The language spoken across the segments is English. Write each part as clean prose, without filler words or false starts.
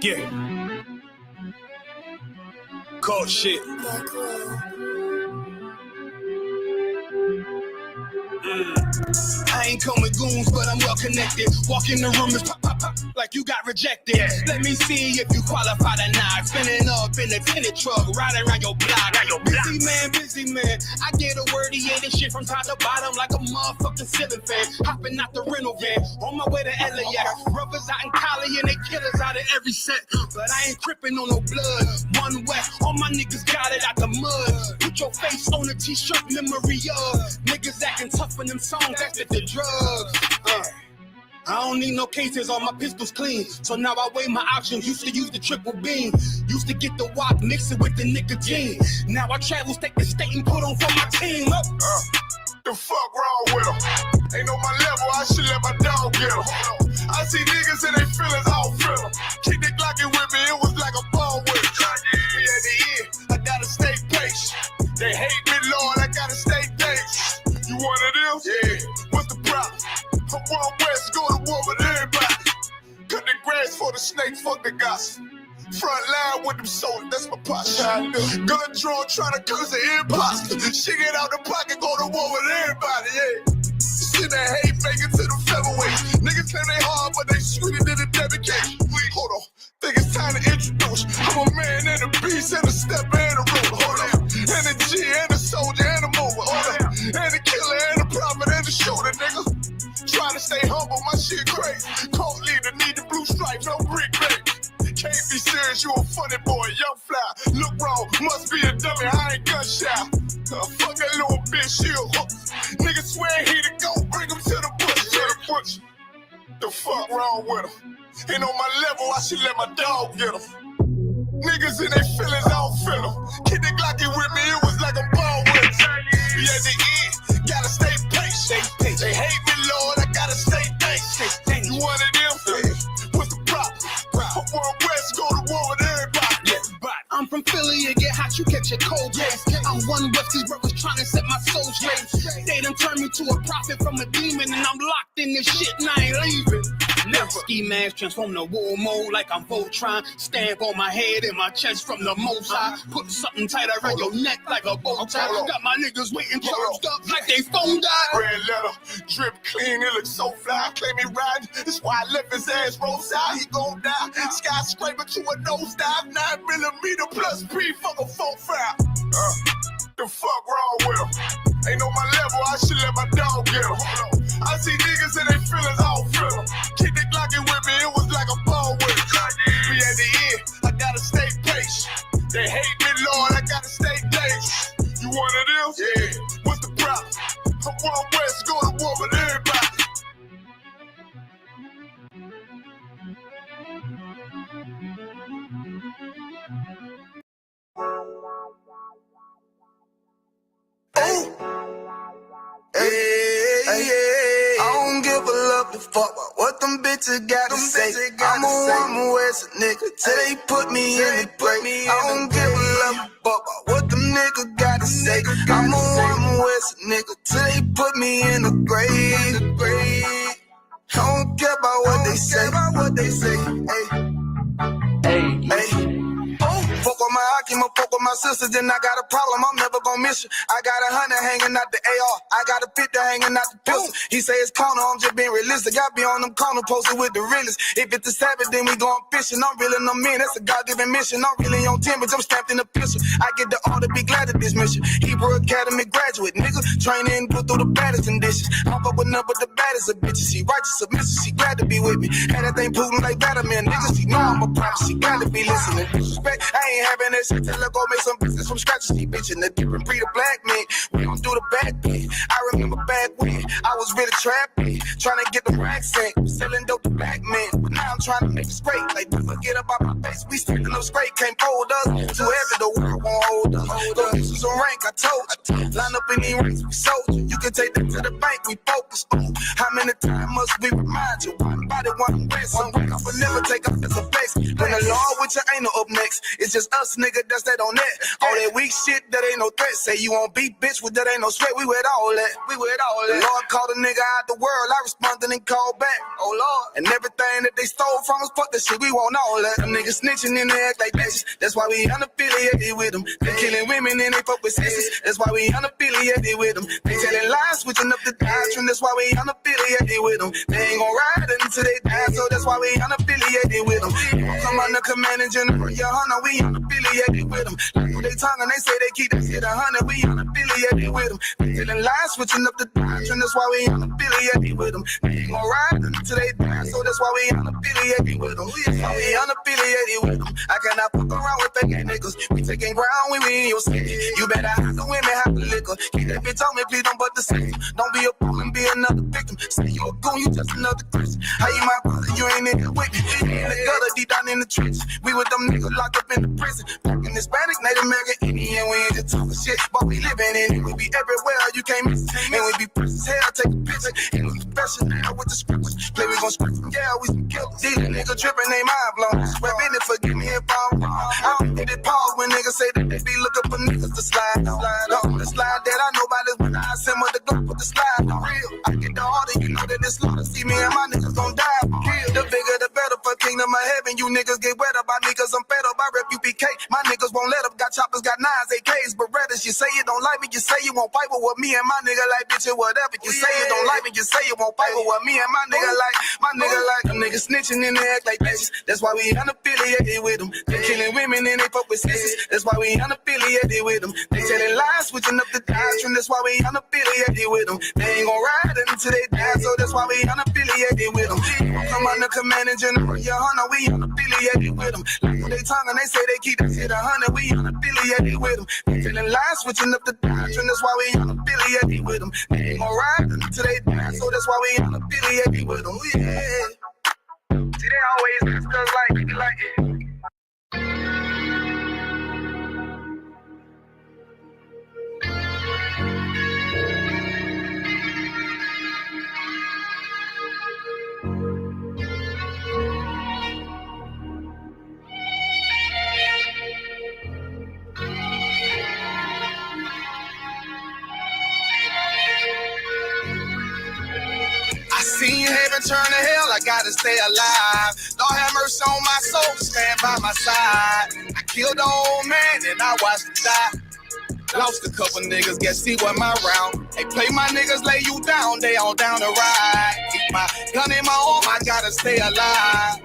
Yeah. Cold shit. I ain't come with goons, but I'm well connected. Walk in the room and pop, pop, pop, like you got rejected. Yeah. Let me see if you qualify or not. Spinning up in a tinted truck, riding around your block. Busy man. I get a wordy, yeah, this shit from top to bottom like a motherfucking ceiling fan. Hopping out the rental van, on my way to LA. Rubbers out in Cali and they killers out of every set. But I ain't tripping on no blood. One West, all my niggas got it out the mud. Put your face on a t-shirt, memory of niggas acting tough in them songs, that's the drugs. I don't need no cases, all my pistols clean. So now I weigh my options. Used to use the triple beam. Used to get the wop, mix it with the nicotine. Now I travel state to state and put on for my team. The fuck wrong with them? Ain't on my level, I should let my dog get them. I see niggas and they feelings, I don't feel them. Keep the Glockin' with me, it was like a ball with it. At the end, I gotta stay patient. They hate me, Lord, I gotta stay patient. You one of them? Yeah. What's the problem? I'm one West, go to war with everybody. Cut the grass for the snakes, fuck the gossip. Front line with them soldiers, that's my posture. Gun drawn, trying to curse the imposter. Shit get out the pocket, go to war with everybody, yeah. Shit that hate, make it to the featherweight. Niggas claim they hard, but they sweeter than a dedication. Hold on, think it's time to introduce. I'm a man and a beast and a stepper and a roller. Hold on, and a G and a soldier and a mover. Hold on, and a killer and a prophet and a shooter, nigga. Trying to stay humble, my shit crazy. Cold leader, need the blue stripes, no brick baby. Can't be serious, you a funny boy, young fly. Look wrong, must be a dummy, I ain't gun shy. Fuck that little bitch, she a hook. Nigga swear he the go, bring him to the bush, The fuck wrong with him? Ain't on my level, I should let my dog get him. Niggas in their feelings, I don't feel them. Keep the Glockin' with me, it was like a ball with it. Be at the end, gotta stay patient. They hate me, Lord, I gotta stay patient. You one of them? Yeah. What's the problem? I'm one West, go to war with everybody. Yeah. I'm from Philly, it get hot, you catch a cold case. I'm one West, these brothers trying to set my soul straight. They done turned me to a prophet from a demon, and I'm locked in this shit and I ain't leaving. Never. Ski mask transform to war mode like I'm Voltron. Stamp on my head and my chest from the most high. Put something tight around your neck like a bow tie. Got my niggas waiting charged up like they phone died. Red letter, drip clean, it looks so fly. Claim he riding, that's why I left his ass roadside. He gon' die. Skyscraper to a nosedive. 9mm plus P, fuck a 4-5. The fuck wrong with him? Ain't on my level, I should let my dog get him. I see niggas and they feelings, I don't feel them. Keep the Glockin' with me, it was like a ball with it. Be at the end, I gotta stay patient. They hate me, Lord, I gotta stay patient. You one of them? Yeah. What's the problem? I'm one West, go to war with everybody. I don't give a love to fuck about what them bitches gotta say. I'm a West nigga till they put me in the grave. I don't give a love to fuck about what them niggas gotta say. I'm a West nigga till they put me in the grave. I don't care about what they say. Hey. Fuck with my Akima, fuck with my sisters, then I got a problem, I'm never gonna miss you. I got 100 hanging out the AR, I got a 50 hanging out the pistol. He say it's corner, I'm just being realistic. I be on them corner posted with the realest. If it's the Sabbath, then we going fishing. I'm reeling them in, that's a God-given mission. I'm really on 10, but I'm strapped in a pistol. I get the order, be glad of this mission. Hebrew Academy graduate, nigga. Training, put through the baddest conditions. I'm up with none but the baddest of bitches. She righteous submissive, she glad to be with me. Had that thing Putin like Vladimir, niggas. She know I'm a prophet, she glad to be listening. Disrespect, I ain't having that shit till I go make some business from scratch. She bitchin' the different breed of black men. We don't do the back thing. I remember back when I was really trapping, trying to get the racks in, selling dope to black men. But now I'm trying to make it straight. Like, don't forget about my face. We sticking up straight, can't fold us. Too heavy, the world won't hold us. Go get you some rank, I told you. Line up in these ranks, we soldier. You you can take that to the bank, we focus. Ooh, how many times must we remind you? One body, one way, some way, but never take up as a flex. When the law with you ain't no up next, it's just us, nigga, that's that on that. All that weak shit, that ain't no threat. Say you won't beat, bitch, with that ain't no sweat. We with all that, we with all that. The Lord called a nigga out the world, I responded and called back. Oh Lord, and everything that they stole from us, fuck that shit, we want all that. Them niggas snitching and they act like bitches, that's why we unaffiliated with them. They killing women and they fuck with sisters, that's why we unaffiliated with them. They telling lies, switching up the doctrine, that's why we unaffiliated with them. They ain't gon' ride until they die, so that's why we unaffiliated with them. Come on the command and general, YAHANNA, we unaffiliated with them. Like they tongue and they say they keep that shit 100, we unaffiliated with them. They telling lies, switching up the doctrine, that's why we unaffiliated with them. They ain't gon' ride until they die, so that's why we unaffiliated with them. That's why we unaffiliated with them. I cannot fuck around with fake niggas. We taking ground when we in your city. You better have the women, have the liquor. Keep that bitch on me, please don't but the same. Don't be a fool and be another victim. Say you a goon, you just another Christian. How you my brother, you ain't in here with me. In the gutter, deep down in the trenches. We with them niggas locked up in the prison. Fucking Hispanic, Native American, Indian. We ain't just talking shit, but we living in it. We be everywhere, you can't miss it. And we be precious hell, take a picture. And we special now with the scriptures. Play, we gon' script them, yeah, we some killers. These niggas tripping, they mind blown. Swear business, forgive me if I'm wrong. I don't get it pause when niggas say that they be looking for niggas to slide on. The slide that I know about is when I send with the gun with the slide on. Real, I get the order, you know that it's slaughter. See me and my niggas gon' die for kill. The bigger the better for kingdom of heaven. You niggas get wet up by me cause I'm fed up. I rep UPK. My niggas won't let up. Got choppers, got nines, AKs, Berettas. You say you don't like me, you say you won't fight with me and my nigga like bitch or whatever. You say you don't like me, you say you won't fight with me and my nigga like. Them niggas snitching and they act like bitches. That's why we unaffiliated with them. They killing women and they fuck with sisters. That's why we unaffiliated with them. They telling lies, switching up the doctrine. That's why we unaffiliated with them. They ain't gon' ride until they die, so that's why we unaffiliated with them. Come on the command and general, YAHANNA, we unaffiliated with them. Like they tongue and they say they keep that shit 100, we unaffiliated with them. They telling lies, switching up the doctrine. That's why we unaffiliated with them. They ain't gon' ride until they die, so that's why we unaffiliated with them. Yeah. See, they always ask us like I seen heaven turn to hell, I gotta stay alive. Lord have mercy on my soul, stand by my side. I killed the old man and I watched him die. Lost a couple niggas, guess he wasn't my round. Hey, play my niggas, lay you down, they all down the ride. Keep my gun in my arm, I gotta stay alive.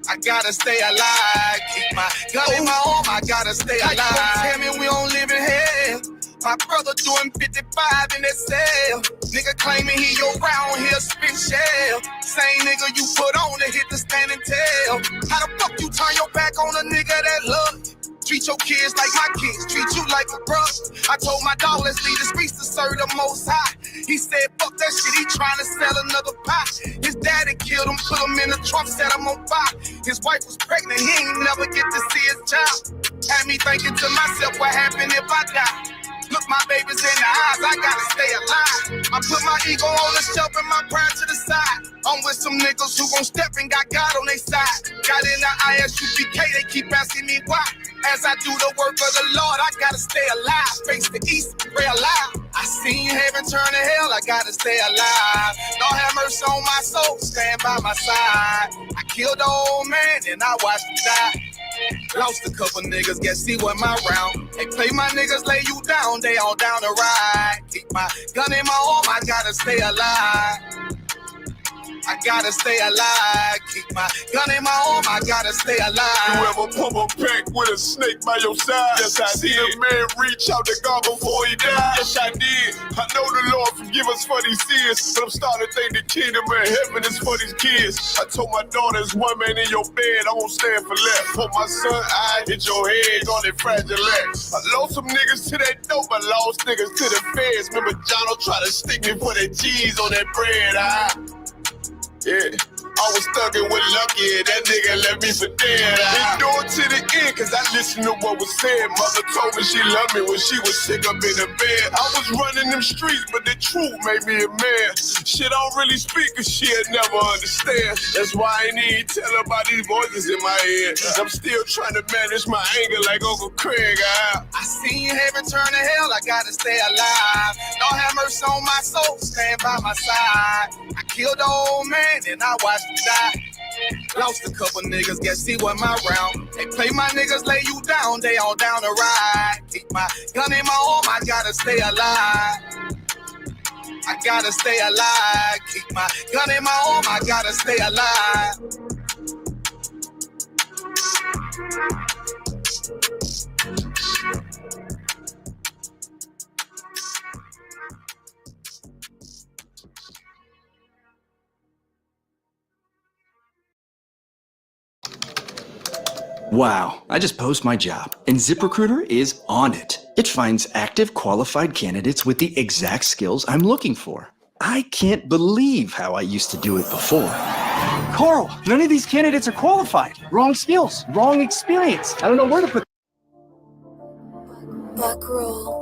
I gotta stay alive. Keep my gun in my arm, I gotta stay alive. Tell me we don't live in hell. My brother doing 55 in that cell. Nigga claiming he your round here spit shell. Same nigga you put on to hit the stand and tell. How the fuck you turn your back on a nigga that love you? Treat your kids like my kids, treat you like a brother. I told my dog, let's leave the streets to serve the most high. He said, fuck that shit, he trying to sell another pie. His daddy killed him, put him in a trunk, set him on fire. His wife was pregnant, he ain't never get to see his child. Had me thinking to myself, what happened if I die? Look my babies in the eyes, I gotta stay alive. I put my ego on the shelf and my pride to the side. I'm with some niggas who gon' step and got God on their side. Got in the ISUPK, they keep asking me why. As I do the work of the Lord, I gotta stay alive. Face the east, pray alive. I seen heaven turn to hell, I gotta stay alive. Lord have mercy on my soul, stand by my side. I killed the old man and I watched him die. Lost a couple niggas, guess he wasn't my round. Hey, play my niggas, lay you down, they all down the ride. Keep my gun in my arm, I gotta stay alive. I gotta stay alive. Keep my gun in my arm, I gotta stay alive. You ever pump a pack with a snake by your side? Yes, I did. See a man reach out to God before he died? Yes, I did. I know the Lord forgive us for these sins, but I'm starting to think the kingdom of heaven is for these kids. I told my daughter, there's one man in your bed, I won't stand for less. For my son, I hit your head on that fragile legs. I lost some niggas to that dope, I lost niggas to the feds. Remember Jono tried to stick me for that cheese on that bread, Yeah. I was thugging with Lucky and that nigga left me for dead. Endured to the end cause I listened to what was said. Mother told me she loved me when she was sick up in the bed. I was running them streets but the truth made me a man. Shit I don't really speak cause she'll never understand. That's why I ain't even tell her about these voices in my head. I'm still trying to manage my anger like Uncle Craig. I seen heaven turn to hell, I gotta stay alive. Don't have mercy on my soul, stand by my side. I killed the old man and I watched him die. Lost a couple niggas, guess he wasn't my round. They play my niggas, lay you down, they all down to ride. Keep my gun in my arm, I gotta stay alive. I gotta stay alive. Keep my gun in my arm, I gotta stay alive. Wow, I just posted my job, and ZipRecruiter is on it. It finds active, qualified candidates with the exact skills I'm looking for. I can't believe how I used to do it before. Carl, none of these candidates are qualified. Wrong skills, wrong experience. I don't know where to put. Back row.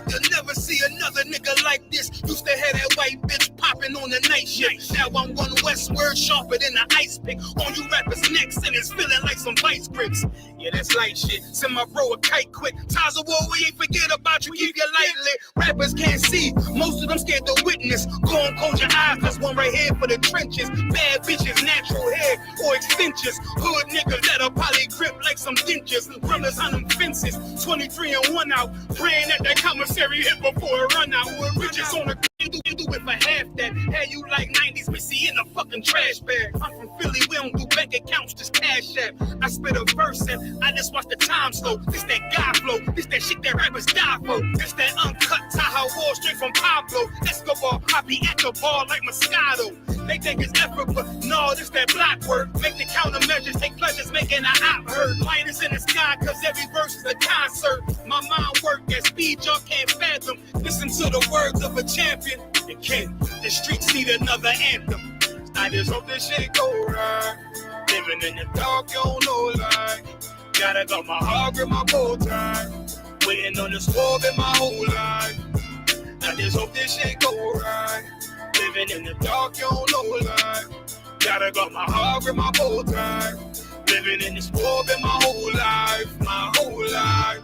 You'll never see another nigga like this. Used to have that white bitch popping on the night shift. Now I'm one westward, sharper than an ice pick. On you rappers' necks and it's feeling like some vice grips. Yeah, that's light shit. Send my bro a kite quick. Ties of war, we ain't forget about you. Keep your light lit. Rappers can't see. Most of them scared to witness. Go and close your eyes. There's one right here for the trenches. Bad bitches, natural hair or extensions. Hood niggas that'll probably grip like some dentures. Runners on them fences. 23 and 1 out. Praying that that commissary hit before it run out. Who riches on the do it for half that. Had you like 90s Missy in a fucking trash bag. I'm from Philly, we don't do bank accounts, just cash app. I spit a verse and I just watch the time slow. This that guy flow, this that shit that rappers die for. This that uncut Tahoe Wall straight from Pablo Escobar. I be at the ball like Moscato. They think it's effort, but no, this that block work. Make the countermeasures, take pleasures, making an op heard. Lighters in the sky, cause every verse is a concert. My mind work at speed y'all can't fathom. Listen to the words of a champion. You can't, the streets need another anthem. I just hope this shit go right. Living in the dark, you don't know like. Gotta got my heart with my bow tie. Waiting on this war in my whole life. I just hope this shit go right. Living in the dark, you don't know like. Gotta got my heart with my bow tie. Living in this war in my whole life. My whole life.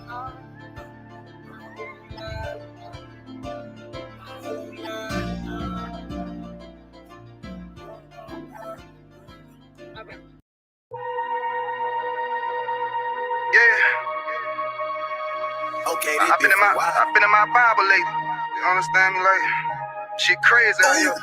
Okay, I've been in my Bible lately. You understand me? Like, shit crazy out here.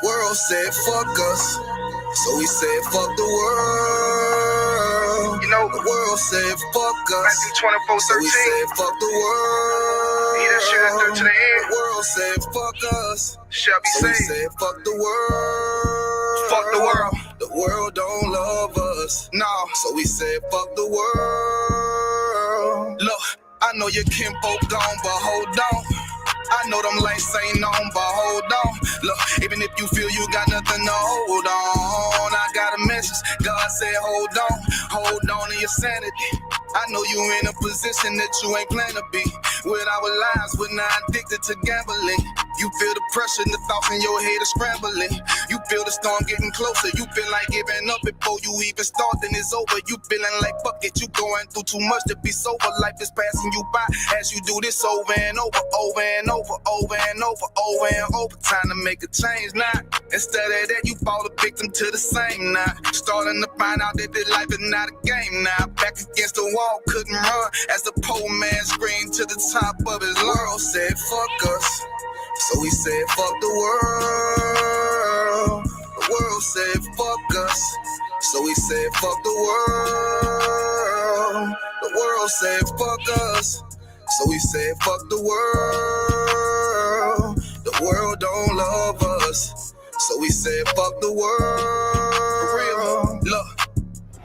World said fuck us, so we said fuck the world. You know, the world said fuck us, Matthew 24:13. So we said fuck the world. Yeah, that shit through to the end. The world said fuck us, shall be so saved. We said fuck the world. Fuck the world. The world don't love us, no. So we said fuck the world. Look, I know your kinfolk gone, but hold on. I know them lights ain't on, but hold on. Look, even if you feel you got nothing to hold on, I got a message. God said hold on to your sanity. I know you in a position that you ain't planned to be. With our lives, we're not addicted to gambling. You feel the pressure and the thoughts in your head are scrambling. You feel the storm getting closer. You feel like giving up before you even start, then it's over. You feeling like fuck it, you going through too much to be sober. Life is passing you by as you do this over and over, over and over, over and over, over and over. Time to make a change now. Instead of that, you fall a victim to the same now. Starting to find out that this life is not a game now. Back against the wall, couldn't run as the poor man screamed to the top of his lungs. Said fuck us. So he said, fuck the world. The world said, fuck us. So he said, fuck the world. The world said, fuck us. So he said, fuck the world. The world don't love us. So he said, fuck the world. For real, look.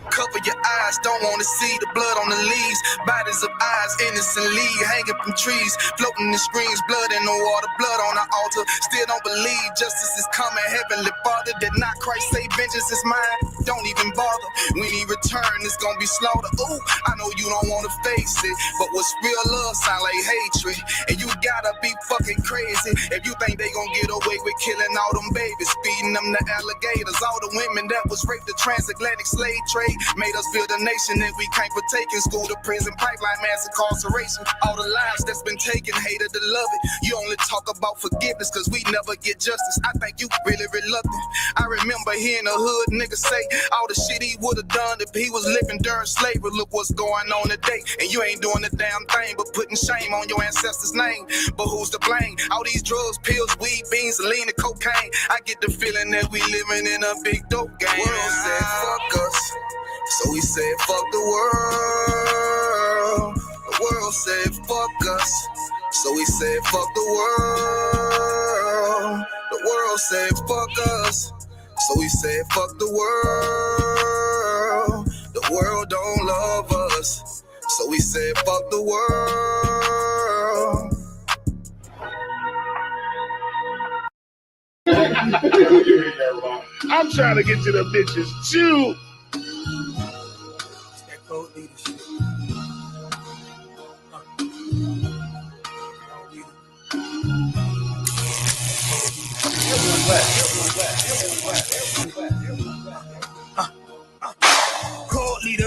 Cover your eyes, don't wanna see the blood on the leaves. Bodies of eyes innocently hanging from trees, floating in screens, blood in the water, blood on the altar. Still don't believe justice is coming. Heavenly Father, did not Christ say vengeance is mine? Don't even bother. When he return, it's gonna be slaughter. Ooh, I know you don't wanna face it, but what's real love sound like hatred. And you gotta be fucking crazy if you think they gonna get away with killing all them babies, feeding them to alligators. All the women that was raped, the transatlantic slave trade made us build a nation that we can't partake in. School to prison, pipeline, mass incarceration. All the lives that's been taken, hated to love it. You only talk about forgiveness cause we never get justice. I think you really reluctant. I remember hearing a hood nigga say all the shit he would've done if he was living during slavery. Look what's going on today, and you ain't doing a damn thing but putting shame on your ancestors' name. But who's to blame? All these drugs, pills, weed, beans, lean, and cocaine. I get the feeling that we living in a big dope game. The world said fuck us. So he said, fuck the world. The world said, fuck us. So he said, fuck the world. The world said, fuck us. So he said, fuck the world. The world don't love us. So he said, fuck the world. I'm trying to get to the bitches too.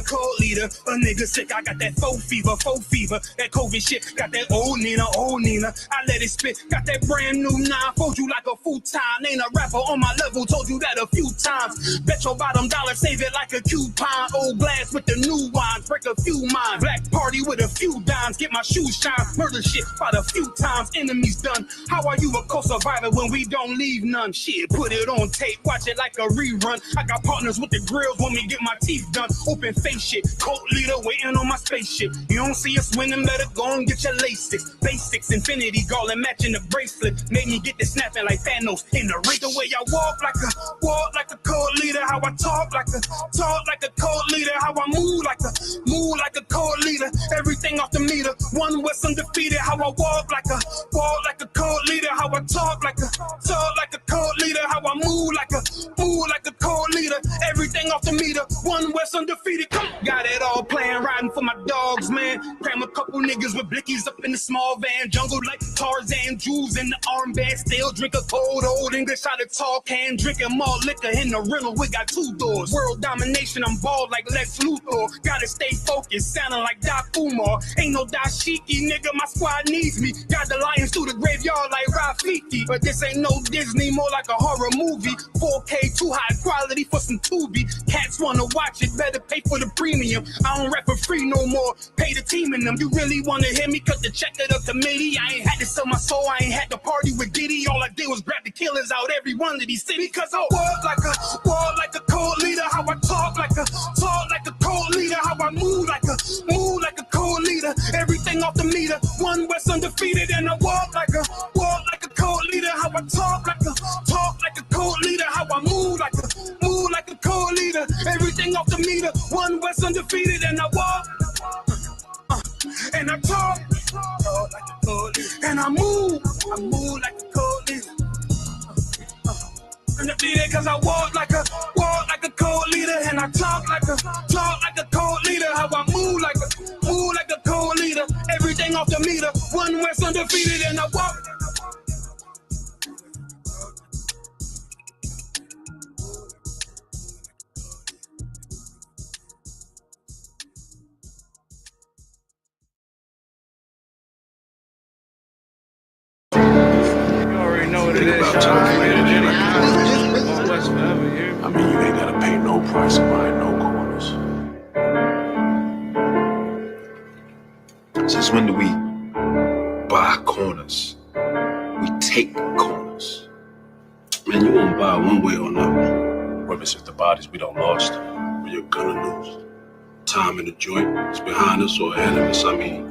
Cold leader, a nigga sick, I got that faux fever, that COVID shit, got that old Nina, I let it spit, got that brand new 9, fold you like a futon, ain't a rapper on my level, told you that a few times, bet your bottom dollar, save it like a coupon, old glass with the new wines, break a few minds, black party with a few dimes, get my shoes shine, murder shit about a few times, enemies done, how are you a co-survivor when we don't leave none, shit, put it on tape, watch it like a rerun, I got partners with the grills, want me get my teeth done, open face shit, cult leader waiting on my spaceship. You don't see us winning, better go and get your Lasix. Basics, infinity garland matching the bracelet. Made me get this snapping like Thanos in the ring. The way I walk like a cult leader, how I talk like a cult leader, how I move like a cult leader. Everything off the meter, one West undefeated. How I walk like a cult leader, how I talk like a cult leader, how I move like a cult leader. Everything off the meter, one West undefeated. Come on. Got it all playing, riding for my dogs, man. Cram a couple niggas with blickies up in the small van. Jungle like Tarzan, jewels in the armband. Still drink a cold old English out of tall can. Drinking more liquor in the rental, we got 2 doors. World domination, I'm bald like Lex Luthor. Gotta stay focused, sounding like Doc Umar. Ain't no dashiki, nigga, my squad needs me. Got the lions through the graveyard like Rafiki. But this ain't no Disney, more like a horror movie. 4K, too high quality for some Tubi. Cats wanna watch it, better pay for the premium. I don't rap for free no more, pay the team in them. You really wanna hear me cut the check of the committee? I ain't had to sell my soul, I ain't had to party with Diddy. All I did was grab the killers out every one of these cities. Cause I walk like a cold leader, how I talk like a cold leader, how I move like a cold leader. Everything off the meter, one West undefeated, and I walk like a cold leader, how I talk like a cold leader, how I move like a cold leader. Everything off the meter, one West undefeated, and I walk and I talk like a cold leader, and I move like a cold leader. Undefeated, cause I walk like a cold leader, and I talk like a cold leader. How I move like a cold leader. Everything off the meter, one West undefeated, and I walk I mean, you ain't gotta pay no price of buying no corners. Since when do we buy corners? We take corners. Man, you won't buy one way or another. Whether it's the bodies we done lost, or you're gonna lose. Time in the joint is behind us or ahead of us. I mean,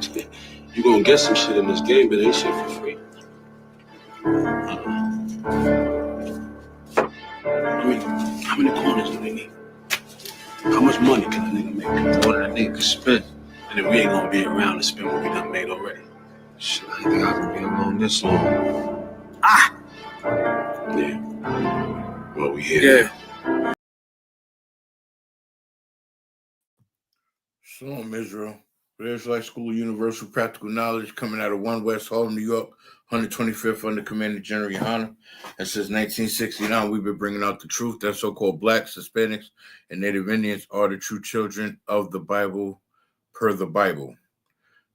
you gonna get some shit in this game, but ain't shit for free. I mean, how many corners do we need? How much money can a nigga make? More than a nigga can spend. And then we ain't gonna be around to spend what we done made already. Shit, I ain't think I can be alone this long. Yeah. Well, we here. Yeah. Shalom, Israel. The Israelite School of Universal Practical Knowledge coming out of 1 West Hall, New York, 125th under Commander General YAHANNA. And since 1969, we've been bringing out the truth that so-called Blacks, Hispanics, and Native Indians are the true children of the Bible per the Bible,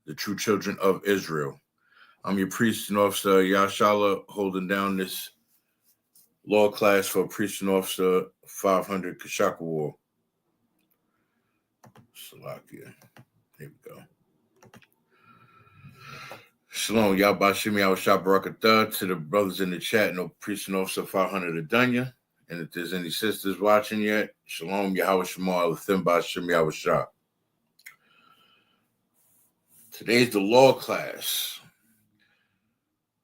the true children of Israel. I'm your priest and officer, Yashala, holding down this law class for priest and officer 500 Kashaka War. Salakia. Here we go. Shalom, Yahba Shimi Awashah Barakatah to the brothers in the chat. No priest and officer 500 Adunya. And if there's any sisters watching yet, Shalom, Yahweh Shema Alathimba Shimi Awashah. Today's the law class.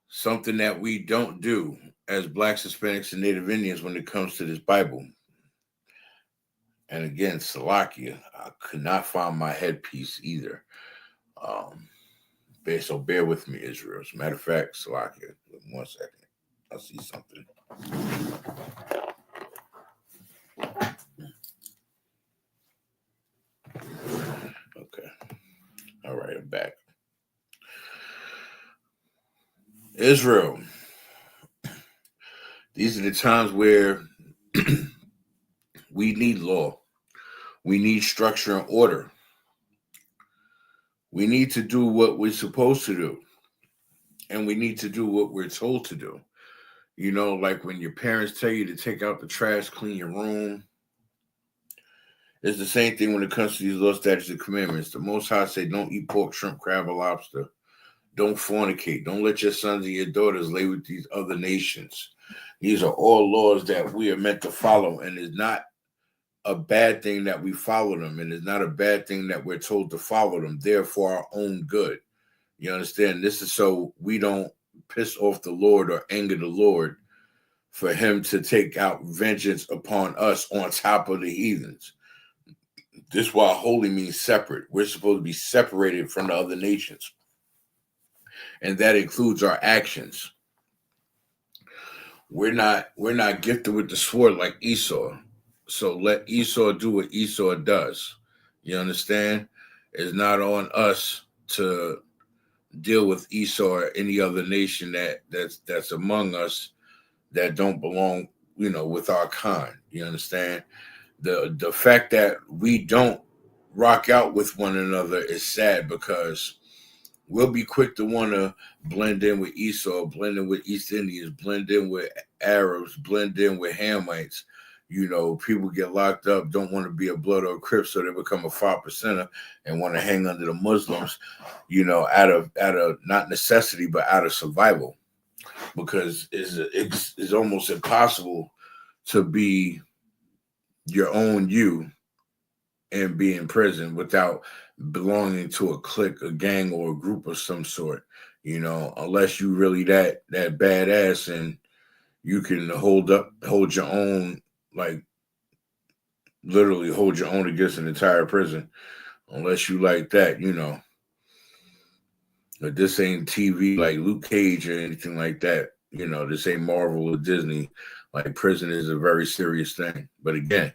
Something that we don't do as Blacks, Hispanics, and Native Indians when it comes to this Bible. And again, Salakia, I could not find my headpiece either. So bear with me, Israel. As a matter of fact, Salakia, 1 second. I see something. Okay. All right, I'm back. Israel. These are the times where we need law. We need structure and order. We need to do what we're supposed to do. And we need to do what we're told to do. You know, like when your parents tell you to take out the trash, clean your room. It's the same thing when it comes to these law, statutes, and commandments. The Most High say, don't eat pork, shrimp, crab, or lobster. Don't fornicate. Don't let your sons and your daughters lay with these other nations. These are all laws that we are meant to follow. And it's not a bad thing that we follow them. And it's not a bad thing that we're told to follow them. They're for our own good. You understand? This is so we don't piss off the Lord or anger the Lord for him to take out vengeance upon us on top of the heathens. This is why holy means separate. We're supposed to be separated from the other nations. And that includes our actions. We're not gifted with the sword like Esau. So let Esau do what Esau does. You understand? It's not on us to deal with Esau or any other nation that's among us that don't belong, with our kind. You understand? The fact that we don't rock out with one another is sad because we'll be quick to want to blend in with Esau, blend in with East Indians, blend in with Arabs, blend in with Hamites. People get locked up, don't want to be a Blood or a Crip, so they become a 5%er and want to hang under the Muslims, out of not necessity, but out of survival. Because it's almost impossible to be your own you and be in prison without belonging to a clique, a gang, or a group of some sort, unless you really that badass and you can hold your own, like literally hold your own against an entire prison, unless you like that, But this ain't TV like Luke Cage or anything like that. This ain't Marvel or Disney. Like, prison is a very serious thing. But again,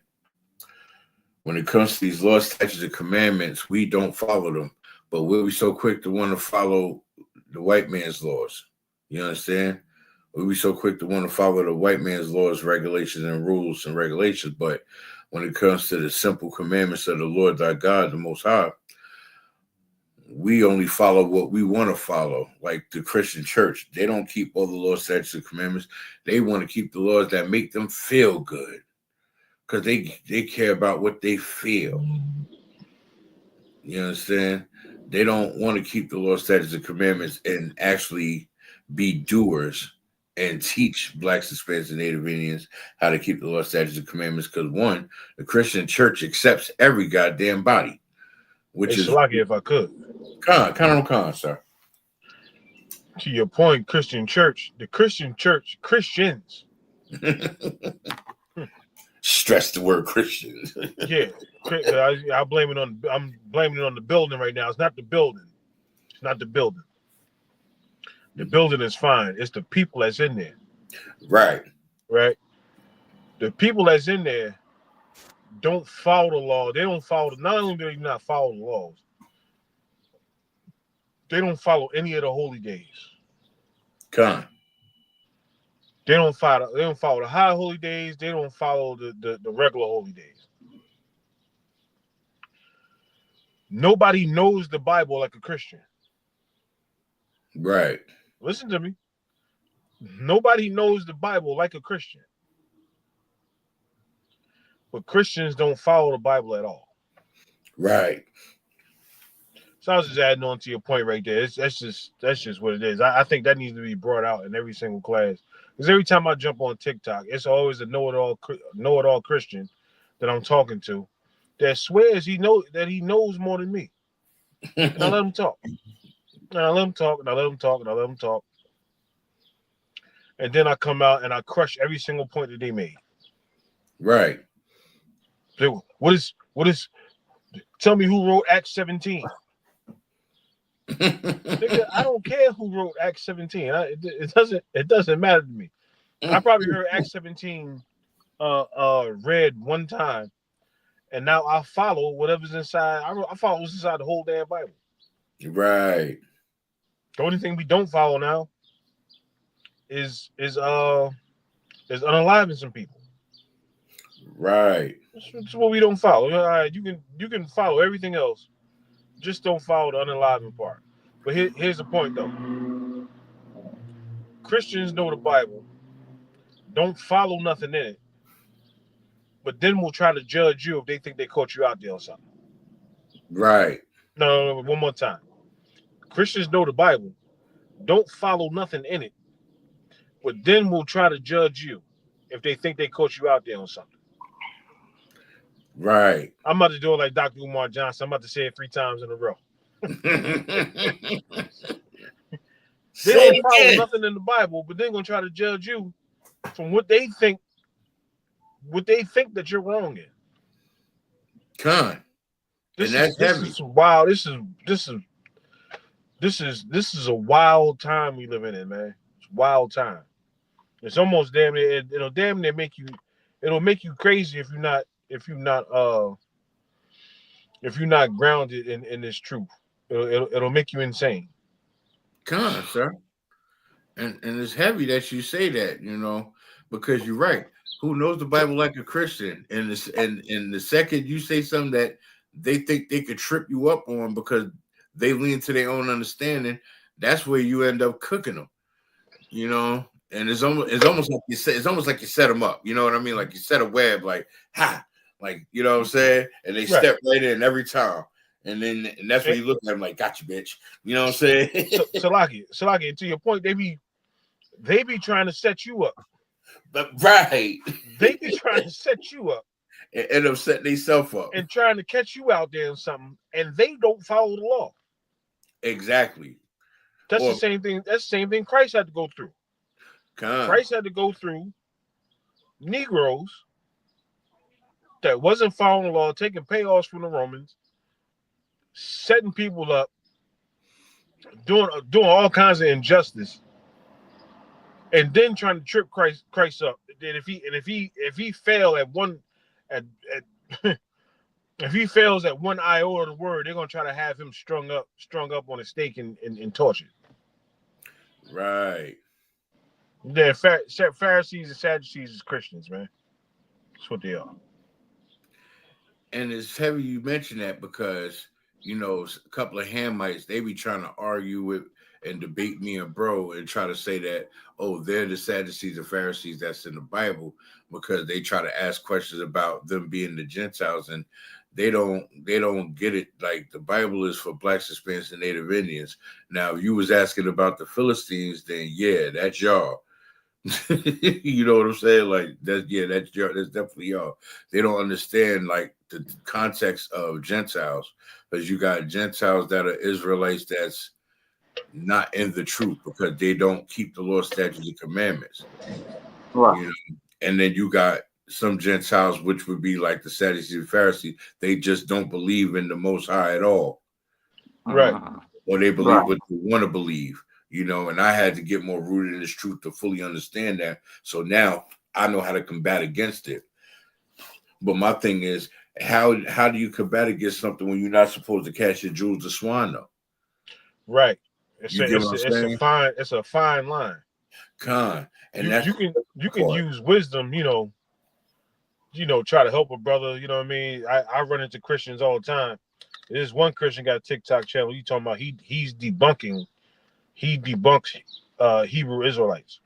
when it comes to these laws, statutes, and commandments, we don't follow them. But we'll be so quick to want to follow the white man's laws. You understand? We'll be so quick to want to follow the white man's laws, regulations, and rules and regulations. But when it comes to the simple commandments of the Lord thy God, the Most High, we only follow what we want to follow. Like the Christian church, they don't keep all the laws, statutes, and commandments. They want to keep the laws that make them feel good, because they care about what they feel. You understand? They don't want to keep the law, statutes, and commandments and actually be doers and teach Blacks, Hispanics, and Native Indians how to keep the law, statutes, and commandments. Because one, the Christian church accepts every goddamn body, which is lucky if I could. Con, sir. To your point, Christian church, Christians. Stress the word Christians. Yeah, I'm blaming it on the building right now. It's not the building. It's not the building. The building is fine. It's the people that's in there. Right. The people that's in there don't follow the law. They don't follow. Not only do they not follow the laws, they don't follow any of the holy days. Con. They don't follow the high holy days. They don't follow the regular holy days. Nobody knows the Bible like a Christian. Right. Listen to me. Nobody knows the Bible like a Christian. But Christians don't follow the Bible at all. Right. So I was just adding on to your point right there. That's just what it is. I think that needs to be brought out in every single class. Because every time I jump on TikTok, it's always a know-it-all Christian that I'm talking to that swears he knows more than me. And I let him talk. And I let him talk. And then I come out and I crush every single point that they made. Right. So what is tell me who wrote Acts 17. I don't care who wrote Acts 17. It doesn't matter to me. I probably heard Acts 17 read one time, and now I follow whatever's inside. I follow what's inside the whole damn Bible. Right. The only thing we don't follow now is unaliving some people. Right. That's what we don't follow. All right, you can follow everything else, just don't follow the unaliving part. But here's the point though. Christians know the Bible, don't follow nothing in it, but then we'll try to judge you if they think they caught you out there or something. Right. No, one more time. Christians know the Bible, don't follow nothing in it, but then we'll try to judge you if they think they caught you out there on something. Right. I'm about to do it like Dr. Umar Johnson. I'm about to say it 3 times in a row. They don't follow nothing in the Bible, but they're gonna try to judge you from what they think that you're wrong in. Con. This heavy. is wild. This is a wild time we live in, man. It's a wild time. It's almost damn near make you crazy if you're not grounded in this truth. It'll make you insane. Con, sir. And it's heavy that you say that, because you're right. Who knows the Bible like a Christian? And the second you say something that they think they could trip you up on because they lean to their own understanding, that's where you end up cooking them. And it's almost like you set them up. You know what I mean? Like you set a web, like like you know what I'm saying? And they step right in every time. And that's when you look at them like, gotcha, bitch. You know what I'm saying? Salaki, to your point, they be trying to set you up. But right. They be trying to set you up. And end up setting themselves up. And trying to catch you out there in something, and they don't follow the law. Exactly. That's the same thing. That's the same thing Christ had to go through. Christ had to go through Negroes that wasn't following the law, taking payoffs from the Romans, setting people up, doing all kinds of injustice, and then trying to trip Christ up. Then if he fail at one if he fails at one iota of the word, they're gonna try to have him strung up on a stake and tortured. Right. Yeah, Pharisees and Sadducees is Christians, man. That's what they are. And it's heavy you mention that because you know, a couple of Hamites, they be trying to argue with and debate me and bro and try to say that, oh, they're the Sadducees and Pharisees that's in the Bible, because they try to ask questions about them being the Gentiles, and they don't get it. Like, the Bible is for Blacks, Hispanics, and Native Indians. Now, if you was asking about the Philistines, then yeah, that's y'all. You know what I'm saying? Like, that's definitely y'all. They don't understand like the context of Gentiles, because you got Gentiles that are Israelites that's not in the truth because they don't keep the law, statutes, and commandments. Right. You know? And then you got some Gentiles, which would be like the Sadducees and Pharisees. They just don't believe in the Most High at all. Right. Or they believe what they want to believe. You know, and I had to get more rooted in this truth to fully understand that. So now I know how to combat against it. But my thing is, how do you combat against something when you're not supposed to catch your jewels to swine though? Right. It's a fine line. And you can use wisdom, you know, try to help a brother. You know what I mean? I run into Christians all the time. There's one Christian got a TikTok channel. He talking about he debunks Hebrew Israelites.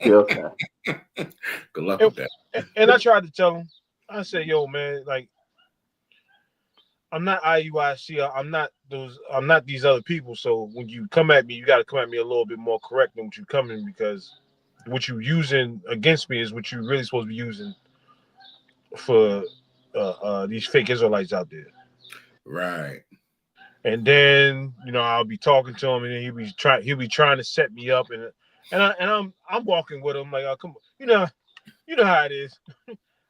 Okay. Good luck with that. And I tried to tell him, I said, yo, man, like, I'm not IUIC, I'm not these other people. So when you come at me, you got to come at me a little bit more correct than what you come in, because what you using against me is what you really supposed to be using for these fake Israelites out there. Right. And then, you know, I'll be talking to him, and then he'll be trying to set me up, and I'm walking with him like, oh, come on, you know how it is.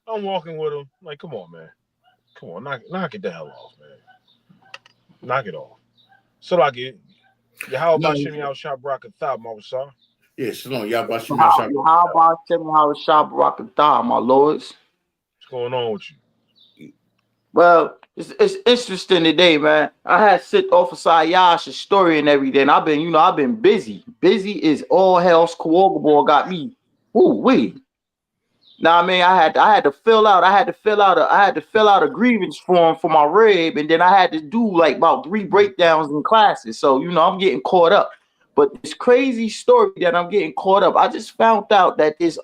I'm walking with him like, come on, man, come on, knock it the hell off, man, knock it off. So like it, how about Shimmy out shop Barakatha, Mawasar? Yeah, shalom. How about Shimmy out shop Barakatha, my lords? What's going on with you? Well, it's interesting today, man. I had sit Officer Yash's story and everything. I've been busy. Busy is all hell's Kawogaboy got me. Now, I mean, I had to fill out a grievance form for my rib, and then I had to do like about 3 breakdowns in classes. So, you know, I'm getting caught up. But this crazy story that I'm getting caught up, I just found out that this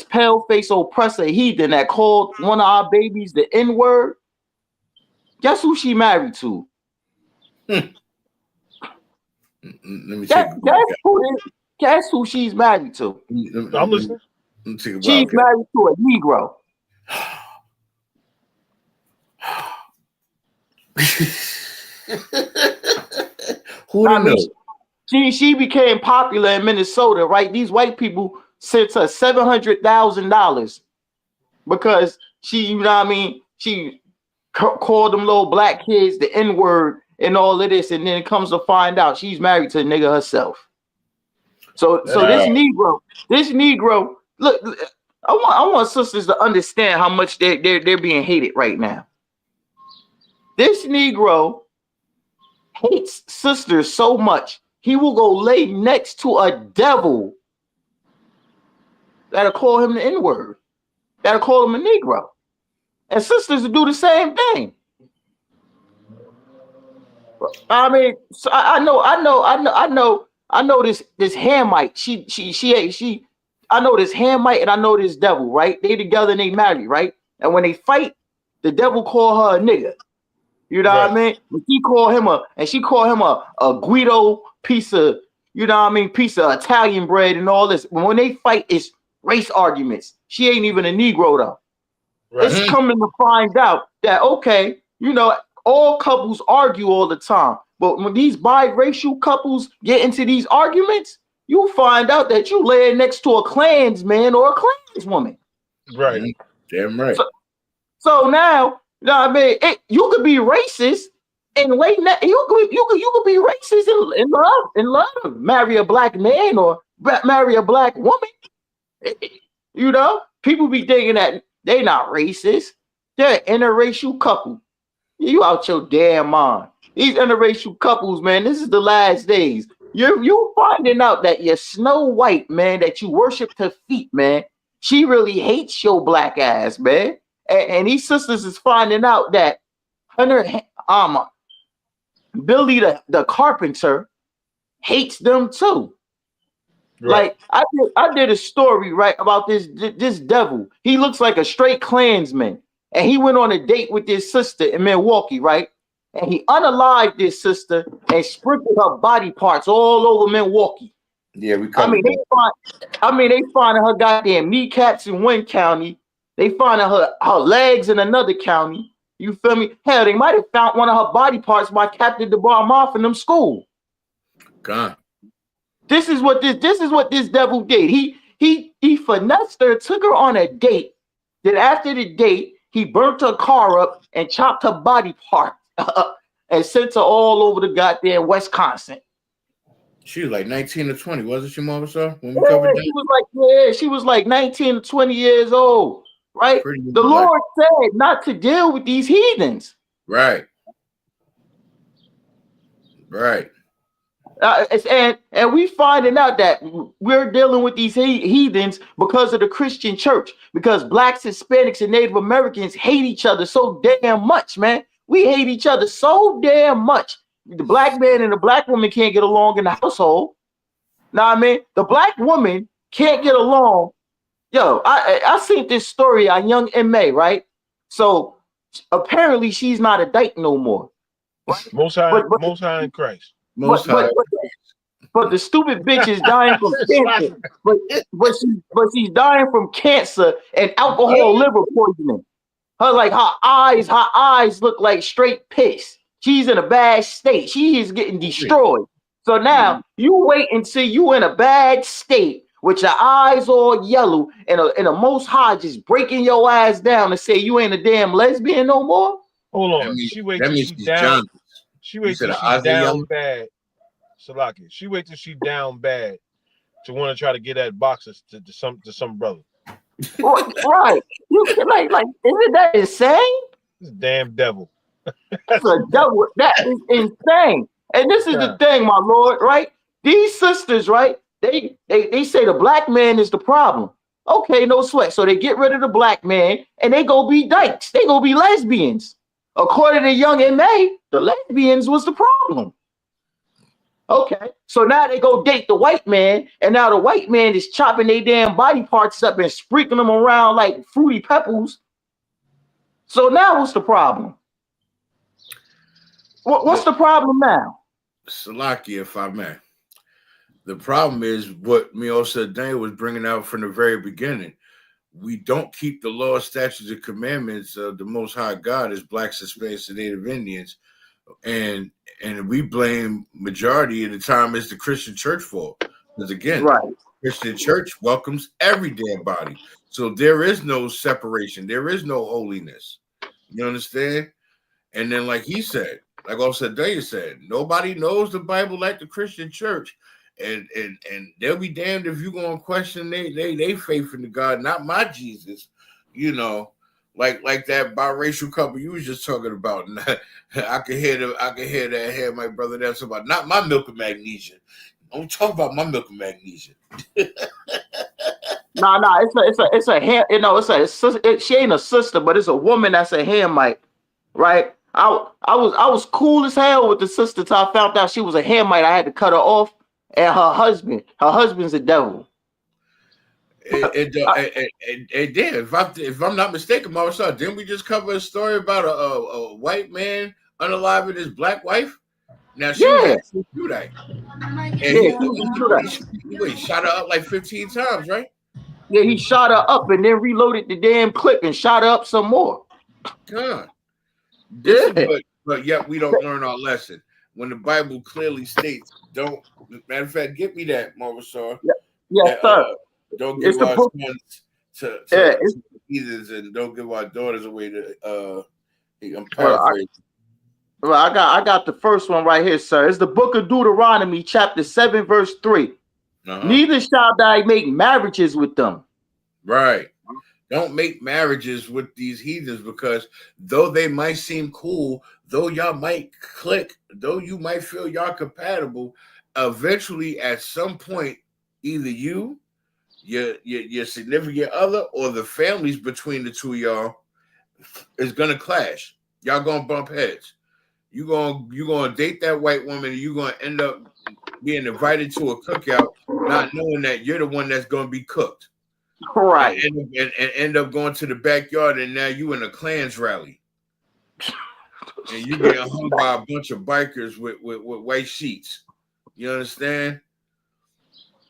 pale-face oppressor heathen that called one of our babies the N-word, guess who she married to? Let me guess who she's married to? I'm listening. She's married to a Negro. Who knows? She became popular in Minnesota, right? These white people sent her $700,000 because she, you know what I mean? She called them little black kids the N-word and all of this, and then it comes to find out she's married to a nigga herself. So this Negro, look, I want sisters to understand how much they're being hated right now. This Negro hates sisters so much, he will go lay next to a devil that'll call him the N-word, that'll call him a Negro. And sisters will do the same thing. I mean, so I know this Hamite. I know this Hamite and I know this devil, right? They together and they married, right? And when they fight, the devil call her a nigga. You know what I mean? And she called him a Guido piece of, you know what I mean, piece of Italian bread and all this. But when they fight, it's race arguments. She ain't even a Negro though. Right. It's coming to find out that, okay, you know, all couples argue all the time. But when these biracial couples get into these arguments, you find out that you lay next to a Klansman or a Klanswoman. Right. Damn right. So now, you know what I mean? You could be racist and lay you could be racist in love. Marry a black man or marry a black woman. You know, people be thinking that they not racist. They're an interracial couple. You out your damn mind. These interracial couples, man, this is the last days. You're finding out that your Snow White, man, that you worship her feet, man, she really hates your black ass, man. And these sisters is finding out that Billy the carpenter hates them too. Right. Like I did a story right about this devil. He looks like a straight Klansman, and he went on a date with his sister in Milwaukee, right? And he unalived this sister and sprinkled her body parts all over Milwaukee. Yeah, we. They finding her goddamn kneecaps in one county. They finding her legs in another county. You feel me? Hell, they might have found one of her body parts by Captain DeBar Marfinham school. God. This is what this devil did. He finessed her, took her on a date. Then after the date, he burnt her car up and chopped her body part up and sent her all over the goddamn Wisconsin. She was like 19 or 20, wasn't she, Mama? When we covered that? She was like 19 to 20 years old, right? The Lord said not to deal with these heathens. Right. Right. And we finding out that we're dealing with these heathens because of the Christian church, because blacks, Hispanics, and Native Americans hate each other so damn much, man. We hate each other so damn much. The black man and the black woman can't get along in the household. Know what I mean? The black woman can't get along. Yo, I seen this story on Young M.A., right? So apparently she's not a dyke no more. Right? Most high in Christ. But the stupid bitch is dying from cancer. But she's dying from cancer and alcohol liver poisoning. Her eyes look like straight piss. She's in a bad state. She is getting destroyed. So now you wait until you in a bad state with your eyes all yellow and a Most High just breaking your ass down and say you ain't a damn lesbian no more. Hold on. She wait till she down. She wait till she down bad. Salaki. She wait till she down bad to want to try to get at boxers to some brother. Right. Like isn't that insane? This damn devil. That's a devil. That is insane. And this is the thing, my Lord, right? These sisters, right? They say the black man is the problem. Okay, no sweat. So they get rid of the black man and they go be dykes. They go be lesbians. According to Young M.A., the lesbians was the problem. Okay, so now they go date the white man, and now the white man is chopping their damn body parts up and sprinkling them around like fruity pebbles. So now what's the problem? What's the problem now? Salaki, if I may. The problem is what Miosa Daniel was bringing out from the very beginning. We don't keep the law, statutes, and commandments of the Most High God as blacks, Hispanics, and Native Indians, and we blame majority of the time is the Christian church fault. Because again, Christian church welcomes every damn body, so there is no separation, there is no holiness. You understand? And then, like he said, like also Daniel said, nobody knows the Bible like the Christian church. And they'll be damned if you're gonna question they faith in the God, not my Jesus, you know, like that biracial couple you was just talking about. I can hear that here, my brother. That's about not my milk and magnesia. Don't talk about my milk and magnesia. No, it's a hand. You know, she ain't a sister, but it's a woman that's a Hamite, right? I was cool as hell with the sister till I found out she was a Hamite. I had to cut her off. And her husband's a devil. It did. If I'm not mistaken, Marcel, didn't we just cover a story about a white man unaliving his black wife? Now she was do that. And he shot her up like 15 times, right? Yeah, he shot her up and then reloaded the damn clip and shot her up some more. God. But yet we don't learn our lesson. When the Bible clearly states, matter of fact, get me that, Marvasar. Yes, sir. Don't give our sons to heathens and don't give our daughters away to I'm paraphrasing. Well, I got the first one right here, sir. It's the book of Deuteronomy, chapter 7, verse 3. Neither shall thou make marriages with them. Right. Don't make marriages with these heathens, because though they might seem cool, though y'all might click, though you might feel y'all compatible, eventually at some point, either you, your significant other, or the families between the two of y'all is gonna clash. Y'all gonna bump heads. You gonna date that white woman, and you gonna end up being invited to a cookout, not knowing that you're the one that's gonna be cooked. Right. And end up going to the backyard, and now you in a Klans rally. And you get hung by a bunch of bikers with white sheets. You understand?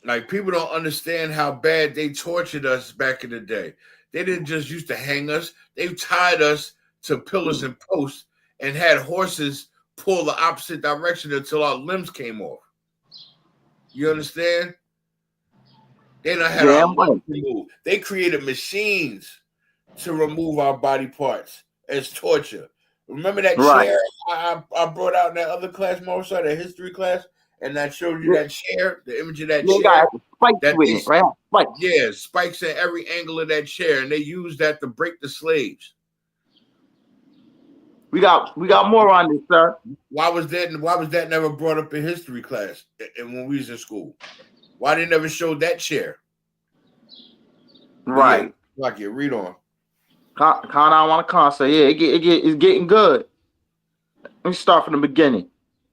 Like, people don't understand how bad they tortured us back in the day. They didn't just used to hang us. They tied us to pillars and posts and had horses pull the opposite direction until our limbs came off. You understand? They don't have our limbs removed. They created machines to remove our body parts as torture. Remember that chair I brought out in that other class, Marshall, that history class, and I showed you that chair, the image of that chair. Spikes with it, right? Spikes. Yeah, spikes at every angle of that chair, and they used that to break the slaves. We got more on this, sir. Why was that never brought up in history class and when we was in school? Why they never showed that chair? Right. Yeah, like it. Read on. I want to concert. Yeah, it's getting good. Let me start from the beginning.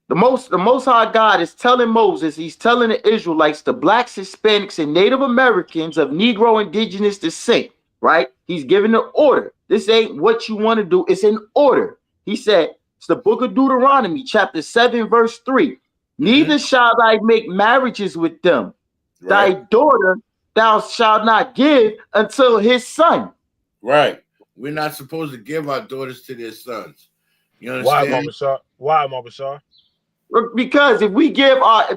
The Most High God is telling Moses, he's telling the Israelites, the blacks, Hispanics, and Native Americans of Negro indigenous descent, right? He's giving the order. This ain't what you want to do. It's an order. He said, it's the book of Deuteronomy, chapter 7, verse 3. Neither shall thy make marriages with them. Thy daughter thou shalt not give until his son. Right. We're not supposed to give our daughters to their sons. You understand? Why, Mama Shah? Because if we give our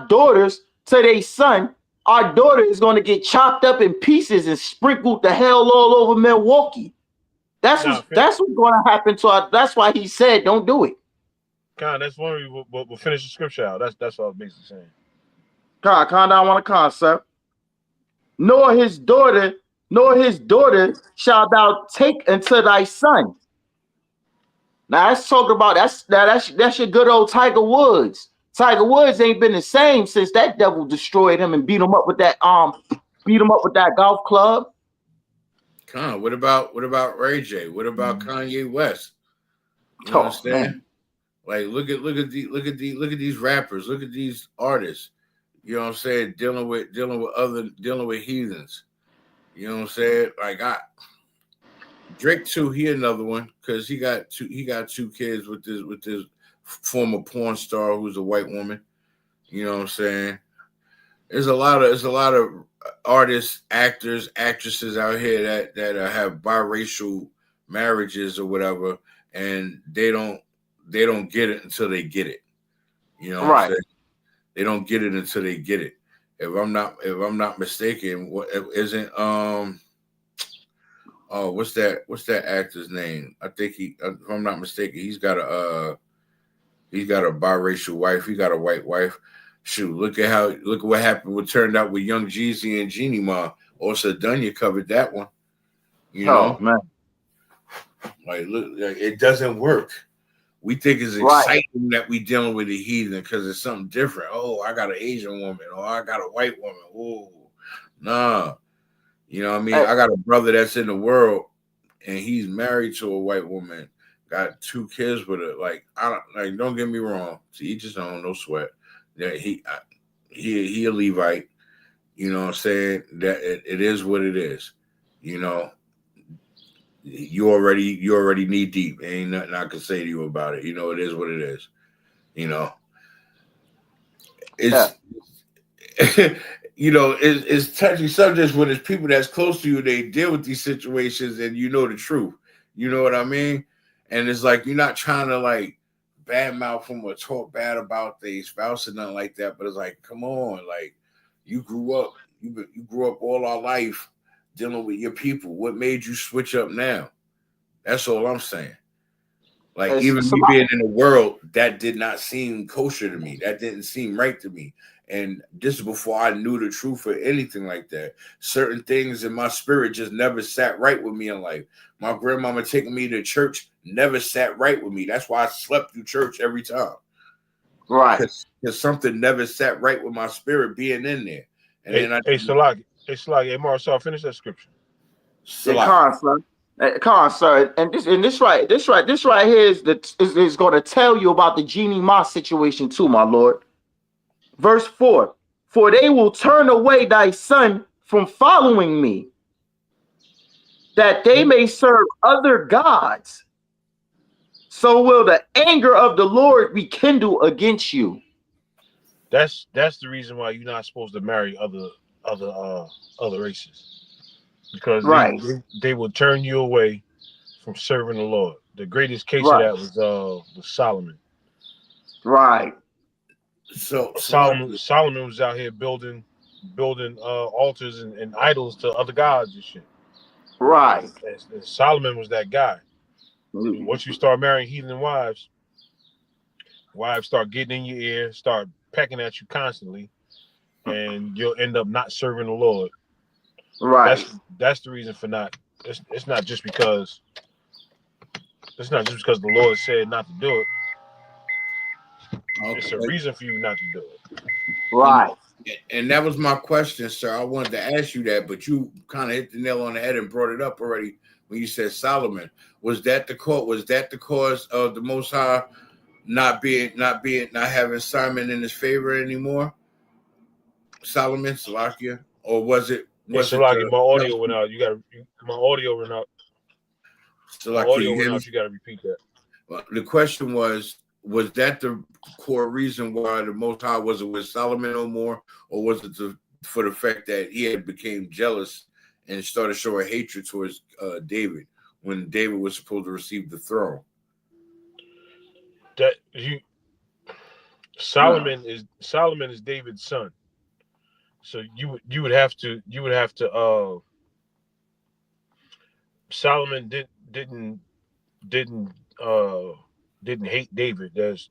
daughters to their son, our daughter is going to get chopped up in pieces and sprinkled the hell all over Milwaukee. That's what's going to happen to our. That's why he said, "Don't do it." That's one. We'll finish the scripture out. That's what I was basically saying. I want a concept. Nor his daughter shalt thou take unto thy son. Now let's talk about that's your good old Tiger Woods. Tiger Woods ain't been the same since that devil destroyed him and beat him up with that golf club. What about Ray J? What about Kanye West? You understand? Man. Like look at these rappers, look at these artists. You know what I'm saying? Dealing with heathens. You know what I'm saying? Like Drake too, he another one because he got two kids with this former porn star who's a white woman. You know what I'm saying? There's a lot of artists, actors, actresses out here that have biracial marriages or whatever, and they don't get it until they get it. You know what I'm saying? They don't get it until they get it. If I'm not mistaken, what isn't what's that actor's name? I think if I'm not mistaken, he's got a biracial wife. He got a white wife. Shoot, look at what happened. What turned out with Young Jeezy and Jeannie Ma. Also, Dunya covered that one. You know, man. Like, look, it doesn't work. We think it's exciting that we dealing with a heathen because it's something different. Oh, I got an Asian woman, or I got a white woman. Oh, nah. You know what I mean? I got a brother that's in the world, and he's married to a white woman, got 2 kids with her. Don't get me wrong. To each his own, no sweat. That he a Levite. You know what I'm saying? That it is what it is. You know, you already knee deep. Ain't nothing I can say to you about it. You know, it is what it is. You know, it's you know, it's touchy subjects when it's people that's close to you. They deal with these situations, and you know the truth. You know what I mean? And it's like you're not trying to like badmouth them or talk bad about their spouse or nothing like that. But it's like, come on, like you grew up all our life dealing with your people. What made you switch up now? That's all I'm saying. Like, even me being in the world, that did not seem kosher to me. That didn't seem right to me. And this is before I knew the truth or anything like that. Certain things in my spirit just never sat right with me in life. My grandmama taking me to church never sat right with me. That's why I slept through church every time. Right. Because something never sat right with my spirit being in there. And Salaki. Hey, Marcel, finish that scripture. Hey, Come on, sir. And this right here is going to tell you about the genie Moss situation too, my lord. Verse 4. For they will turn away thy son from following me, that they may serve other gods. So will the anger of the Lord be kindled against you. That's the reason why you're not supposed to marry other races, because they will turn you away from serving the Lord. The greatest case of that was Solomon. Right. So Solomon was out here building altars and idols to other gods and shit. Right. And Solomon was that guy. Once you start marrying heathen wives start getting in your ear, start pecking at you constantly, and you'll end up not serving the Lord. Right. That's the reason for not. It's not just because the Lord said not to do it. Okay. It's a reason for you not to do it. Right. And that was my question, sir. I wanted to ask you that, but you kind of hit the nail on the head and brought it up already when you said Solomon. Was that the cause of the Most High not having Simon in his favor anymore? Solomon, Salakia, or was it? Salakia, my audio went out. My audio went out. Salakia, my audio went out. You got to repeat that. The question was that the core reason why the Most High wasn't with Solomon no more, or was it for the fact that he had became jealous and started showing hatred towards David when David was supposed to receive the throne? Solomon is David's son, so you would have to Solomon didn't hate David. That's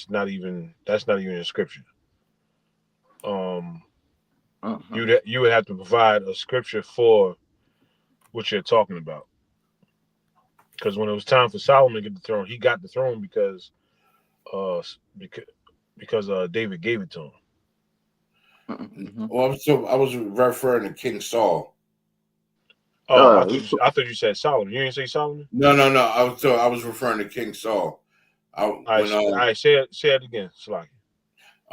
not even in scripture. You would have to provide a scripture for what you're talking about. Because when it was time for Solomon to get the throne, he got the throne because David gave it to him. Well, I was referring to King Saul. Oh, I thought you said Solomon. You didn't say Solomon? No. I was referring to King Saul. I say it again, Salaki.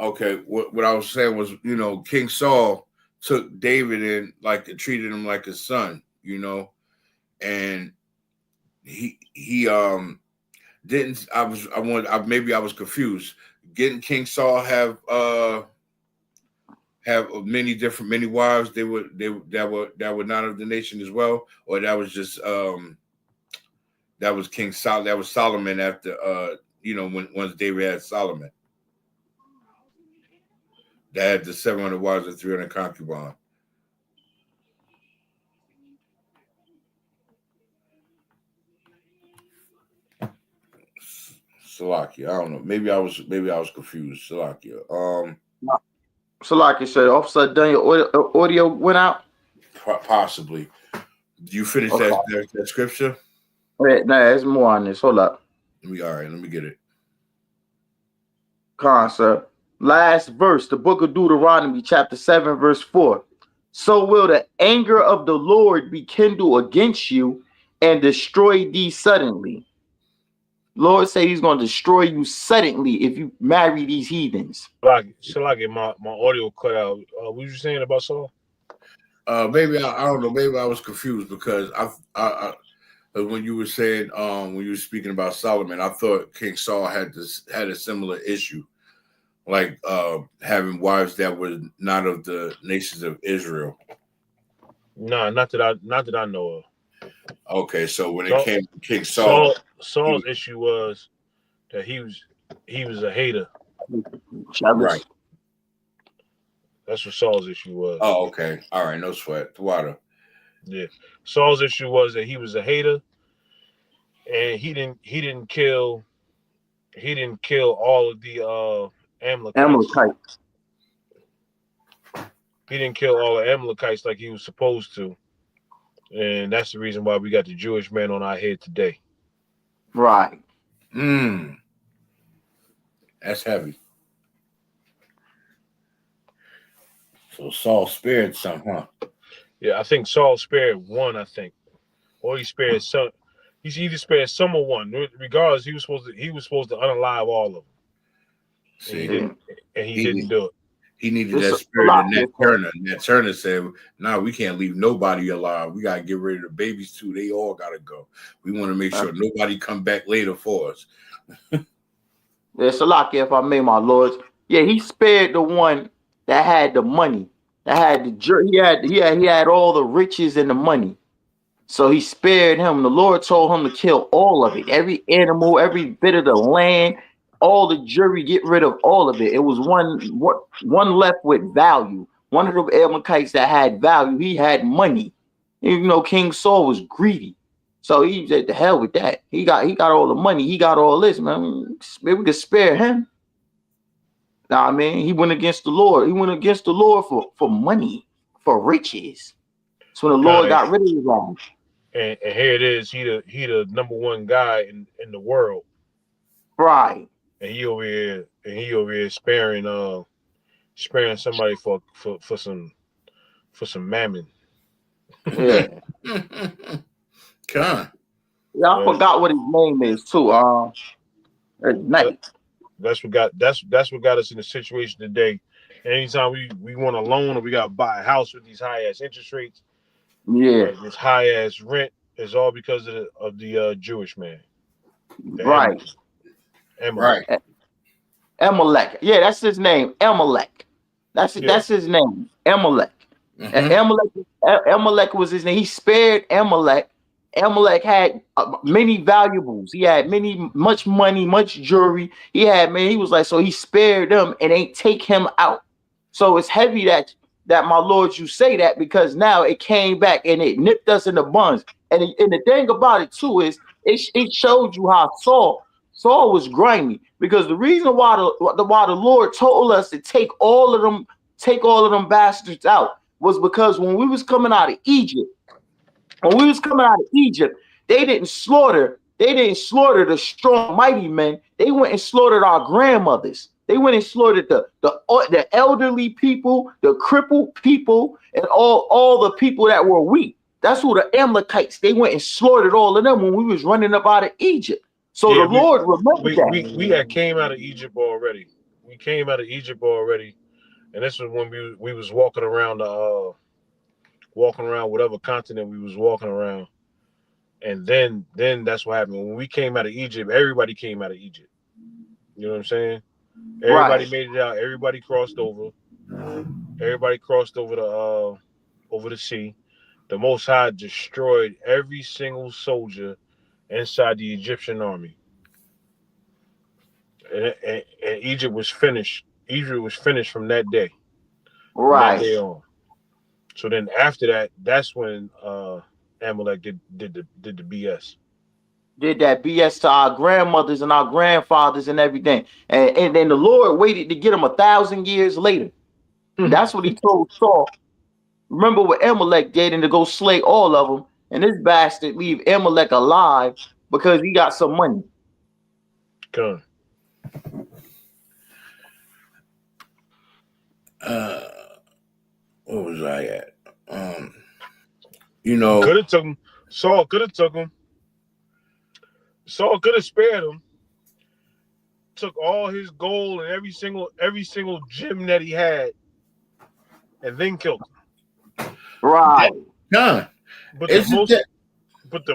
Okay, what I was saying was, King Saul took David in, treated him like his son, and he didn't. Maybe I was confused. Didn't King Saul have many wives? That were not of the nation as well, or that was just that was King Sol. That was Solomon after once David had Solomon. That had the 700 wives and 300 concubines. Salakia, I don't know. Maybe I was confused. Salakia. Salakia said, "Officer, done your audio went out." Possibly. You finished that scripture? Wait, no, there's more on this. Hold up. All right. Let me get it. Come on, sir. Last verse, the book of Deuteronomy, chapter 7, verse 4. So will the anger of the Lord be kindled against you and destroy thee suddenly. Lord say he's going to destroy you suddenly if you marry these heathens. Salaki, my audio cut out. What were you saying about Saul? Maybe I don't know. Maybe I was confused because I when you were saying when you were speaking about Solomon, I thought King Saul had a similar issue, like having wives that were not of the nations of Israel. No, not that I know of. Okay, so when it came to King Saul's issue was that he was a hater. Right. That's what Saul's issue was. Oh, okay. All right, no sweat. The water. Yeah. Saul's issue was that he was a hater, and he didn't kill all of the Amalekites. He didn't kill all the Amalekites like he was supposed to. And that's the reason why we got the Jewish man on our head today. Right. That's heavy. So Saul spared some, huh? Yeah, I think Saul spared one. I think, or he spared some. He either spared some or one. Regardless, he was supposed to unalive all of them. See, and he didn't do it. He needed that spirit in Nat Turner. Nat Turner said, "Nah, we can't leave nobody alive. We gotta get rid of the babies too. They all gotta go. We want to make sure nobody come back later for us." It's a lot, if I may, my lords. Yeah, he spared the one that had the money, that had the he had all the riches and the money. So he spared him. The Lord told him to kill all of it, every animal, every bit of the land, all the jury, get rid of all of it. It was one left with value. One of the Amalekites that had value. He had money. King Saul was greedy. So he said, "The hell with that. He got all the money. He got all this, man. Maybe we could spare him." Nah, I mean, he went against the Lord. He went against the Lord for money, for riches. So when the Lord got rid of his life. And here it is. He the number one guy in the world. Right. And he over here sparing somebody for some mammon. Yeah. God. Yeah, I forgot what his name is too. That's what got us in the situation today. Anytime we want a loan or we gotta buy a house with these high ass interest rates, this high ass rent is all because of the Jewish man, right? Amalek. Right. Amalek. Yeah, that's his name. Amalek. That's his name. Amalek. Amalek was his name. He spared Amalek. Amalek had many valuables. He had much money, much jewelry. He was like, so he spared them and ain't take him out. So it's heavy that my lords, you say that, because now it came back and it nipped us in the buns. And the thing about it too is it showed you how Saul was grimy, because the reason why the Lord told us to take all of them bastards out was because when we was coming out of Egypt, they didn't slaughter the strong, mighty men. They went and slaughtered our grandmothers. They went and slaughtered the elderly people, the crippled people, and all the people that were weak. That's who the Amalekites. They went and slaughtered all of them when we was running up out of Egypt. So the Lord remembered that. We had came out of Egypt already. We came out of Egypt already, and this was when we was walking around whatever continent we was walking around. And then that's what happened. When we came out of Egypt, everybody came out of Egypt. You know what I'm saying? Everybody made it out. Everybody crossed over. Everybody crossed over the sea. The Most High destroyed every single soldier inside the Egyptian army. And Egypt was finished. Egypt was finished from that day. Right. From that day on. So then after that, that's when Amalek did the BS. Did that BS to our grandmothers and our grandfathers and everything. And then the Lord waited to get them 1,000 years later. That's what he told Saul. Remember what Amalek did, and to go slay all of them. And this bastard leave Amalek alive because he got some money. Good. Where was I at? Could have took him. Saul could have took him. Saul could have spared him. Took all his gold and every single gem that he had, and then killed him. Right. God. But the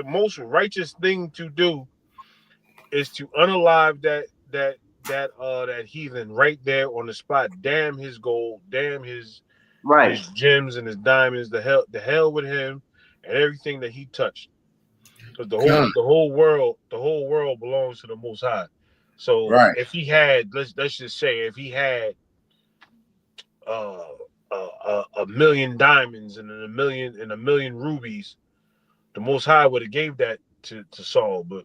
most righteous thing to do is to unalive that heathen right there on the spot. Damn his gold, damn his gems and his diamonds. The hell with him and everything that he touched. Because the whole world belongs to the Most High. So if he had, let's just say, if he had a million diamonds and a million rubies, the Most High would have gave that to Saul. But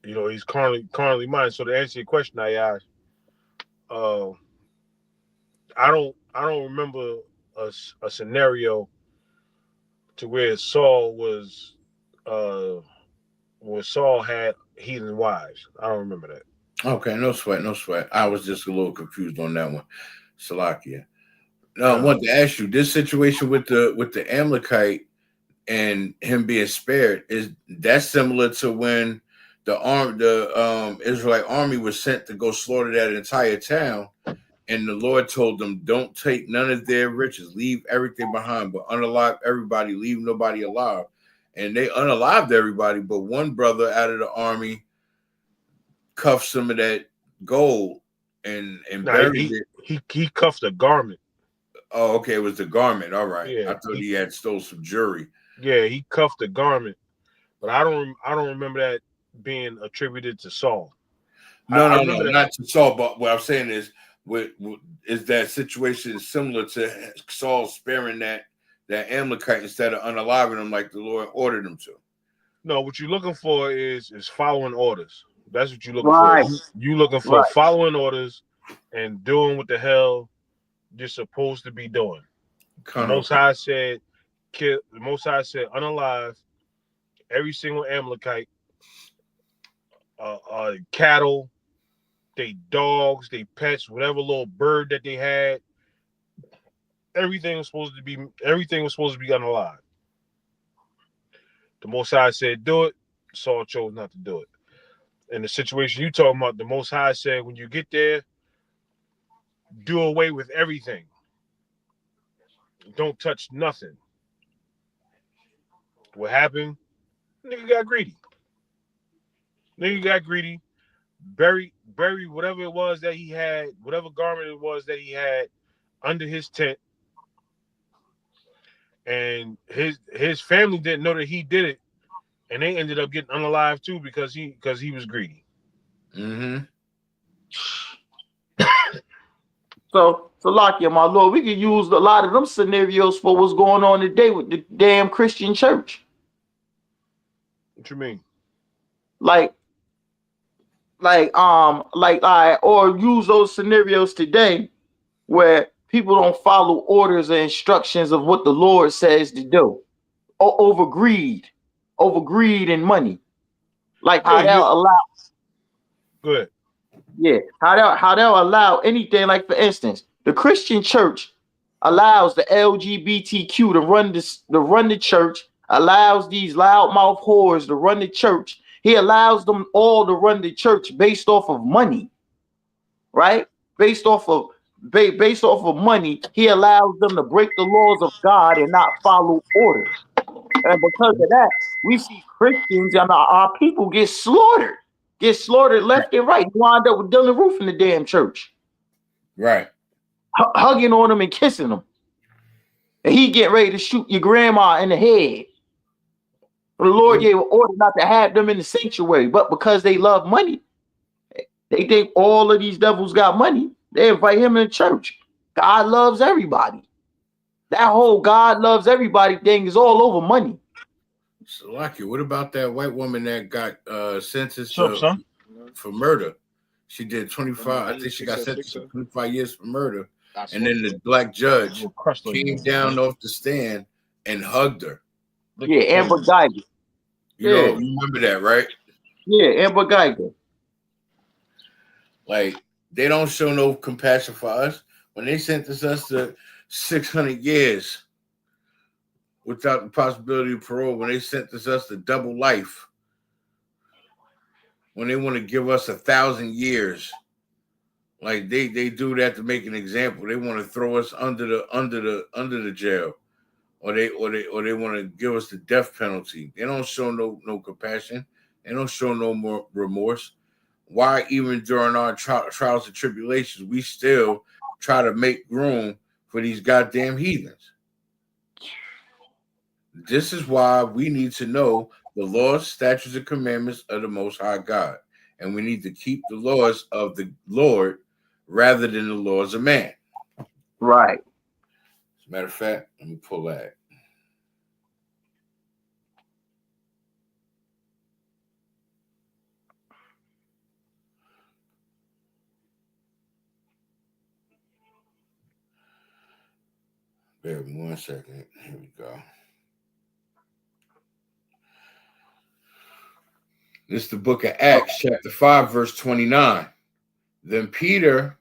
he's carnally minded. So to answer your question, I asked, I don't remember a scenario to where Saul was where Saul had heathen wives. I don't remember that. Okay, no sweat. I was just a little confused on that one. Salakia. No, I want to ask you, this situation with the Amalekite and him being spared, is that similar to when the Israelite army was sent to go slaughter that entire town, and the Lord told them, don't take none of their riches, leave everything behind, but unalive everybody, leave nobody alive. And they unalived everybody, but one brother out of the army cuffed some of that gold and buried it. He cuffed a garment. Oh, okay, it was the garment. All right. Yeah, I thought he had stole some jewelry. Yeah, he cuffed the garment, but I don't remember that being attributed to Saul. No, not to Saul. But what I'm saying is, is that situation similar to Saul sparing that Amalekite instead of unaliving him like the Lord ordered him to? No, what you're looking for is following orders. That's what you're looking for. You looking for following orders and doing what the hell you're supposed to be doing. The Most High said, unalive every single Amalekite, cattle, they dogs, they pets, whatever little bird that they had. Everything was supposed to be unalive. The Most High said, do it. Saul chose not to do it. In the situation you talking about, the Most High said, when you get there, do away with everything. Don't touch nothing. What happened? Nigga got greedy. Bury whatever it was that he had, whatever garment it was that he had under his tent. And his family didn't know that he did it. And they ended up getting unalive too because he was greedy. Mm-hmm. So Lakia, my Lord, we could use a lot of them scenarios for what's going on today with the damn Christian church. What you mean? Or use those scenarios today where people don't follow orders and instructions of what the Lord says to do, or over greed and money, like how they'll allow. Good. Yeah, how they'll allow anything. Like for instance, the Christian church allows the LGBTQ to run the church, allows these loudmouth whores to run the church. He allows them all to run the church based off of money, right? Based off of money, he allows them to break the laws of God and not follow orders. And because of that, we see Christians and our people get slaughtered left and right. You wind up with Dylan Roof in the damn church, right? Hugging on them and kissing them, and he get ready to shoot your grandma in the head. The Lord gave an order not to have them in the sanctuary, but because they love money, they think all of these devils got money. They invite him in the church. God loves everybody. That whole God loves everybody thing is all over money. So, Lucky, what about that white woman that got sentenced for murder? She did 25. I think she got sentenced to 25 years for murder. And then the black judge came down off the stand and hugged her. Yeah, Amber Geiger. You know, you remember that, right? Yeah, Amber Geiger. Like, they don't show no compassion for us. When they sentenced us to 600 years without the possibility of parole, when they sentenced us to double life, when they want to give us 1,000 years, like they do that to make an example. They want to throw us under the jail, or they want to give us the death penalty. They don't show no compassion. They don't show no more remorse. Why, even during our trials and tribulations, we still try to make room for these goddamn heathens? This is why we need to know the laws, statutes, and commandments of the Most High God. And we need to keep the laws of the Lord rather than the laws of man. Right. As a matter of fact, let me pull that. Bear with me 1 second. Here we go. This is the book of Acts, chapter 5, verse 29. Then Peter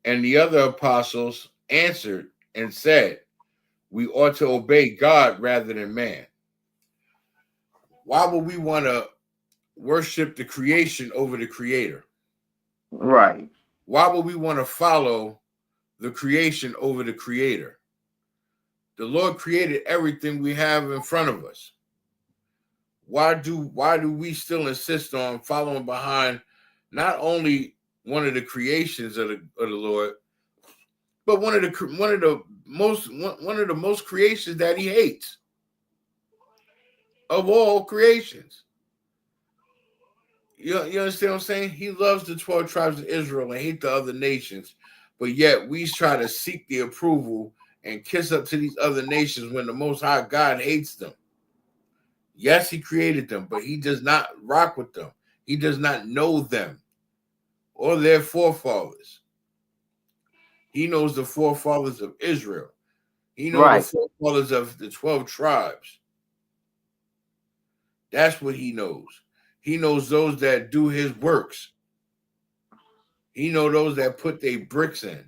and the other apostles answered and said, we ought to obey God rather than man. Why would we want to worship the creation over the creator? Right. Why would we want to follow the creation over the creator? The Lord created everything we have in front of us. Why do we still insist on following behind not only one of the creations of the Lord, but one of the most creations that he hates of all creations? You understand what I'm saying? He loves the 12 tribes of Israel and hates the other nations, but yet we try to seek the approval and kiss up to these other nations when the Most High God hates them. Yes, he created them, but he does not rock with them. He does not know them or their forefathers. He knows the forefathers of Israel. He knows the forefathers of the 12 tribes. That's what he knows. He knows those that do his works. He knows those that put their bricks in.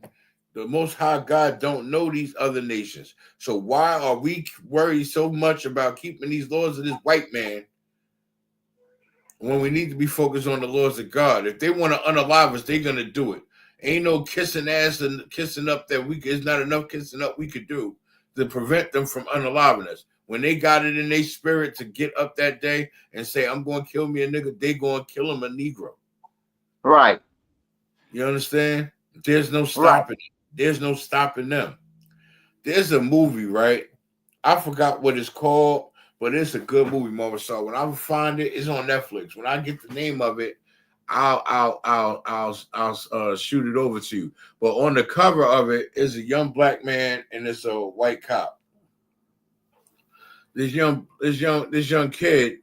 The Most High God don't know these other nations. So why are we worried so much about keeping these laws of this white man when we need to be focused on the laws of God? If they want to unalive us, they're going to do it. Ain't no kissing ass and kissing up that it's not enough kissing up we could do to prevent them from unaliving us. When they got it in their spirit to get up that day and say, I'm going to kill me a nigga, they going to kill him a Negro. Right. You understand? There's no stopping it. There's no stopping them. There's a movie, right? I forgot what it's called, but it's a good movie, Mama Saw. When I find it, it's on Netflix. When I get the name of it, I'll shoot it over to you. But on the cover of it is a young black man and it's a white cop. This young kid,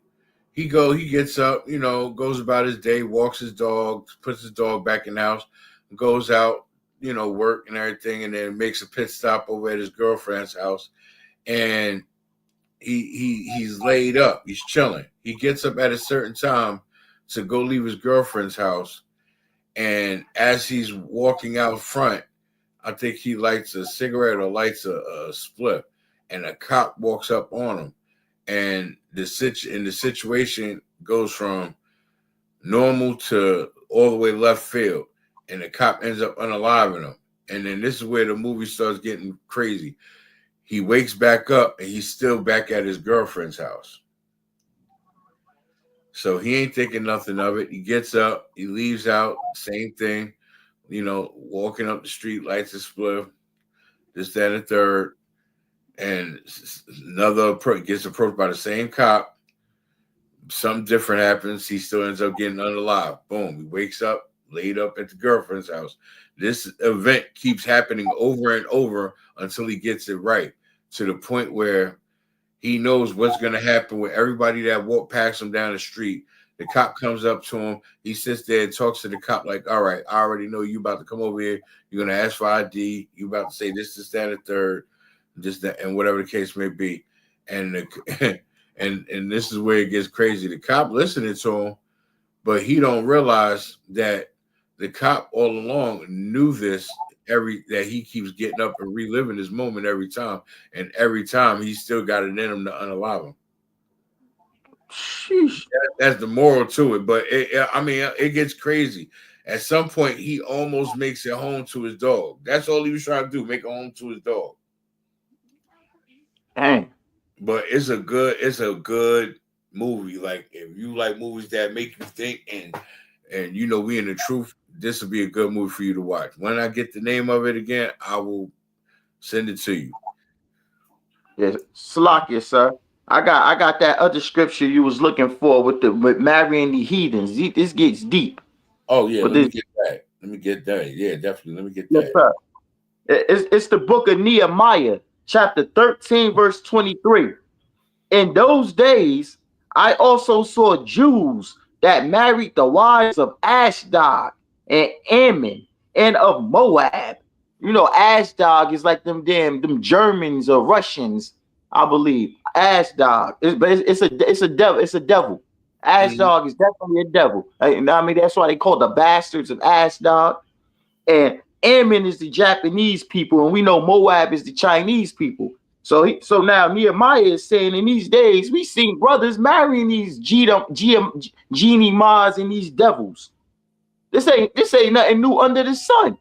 he gets up, goes about his day, walks his dog, puts his dog back in the house, goes out, work and everything, and then makes a pit stop over at his girlfriend's house, and he's laid up, he's chilling. He gets up at a certain time to go leave his girlfriend's house, and as he's walking out front, I think he lights a cigarette or lights a split, and a cop walks up on him, and the situation goes from normal to all the way left field, and the cop ends up unaliving him. And then this is where the movie starts getting crazy. He wakes back up and he's still back at his girlfriend's house. So he ain't thinking nothing of it. He gets up, he leaves out, same thing, walking up the street, lights a spliff, this, that, and the third. And another gets approached by the same cop. Something different happens. He still ends up getting unalive. Boom. He wakes up, laid up at the girlfriend's house. This event keeps happening over and over until he gets it right, to the point where he knows what's going to happen with everybody that walk past him down the street. The cop comes up to him. He sits there and talks to the cop like, all right, I already know you about to come over here. You're going to ask for ID. You about to say this, that, and third, this, that, and whatever the case may be. And and this is where it gets crazy. The cop listening to him, but he don't realize that the cop all along knew this, that he keeps getting up and reliving this moment every time. And every time he still got it in him to unalive him. Sheesh. That's the moral to it. But it gets crazy. At some point, he almost makes it home to his dog. That's all he was trying to do, make it home to his dog. Dang. But it's a good movie. Like, if you like movies that make you think and we in the truth, this will be a good movie for you to watch. When I get the name of it again, I will send it to you. Yes, Salakia, sir. I got that other scripture you was looking for with marrying the heathens. This gets deep. Oh yeah, let me get that. Yeah, definitely. Let me get that. Yes, sir. It's the book of Nehemiah, chapter 13, verse 23. In those days, I also saw Jews that married the wives of Ashdod and Ammon and of Moab. Ashdod is like them Germans or Russians, I believe. Ashdod, it's a devil. It's a devil. Ashdod is definitely a devil. That's why they call the bastards of Ashdod. And Ammon is the Japanese people, and we know Moab is the Chinese people. So now Nehemiah is saying in these days we seen brothers marrying these genie mas and these devils. This ain't nothing new under the sun.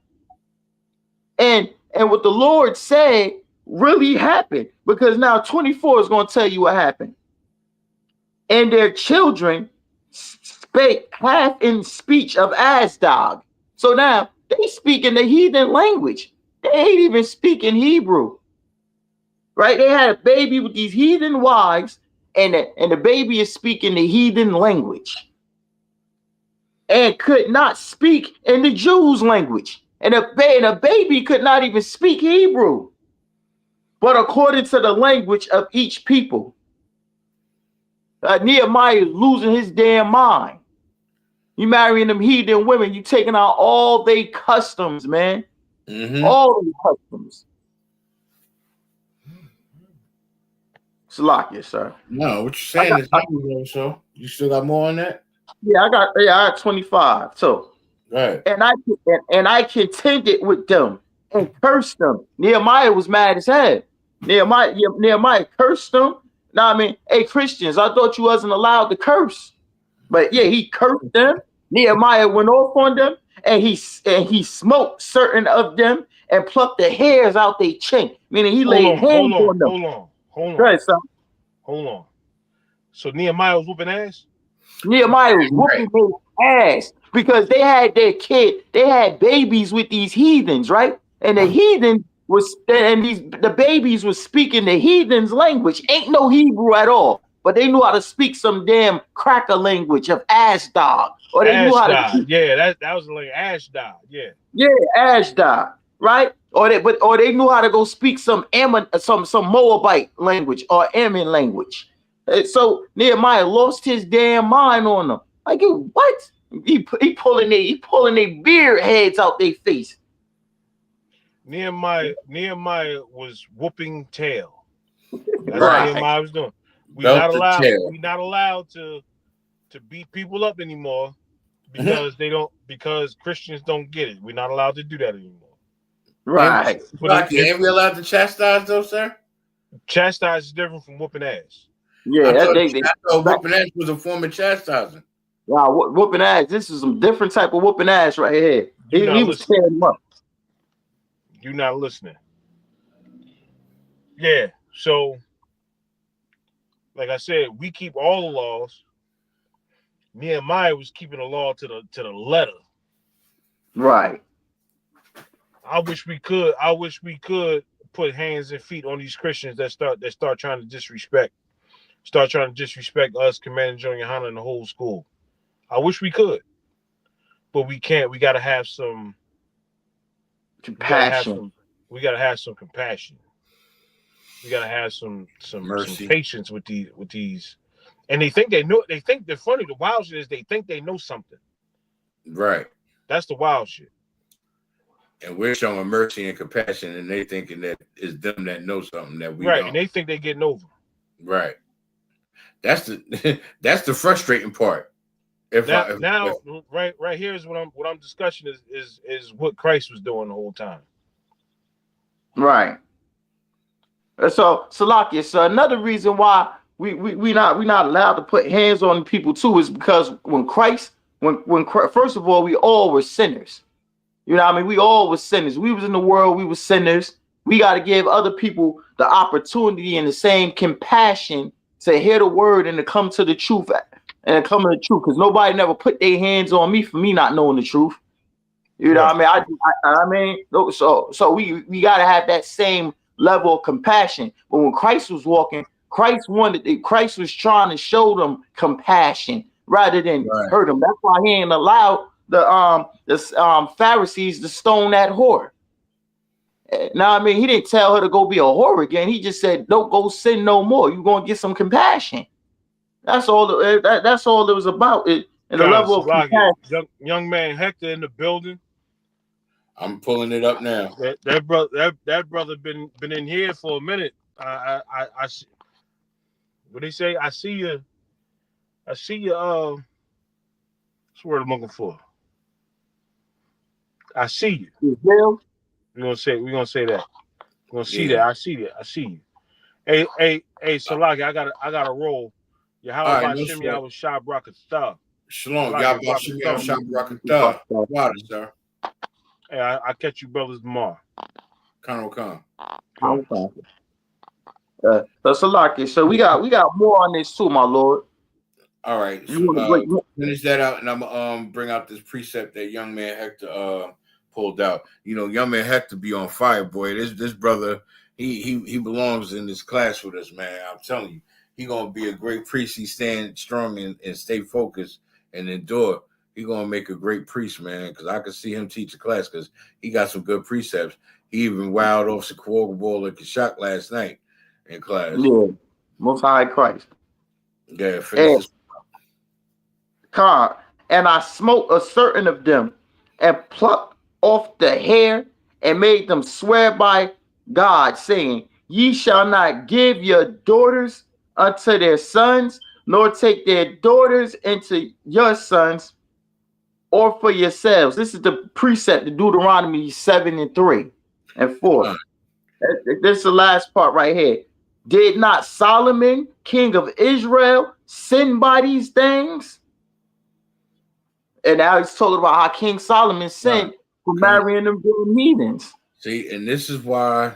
And what the Lord said really happened, because now 24 is going to tell you what happened. And their children spake half in speech of Asdod. So now they speak in the heathen language. They ain't even speaking Hebrew. Right? They had a baby with these heathen wives, and the baby is speaking the heathen language. And could not speak in the Jews' language. And a baby could not even speak Hebrew, but according to the language of each people. Nehemiah is losing his damn mind. You marrying them heathen women, you taking out all they customs, man. All the customs. Salakia, sir. No, what you're saying is not so. You still got more on that? Yeah, I got 25. So, right. And I contended with them and cursed them. Nehemiah was mad as hell. Nehemiah cursed them. Now, I mean, hey, Christians, I thought you wasn't allowed to curse. But yeah, he cursed them. Nehemiah went off on them, and he smoked certain of them and plucked the hairs out their chin. Meaning he laid hands on them. Hold on. Right, son. Hold on. So Nehemiah was whooping ass? Nehemiah was whooping their ass because they had babies with these heathens, right? And the heathen the babies was speaking the heathens' language. Ain't no Hebrew at all, but they knew how to speak some damn cracker language of Ashdod, or they knew how to. Yeah, that was like Ashdod. Yeah, Ashdod, right? Or they knew how to go speak some Moabite language or Ammon language. So Nehemiah lost his damn mind on them. Like, what? He pulling their beard heads out their face. Nehemiah was whooping tail. That's right. what Nehemiah was doing. We're not allowed to beat people up anymore because Christians don't get it. We're not allowed to do that anymore. Right. Ain't we allowed to chastise though, sir? Chastise is different from whooping ass. Yeah, I thought whooping ass was a form of chastising. Wow, whooping ass. This is some different type of whooping ass right here. He was tearing him up. You're not listening. Yeah, so like I said, we keep all the laws. Nehemiah was keeping the law to the letter. Right. I wish we could put hands and feet on these Christians that start trying to disrespect us, Commander General YAHANNA, and the whole school. I wish we could, but we can't. We gotta have some compassion. We gotta have some compassion. We gotta have some patience with these. And they think they know. They think they're funny. The wild shit is they think they know something. Right. That's the wild shit. And we're showing mercy and compassion, and they thinking that it's them that know something that we don't. Right, and they think they're getting over. Right. That's the frustrating part. Right here is what I'm discussing is what Christ was doing the whole time. Right. So Salakia, so another reason why we not allowed to put hands on people too is because when Christ first of all, we all were sinners. You know what I mean? We all were sinners. We was in the world, we were sinners. We got to give other people the opportunity and the same compassion to hear the word and to come to the truth because nobody never put their hands on me for me not knowing the truth. You know what I mean? So we got to have that same level of compassion. But when Christ was walking, Christ was trying to show them compassion rather than hurt them. That's why he ain't allowed the Pharisees to stone that whore. Now, I mean, he didn't tell her to go be a whore again. He just said, "Don't go sin no more. You're gonna get some compassion." That's all. That's all it was about. And the level of compassion. Young man Hector in the building. I'm pulling it up now. That brother been in here for a minute. I what they say? I see you. What's the word I'm looking for? I see you. Israel. We're gonna say that. We're gonna see Yeah. that. I see that. I see you. Hey, Salaki, I got a roll. All right, Yahweh no Shem Yahweh sweat. Shah Barakatah. Shalom. Salaki, Yabba Shem Shabrakatah. Water, sir. Hey, I catch you brothers tomorrow. Come. So Salaki, so we got more on this too, my lord. All right. You Finish that out, and I'm gonna bring out this precept that young man Hector pulled out. You know, young man Hector be on fire, boy. This brother, he belongs in this class with us, man. I'm telling you, he gonna be a great priest. He stand strong and stay focused and endure. He gonna make a great priest, man. Because I could see him teach a class because he got some good precepts. He even wowed off Sequoia Ball at Kashak last night in class. Yeah, Most High Christ. Yeah, finish this. And I smote a certain of them and plucked off the hair and made them swear by God, saying, Ye shall not give your daughters unto their sons, nor take their daughters into your sons, or for yourselves. This is the precept of Deuteronomy 7 and 3 and 4. This is the last part right here. Did not Solomon, king of Israel, sin by these things? And now he's talking about how King Solomon sinned for marrying them different heathens. See, and this is why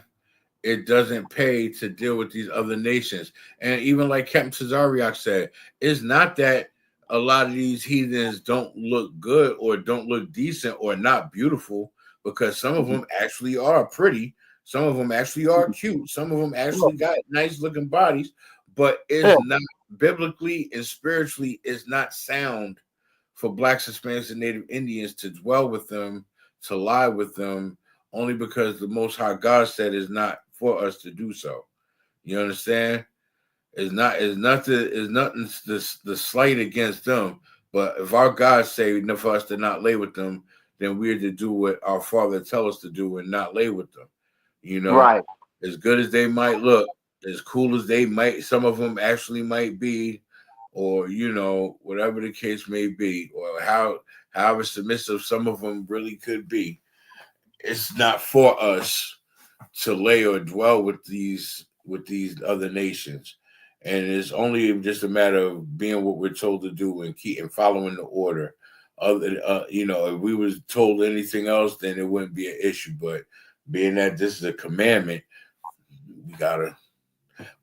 it doesn't pay to deal with these other nations. And even like Captain Cesariak said, it's not that a lot of these heathens don't look good or don't look decent or not beautiful, because some of them actually are pretty. Some of them actually are cute. Some of them actually got nice looking bodies, but it's not biblically and spiritually, it's not sound for Blacks, Hispanics, and Native Indians to dwell with them, to lie with them, only because the Most High God said it's not for us to do so. You understand? It's nothing the slight against them. But if our God say for us to not lay with them, then we're to do what our Father tell us to do and not lay with them. You know, right? As good as they might look, as cool as they might, some of them actually might be, or whatever the case may be, or however submissive some of them really could be. It's not for us to lay or dwell with these other nations, and it's only just a matter of being what we're told to do and following the order. If we was told anything else, then it wouldn't be an issue. But being that this is a commandment, we gotta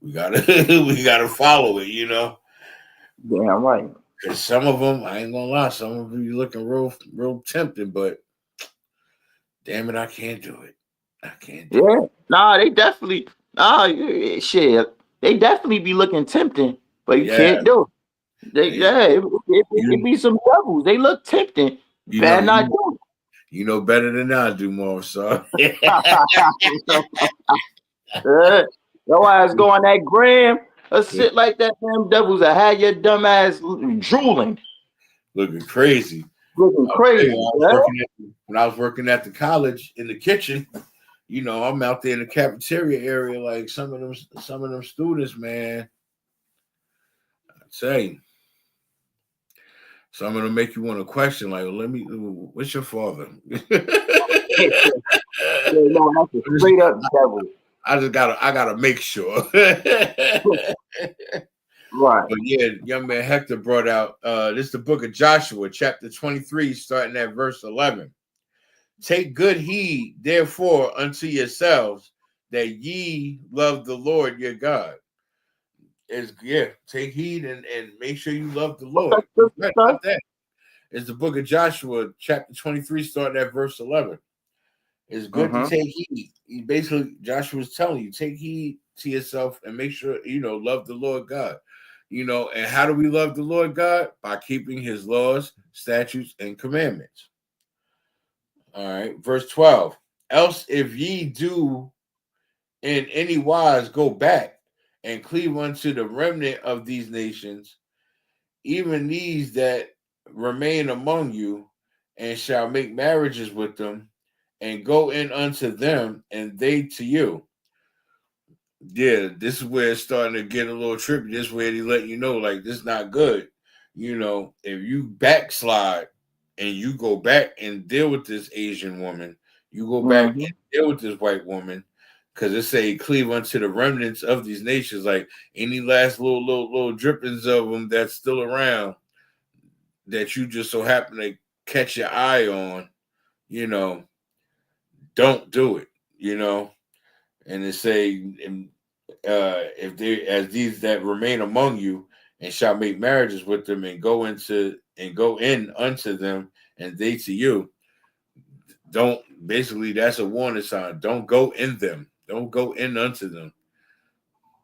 we gotta follow it. Yeah, right. Because some of them, I ain't gonna lie, some of them be looking real tempting, but damn it, I can't do it. I can't do it. Nah, they definitely, shit. They definitely be looking tempting, but you can't do it. It be some devils. They look tempting. You better not do it. You know better than I do, more so. Your ass go on that gram or shit like that. Damn devils that had your dumb ass drooling. Looking crazy. Looking crazy. When I was working at the college in the kitchen, I'm out there in the cafeteria area, like some of them students, man. I tell you, some of them make you want to question, like, what's your father? That's a straight up devil. I gotta make sure. Right. But yeah, young man Hector brought out this is the book of Joshua, chapter 23, starting at verse 11. Take good heed, therefore, unto yourselves, that ye love the Lord your God. Take heed and make sure you love the Lord. Right about that. It's the book of Joshua, chapter 23, starting at verse 11. It's good to take heed. Basically, Joshua's telling you, take heed to yourself and make sure, love the Lord God. And how do we love the Lord God? By keeping his laws, statutes, and commandments. All right, verse 12. Else if ye do in any wise go back and cleave unto the remnant of these nations, even these that remain among you, and shall make marriages with them, and go in unto them, and they to you. Yeah, this is where it's starting to get a little trippy. This is where they let you know, like, this is not good. If you backslide and you go back and deal with this Asian woman, you go back and deal with this white woman, because it say cleave unto the remnants of these nations, like any last little drippings of them that's still around that you just so happen to catch your eye on, you know, don't do it, you know. And it say, if they as these that remain among you, and shall make marriages with them, and go in unto them, and they to you. Don't, basically, that's a warning sign. Don't go in them. Don't go in unto them.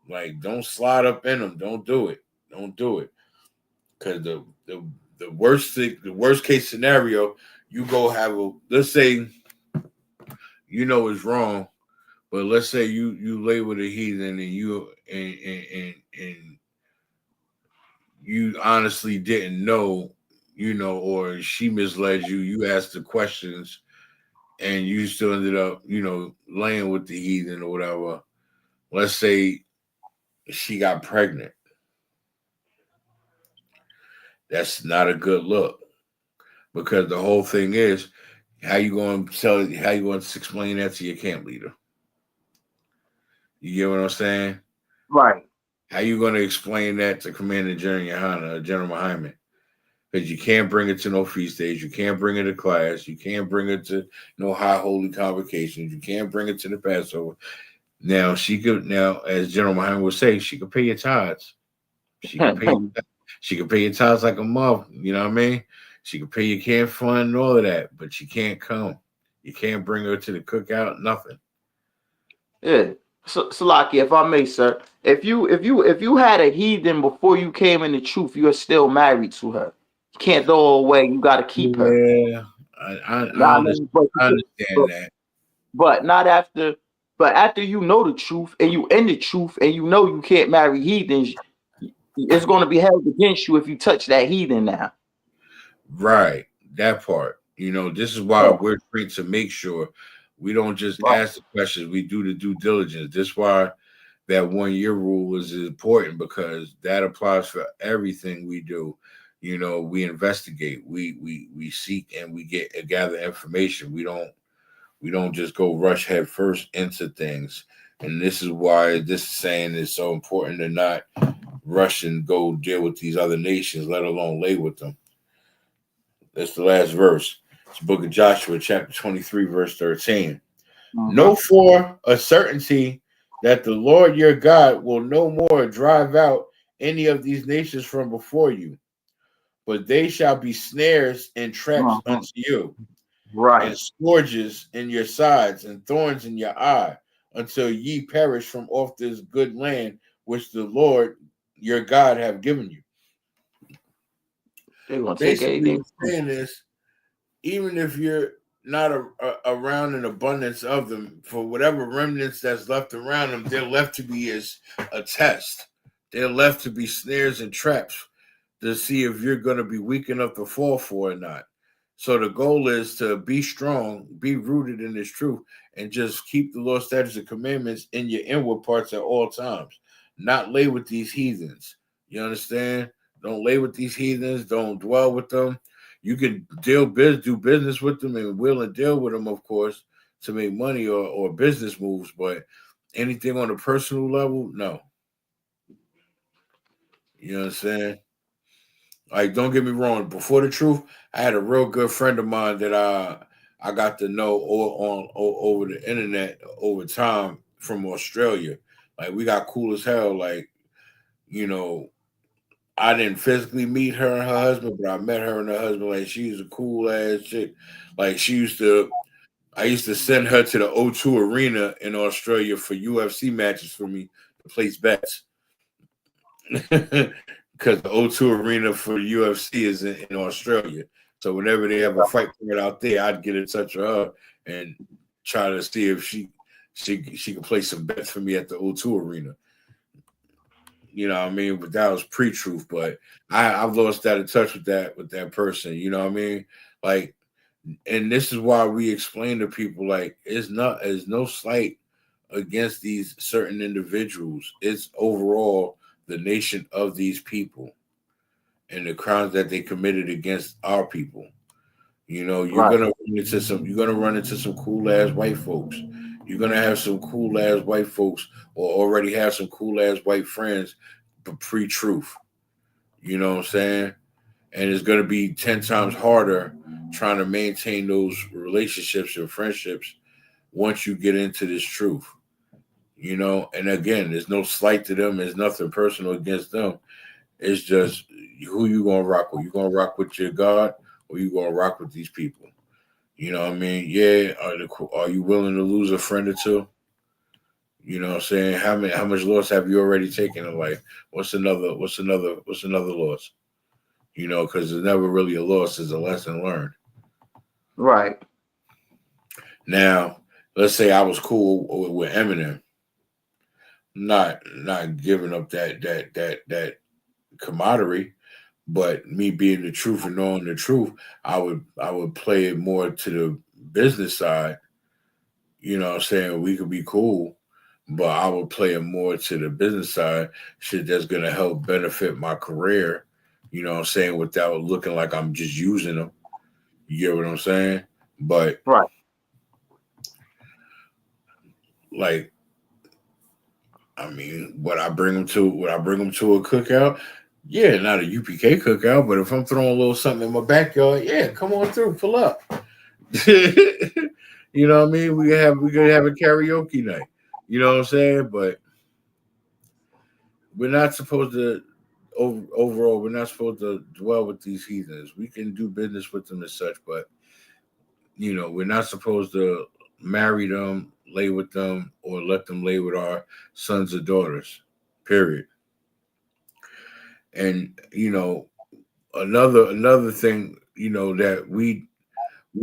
Like, don't slide up in them. Don't do it. Don't do it. Because the worst case scenario, you go have let's say, you know it's wrong, but let's say you lay with a heathen, and you honestly didn't know, you know, or she misled you. You asked the questions, and you still ended up, you know, laying with the heathen or whatever. Let's say she got pregnant. That's not a good look, because the whole thing is, how you going to explain that to your camp leader? You get what I'm saying? Right. How you going to explain that to Commander General YAHANNA, General Muhammad? Because you can't bring it to no feast days. You can't bring it to class. You can't bring it to no high holy convocations. You can't bring it to the Passover. Now, as General Muhammad would say, she could pay your tithes. She could pay your tithes like a month. You know what I mean? She could pay your camp fund and all of that, but she can't come. You can't bring her to the cookout. Nothing. Yeah. So, Salaki, if I may, sir, if you had a heathen before you came in the truth, you are still married to her. You can't throw her away. You got to keep her. Yeah, I understand that. But not after. But after you know the truth and you in the truth and you know you can't marry heathens, it's going to be held against you if you touch that heathen now. Right, that part. You know, this is why we're trying to make sure we don't just ask the questions, we do the due diligence. This is why that 1 year rule is important, because that applies for everything we do. You know, we investigate, we seek, and we gather information. We don't just go rush head first into things. And this is why this saying is so important, to not rush and go deal with these other nations, let alone lay with them. That's the last verse. It's the book of Joshua, chapter 23, verse 13. Know for a certainty that the Lord your God will no more drive out any of these nations from before you, but they shall be snares and traps unto you, and scourges in your sides and thorns in your eye, until ye perish from off this good land which the Lord your God have given you. Basically, what I'm saying is, even if you're not around an abundance of them, for whatever remnants that's left around them, they're left to be as a test. They're left to be snares and traps to see if you're going to be weak enough to fall for or not. So the goal is to be strong, be rooted in this truth, and just keep the Lord's statutes and commandments in your inward parts at all times. Not lay with these heathens. You understand? Don't lay with these heathens. Don't dwell with them. You can do business with them, and will and deal with them, of course, to make money or business moves. But anything on a personal level, no. You know what I'm saying? Like, don't get me wrong. Before the truth, I had a real good friend of mine that I got to know over the internet over time from Australia. Like, we got cool as hell. Like, you know, I didn't physically meet her and her husband, but I met her and her husband. Like, she's a cool ass chick. Like, I used to send her to the O2 Arena in Australia for UFC matches for me to place bets. Because the O2 Arena for UFC is in Australia. So whenever they have a fight out there, I'd get in touch with her and try to see if she could play some bets for me at the O2 Arena. You know what I mean? But that was pre-truth. But I've lost that in touch with that person. You know what I mean? Like, and this is why we explain to people, like, it's no slight against these certain individuals. It's overall the nation of these people and the crimes that they committed against our people. You know, you're gonna run into some cool ass white folks. You're gonna have some cool ass white folks, or already have some cool ass white friends, but pre-truth. You know what I'm saying? And it's gonna be 10 times harder trying to maintain those relationships and friendships once you get into this truth. You know, and again, there's no slight to them. There's nothing personal against them. It's just who you gonna rock with. You gonna rock with your God, or you gonna rock with these people? You know what I mean? Yeah. Are you willing to lose a friend or two? You know what I'm saying? How much loss have you already taken in life? What's another loss? You know, because it's never really a loss, it's a lesson learned. Right. Now, let's say I was cool with Eminem. Not giving up that camaraderie, but me being the truth and knowing the truth, I would play it more to the business side. You know what I'm saying? We could be cool, but I would play it more to the business side, shit that's gonna help benefit my career, you know what I'm saying, without looking like I'm just using them. You get what I'm saying? But right. Like, I mean, would I bring them to a cookout? Yeah, not a UPK cookout, but if I'm throwing a little something in my backyard, yeah, come on through, pull up. You know what I mean? We could have a karaoke night. You know what I'm saying? But we're not supposed to overall, we're not supposed to dwell with these heathens. We can do business with them and such, but you know, we're not supposed to marry them, lay with them, or let them lay with our sons or daughters. Period. And you know, another thing, you know, that we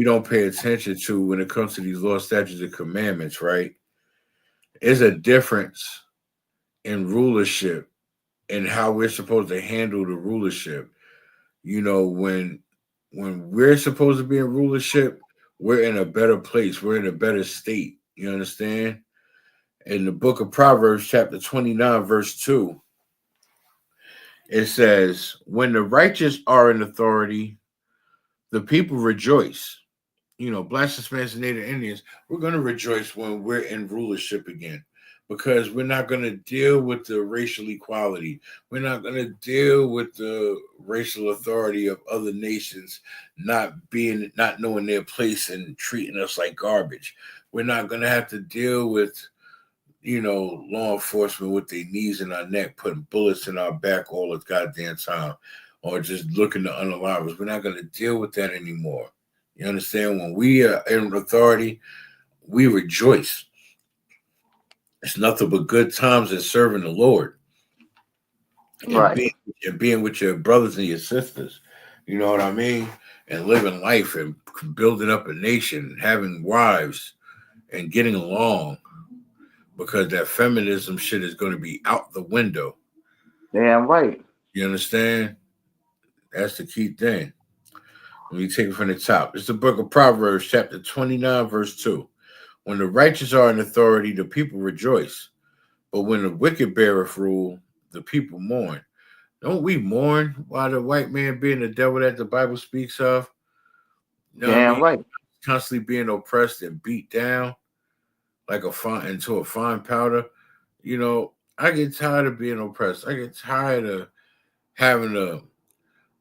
don't pay attention to when it comes to these laws, statutes, and commandments, right? Is a difference in rulership and how we're supposed to handle the rulership. You know, when we're supposed to be in rulership, we're in a better place. We're in a better state. You understand? In the book of Proverbs, chapter 29, verse 2, it says, when the righteous are in authority, the people rejoice. You know, Blacks, Hispanics, and Native Indians, we're going to rejoice when we're in rulership again, because we're not going to deal with the racial equality. We're not going to deal with the racial authority of other nations not knowing their place and treating us like garbage. We're not going to have to deal with, you know, law enforcement with their knees in our neck, putting bullets in our back all the goddamn time, or just looking to unalive us. We're not going to deal with that anymore. You understand? When we are in authority, we rejoice. It's nothing but good times in serving the Lord, and being with your brothers and your sisters. You know what I mean? And living life and building up a nation, having wives and getting along, because that feminism shit is going to be out the window. Damn right. You understand? That's the key thing. Let me take it from the top. It's the book of Proverbs, chapter 29, verse 2. When the righteous are in authority, the people rejoice. But when the wicked beareth rule, the people mourn. Don't we mourn while the white man being the devil that the Bible speaks of? You know Damn right. Constantly being oppressed and beat down like a fine powder. You know, I get tired of being oppressed. I get tired of having to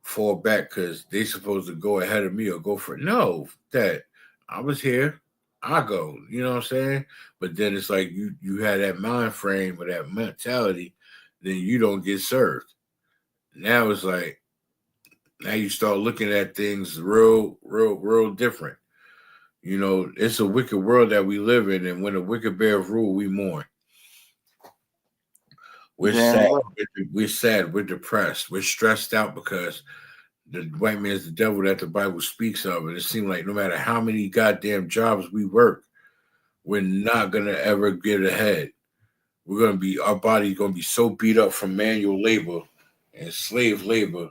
fall back because they supposed to go ahead of me or go for it. No, that I was here. I go. You know what I'm saying? But then it's like you had that mind frame or that mentality, then you don't get served. Now it's like, now you start looking at things real different. You know, it's a wicked world that we live in, and when the wicked bear rule, we mourn. We're sad. We're sad. We're depressed. We're stressed out because the white man is the devil that the Bible speaks of. And it seems like no matter how many goddamn jobs we work, we're not going to ever get ahead. Our body's going to be so beat up from manual labor and slave labor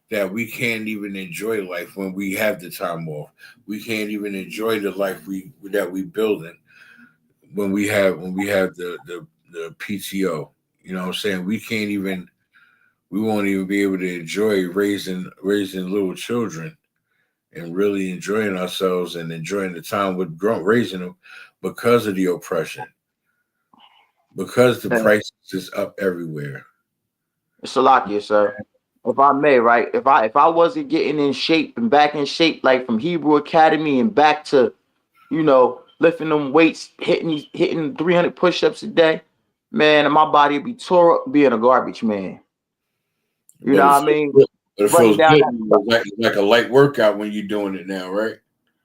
that we can't even enjoy life when we have the time off. We can't even enjoy the life that we building when we have the PTO. You know what I'm saying? We won't even be able to enjoy raising little children and really enjoying ourselves and enjoying the time with raising them because of the oppression, because the price is up everywhere. Salakia, sir. If I may, right? If I wasn't getting in shape and back in shape, like from Hebrew Academy and back to, lifting them weights, hitting 300 push-ups a day, man, and my body would be tore up being a garbage man. You know what I mean? But it feels good. Like a light workout when you're doing it now, right?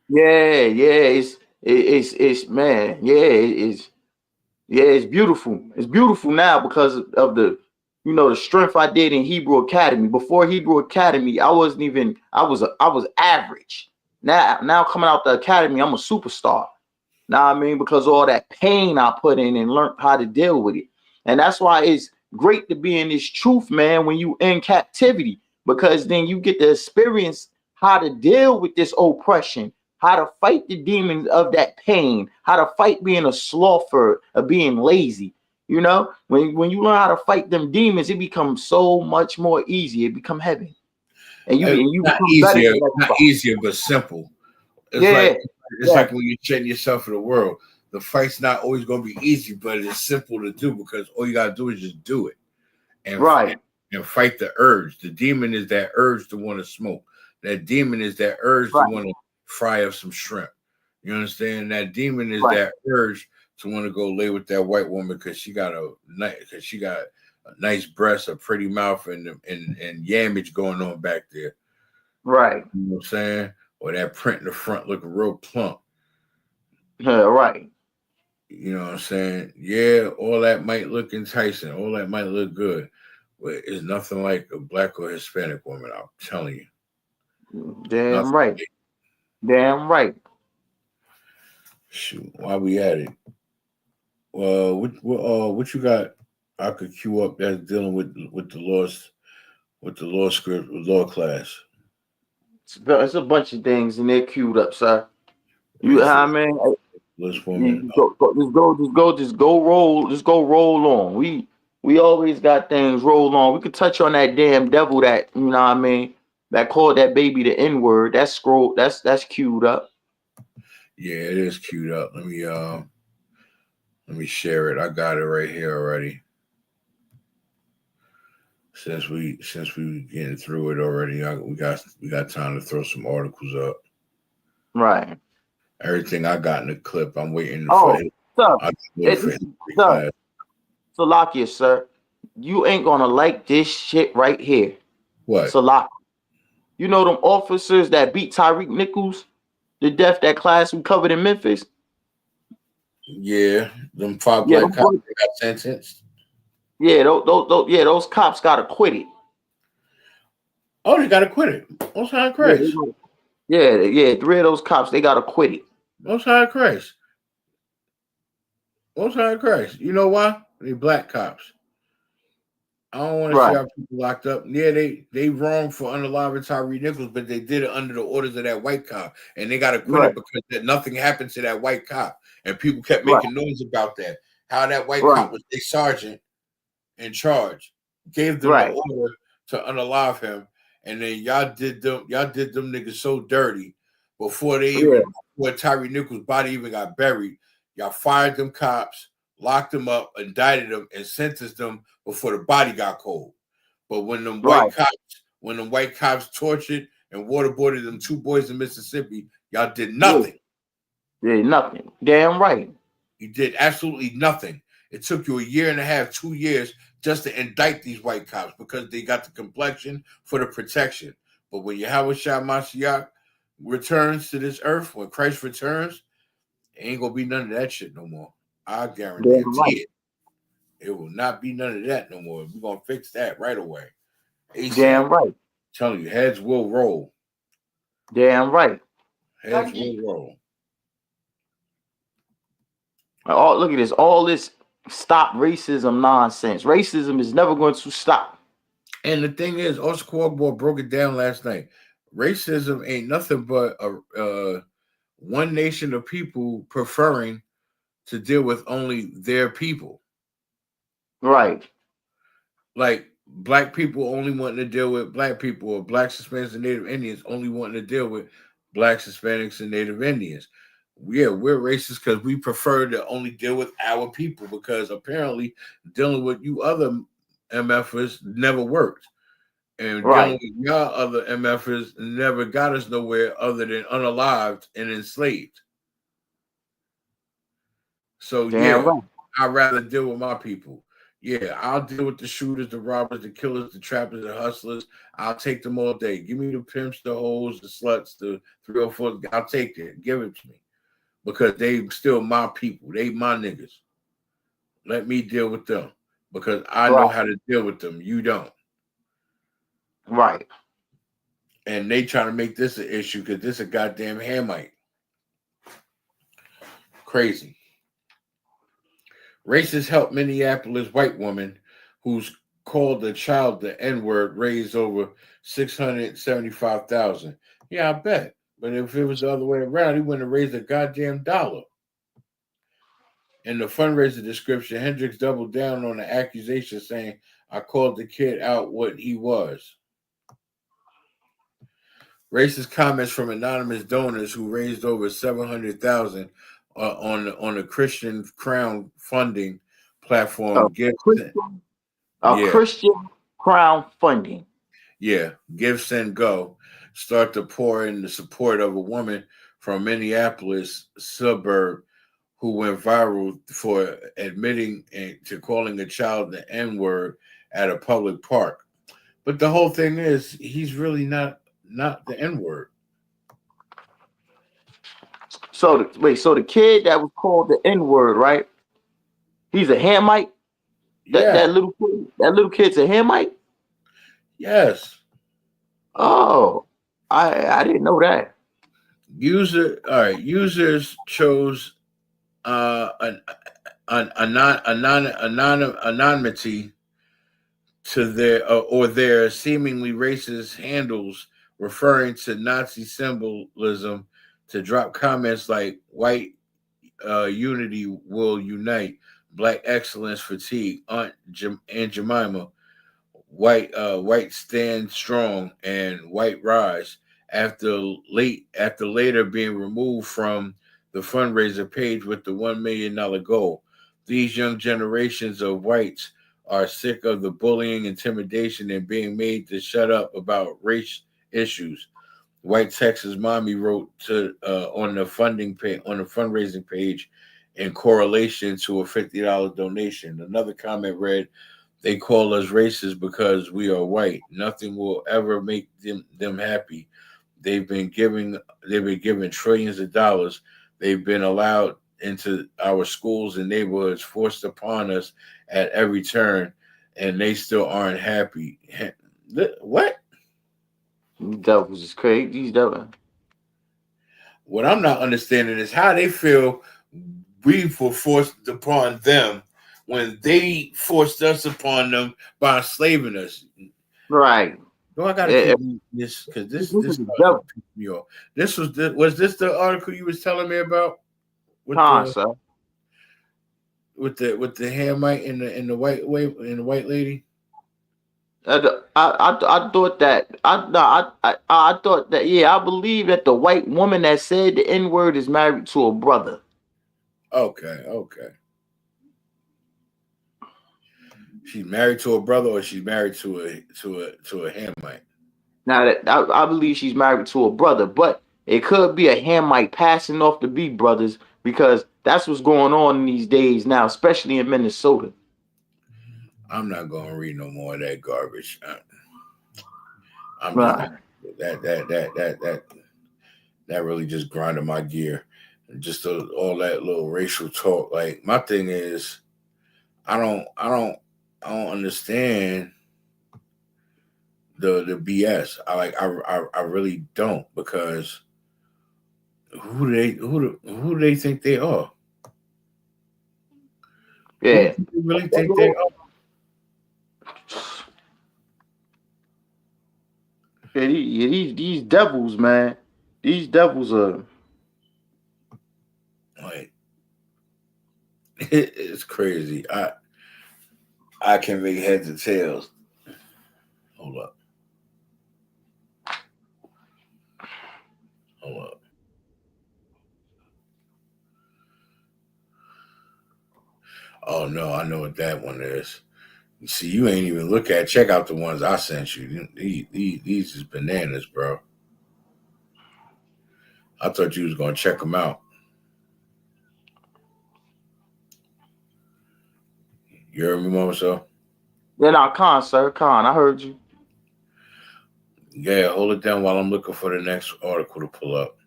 Yeah. It's man. It's beautiful. It's beautiful now because of the, the strength I did in Hebrew Academy. Before Hebrew Academy, I was average. Now coming out the academy, I'm a superstar. Now I mean, because of all that pain I put in and learned how to deal with it. And that's why it's great to be in this truth, man, when you in captivity, because then you get to experience how to deal with this oppression, how to fight the demons of that pain, how to fight being a sloffer, of being lazy. When you learn how to fight them demons, it becomes so much more easy. It become heaven. And you not easier, not easier, but simple. It's like when you're setting yourself for the world. The fight's not always going to be easy, but it's simple to do because all you got to do is just do it. And fight the urge. The demon is that urge to want to smoke. That demon is that urge to want to fry up some shrimp. You understand? That demon is that urge to want to go lay with that white woman because she got a nice breast, a pretty mouth, and yammage going on back there. Right. You know what I'm saying? Or that print in the front looking real plump. Right. You know what I'm saying? Yeah, all that might look enticing. All that might look good. But it's nothing like a black or Hispanic woman, I'm telling you. Damn right. Damn right. Shoot, why we at it? What you got? I could queue up that's dealing with the law script, law class. It's a bunch of things and they're queued up, sir. You know what I mean? Just go roll on. We always got things roll on. We could touch on that damn devil that, you know what I mean, that called that baby the N-word. That's queued up. Yeah, it is queued up. Let me share it. I got it right here already. Since we getting through it already, we got time to throw some articles up. Right. Everything I got in the clip, I'm waiting for it. Salakia, sir, you ain't gonna like this shit right here. What? Salakia. You know them officers that beat Tyreek Nichols to death, that class we covered in Memphis? Yeah, them 5 black cops got sentenced. Yeah, those cops got acquitted. Oh, they got acquitted. Most high Christ. Yeah, 3 of those cops, they got acquitted. Most high Christ. Most high Christ. You know why? They black cops. I don't want to see our people locked up. Yeah, they wrong for unaliving Tyreek Nichols, but they did it under the orders of that white cop, and they got acquitted because nothing happened to that white cop, and people kept making noise about that. How that white cop was a sergeant in charge, gave them the order to unalive him, and then y'all did them niggas so dirty before Tyreek Nichols' body even got buried. Y'all fired them cops, locked them up, indicted them, and sentenced them before the body got cold. But when them white cops tortured and waterboarded them 2 boys in Mississippi, y'all did nothing. Did nothing. Damn right. You did absolutely nothing. It took you 1.5 years, 2 years just to indict these white cops because they got the complexion for the protection. But when Yahweh Shah Mashiach returns to this earth, when Christ returns, ain't gonna be none of that shit no more. I guarantee it. It will not be none of that no more. We're gonna fix that right away. Damn right. I'm telling you, heads will roll. Damn right. Heads will roll. Oh, look at this. All this stop racism nonsense. Racism is never going to stop. And the thing is, Oscar Quagmore broke it down last night. Racism ain't nothing but a one nation of people preferring to deal with only their people. Right. Like black people only wanting to deal with black people, or blacks, Hispanics, and Native Indians only wanting to deal with Blacks, Hispanics, and Native Indians. Yeah, we're racist because we prefer to only deal with our people, because apparently dealing with you other MFers never worked. And dealing with y'all other MFers never got us nowhere other than unalived and enslaved. So I'd rather deal with my people. Yeah, I'll deal with the shooters, the robbers, the killers, the trappers, the hustlers. I'll take them all day. Give me the pimps, the hoes, the sluts, the 304. I'll take it. Give it to me. Because they still my people. They my niggas. Let me deal with them. Because I know how to deal with them. You don't. Right. And they trying to make this an issue because this is a goddamn Hamite. Crazy. Racists help Minneapolis white woman who's called the child the N-word raise over $675,000. Yeah, I bet. But if it was the other way around, he wouldn't have raised a goddamn dollar. In the fundraiser description, Hendricks doubled down on the accusation, saying, "I called the kid out what he was." Racist comments from anonymous donors who raised over $700,000 on the Christian Crown funding platform. Christian Crown funding. Yeah, Give, Send, Go start to pour in the support of a woman from Minneapolis suburb who went viral for admitting to calling a child the N-word at a public park. But the whole thing is, he's really not the N-word. So the kid that was called the N-word, right? He's a Hamite. That little kid's a Hamite. Yes. Oh, I didn't know that. Users chose anonymity to their seemingly racist handles referring to Nazi symbolism to drop comments like "white unity will unite," "black excellence fatigue," "Aunt Jemima," "white stand strong," and "white rise," after later being removed from the fundraiser page with the $1 million goal. These young generations of whites are sick of the bullying, intimidation, and being made to shut up about race issues. White Texas Mommy wrote on the fundraising page in correlation to a $50 donation. Another comment read, "They call us racist because we are white. Nothing will ever make them happy. They've been given trillions of dollars. They've been allowed into our schools and neighborhoods, forced upon us at every turn, and they still aren't happy." What? These devils is crazy. These devils. What I'm not understanding is how they feel we were forced upon them when they forced us upon them by enslaving us. Right. No, I gotta keep this because this pissed me off. Was this the article you was telling me about? With the Hamite and the white lady. I thought that I thought that I believe that the white woman that said the N-word is married to a brother. Okay. She's married to a brother, or she's married to a Hamite. Now that I believe she's married to a brother, but it could be a Hamite passing off to be brothers, because that's what's going on in these days now, especially in Minnesota. I'm not gonna read no more of that garbage. I'm not. That really just grinded my gear. Just all that little racial talk. Like, my thing is, I don't understand the BS. I really don't, because who do they think they are? Yeah. Who do they really think they are? Yeah, these devils, man. These devils are like, it's crazy. I can make heads and tails. Hold up. Oh no, I know what that one is. You see, you ain't even look at. Check out the ones I sent you. These is bananas, bro. I thought you was gonna check them out. You heard me, Mama? So? Yeah, now, Khan, sir, Khan, I heard you. Yeah, hold it down while I'm looking for the next article to pull up.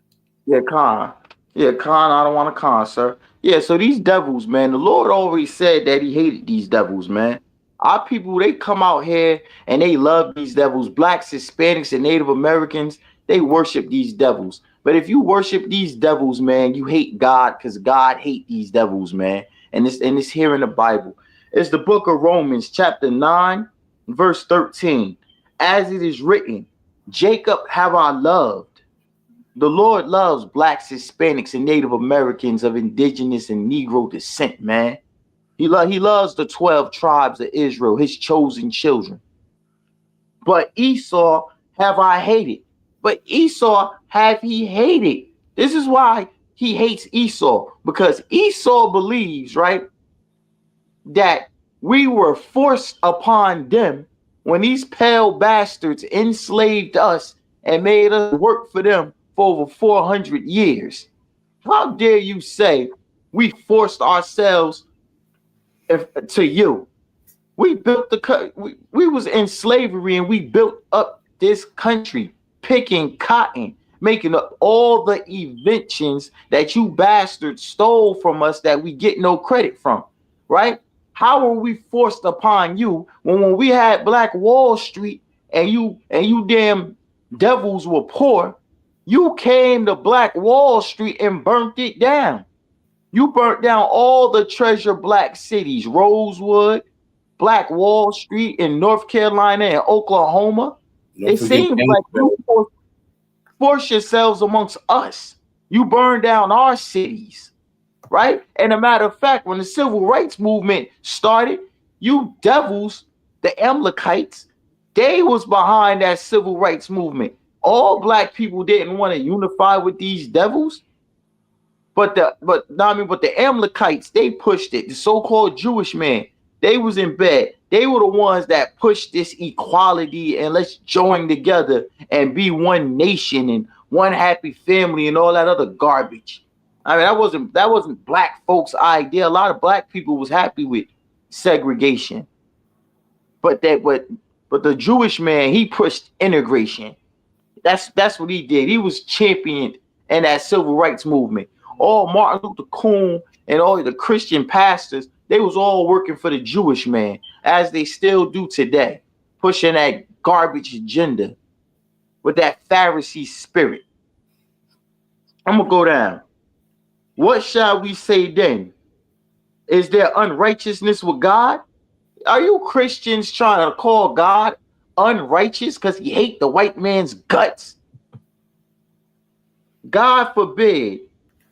Yeah, Khan. Yeah, Khan, I don't want to Khan, sir. Yeah, so these devils, man, the Lord already said that he hated these devils, man. Our people, they come out here and they love these devils. Blacks, Hispanics, and Native Americans, they worship these devils. But if you worship these devils, man, you hate God because God hate these devils, man. And it's here in the Bible. It's the book of Romans, chapter 9, verse 13. As it is written, Jacob have I loved. The Lord loves blacks, Hispanics, and Native Americans of indigenous and Negro descent, man. He loves the 12 tribes of Israel, his chosen children. But Esau have I hated. But Esau have he hated. This is why he hates Esau, because Esau believes, right, that we were forced upon them when these pale bastards enslaved us and made us work for them for over 400 years. How dare you say we forced ourselves to you? We built we was in slavery and we built up this country, picking cotton, making up all the inventions that you bastards stole from us that we get no credit from, right? How were we forced upon you when we had Black Wall Street and you damn devils were poor? You came to Black Wall Street and burnt it down. You burnt down all the treasure black cities, Rosewood, Black Wall Street in North Carolina and Oklahoma. It seems like you force yourselves amongst us. You burn down our cities, right? And a matter of fact, when the civil rights movement started, you devils, the Amalekites, they was behind that civil rights movement. All black people didn't want to unify with these devils, but the Amalekites, they pushed it. The so-called Jewish man, they was in bed. They were the ones that pushed this equality and let's join together and be one nation and one happy family and all that other garbage. I mean, that wasn't black folks' idea. A lot of black people was happy with segregation, but the Jewish man, he pushed integration. That's what he did. He was championed in that civil rights movement. All Martin Luther King and all the Christian pastors, they was all working for the Jewish man, as they still do today, pushing that garbage agenda with that Pharisee spirit. I'm going to go down. What shall we say then? Is there unrighteousness with God? Are you Christians trying to call God unrighteous because he hate the white man's guts? God forbid.